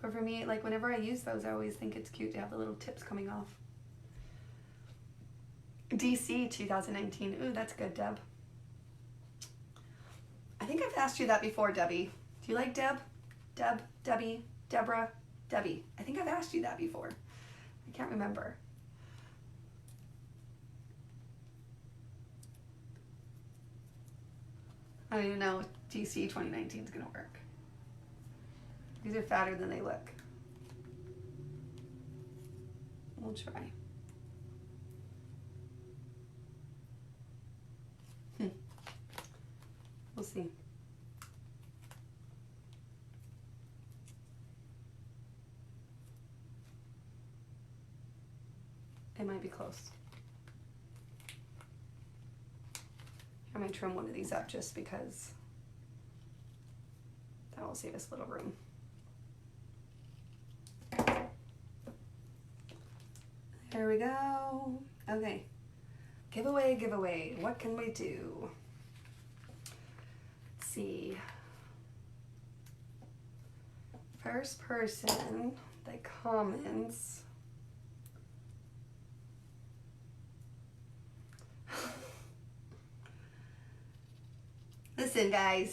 But for me, like whenever I use those, I always think it's cute to have the little tips coming off. DC 2019. Ooh, that's good, Deb. I think I've asked you that before, Debbie. Do you like Deb? Deb, Debbie, Deborah, Debbie. I think I've asked you that before. I can't remember. I don't even know if DC 2019 is going to work. These are fatter than they look. We'll try. We'll see. It might be close. I might trim one of these up just because that will save us a little room. There we go. Okay. Giveaway, giveaway. What can we do? Let's see. First person that comments. Listen, guys.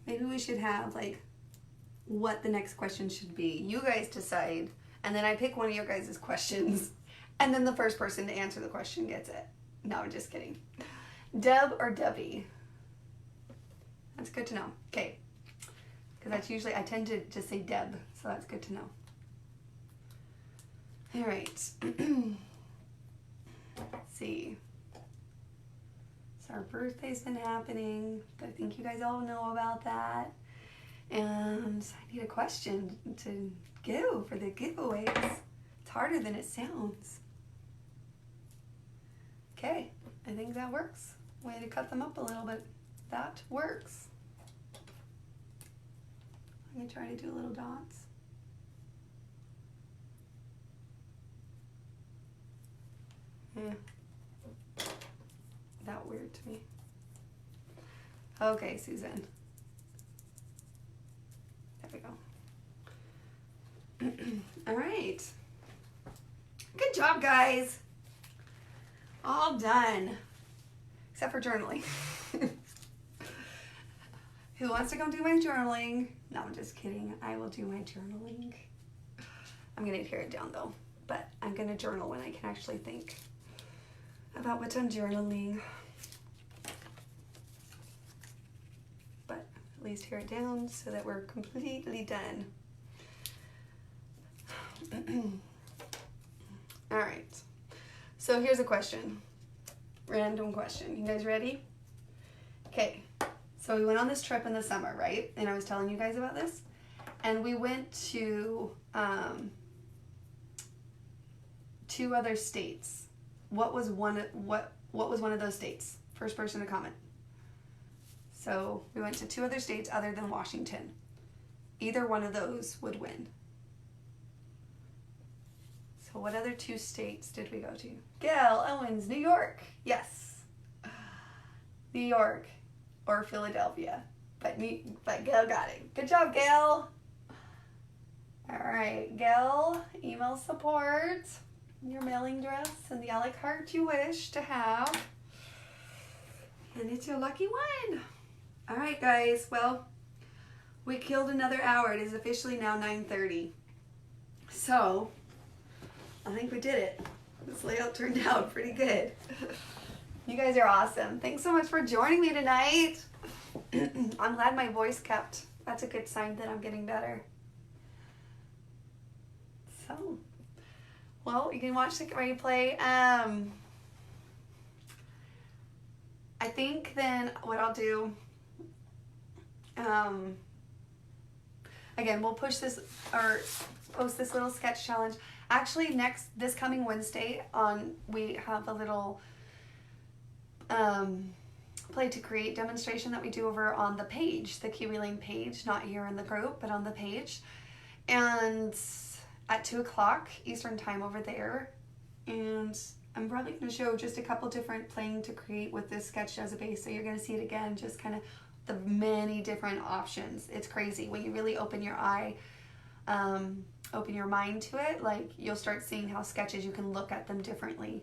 Maybe we should have like what the next question should be. You guys decide, and then I pick one of your guys' questions, and then the first person to answer the question gets it. No, I'm just kidding. Deb or Debbie? That's good to know. Okay. Because that's usually, I tend to just say Deb, so that's good to know. All right. Let's see. So our birthday's been happening. I think you guys all know about that. And I need a question to give for the giveaways. It's harder than it sounds. Okay, I think that works. Way to cut them up a little bit. That works. I'm gonna try to do little dots. Yeah. That weird to me. Okay, Susan. There we go. All right. Good job, guys. All done. Except for journaling. Who wants to come do my journaling? No, I'm just kidding. I will do my journaling. I'm going to adhere it down, though. But I'm going to journal when I can actually think about what I'm journaling. But at least tear it down so that we're completely done. All right. So here's a question. Random question. You guys ready? Okay. So we went on this trip in the summer, right? And I was telling you guys about this. And we went to 2 other states. What was one of those states? First person to comment. So we went to 2 other states other than Washington. Either one of those would win. So what other 2 states did we go to? Gail Owens, New York. Yes. New York or Philadelphia. But Gail got it. Good job, Gail. All right, Gail, email support, your mailing address, and the a la carte you wish to have. And it's your lucky one. All right, guys. Well, we killed another hour. It is officially now 9:30. So, I think we did it. This layout turned out pretty good. You guys are awesome. Thanks so much for joining me tonight. I'm glad my voice kept. That's a good sign that I'm getting better. So, well, you can watch the replay. I think then what I'll do, again, we'll push this or post this little sketch challenge. Actually, this coming Wednesday we have a little play to create demonstration that we do over on the page, the Kiwi Lane page, not here in the group, but on the page. And at 2 o'clock Eastern time over there. And I'm probably going to show just a couple different playing to create with this sketch as a base. So you're going to see it again, just kind of the many different options. It's crazy. When you really open your eye, open your mind to it, like you'll start seeing how sketches, you can look at them differently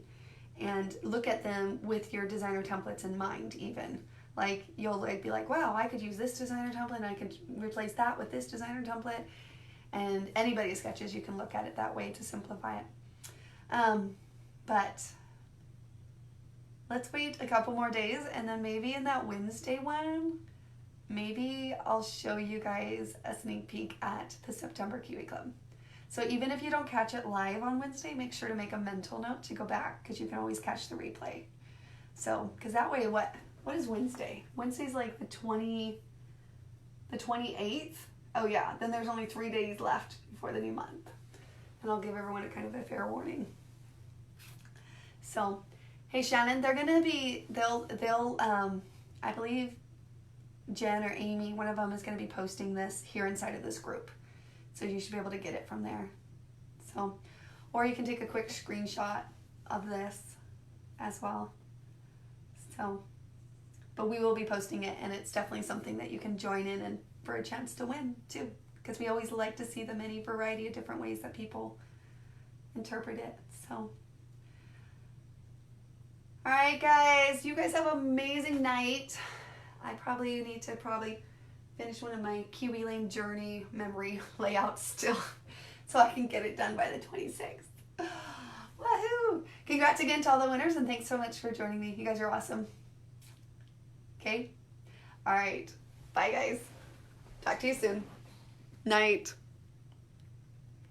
and look at them with your designer templates in mind even. Like you'll like be like, wow, I could use this designer template and I could replace that with this designer template. And anybody's sketches, you can look at it that way to simplify it. But let's wait a couple more days, and then maybe in that Wednesday one, maybe I'll show you guys a sneak peek at the September Kiwi Club. So even if you don't catch it live on Wednesday, make sure to make a mental note to go back, because you can always catch the replay. So, because that way, what is Wednesday? Wednesday's like the 28th. Oh yeah, then there's only 3 days left before the new month. And I'll give everyone a kind of a fair warning. So, hey Shannon, they're gonna be, they'll I believe Jen or Amy, one of them is gonna be posting this here inside of this group. So you should be able to get it from there. So, or you can take a quick screenshot of this as well. So, but we will be posting it, and it's definitely something that you can join in and for a chance to win too, because we always like to see the many variety of different ways that people interpret it. So, all right guys, you guys have an amazing night. I probably need to finish one of my Kiwi Lane journey memory layouts still, so I can get it done by the 26th. Woohoo! Congrats again to all the winners, and thanks so much for joining me. You guys are awesome. Okay? All right. Bye, guys. Talk to you soon. Night.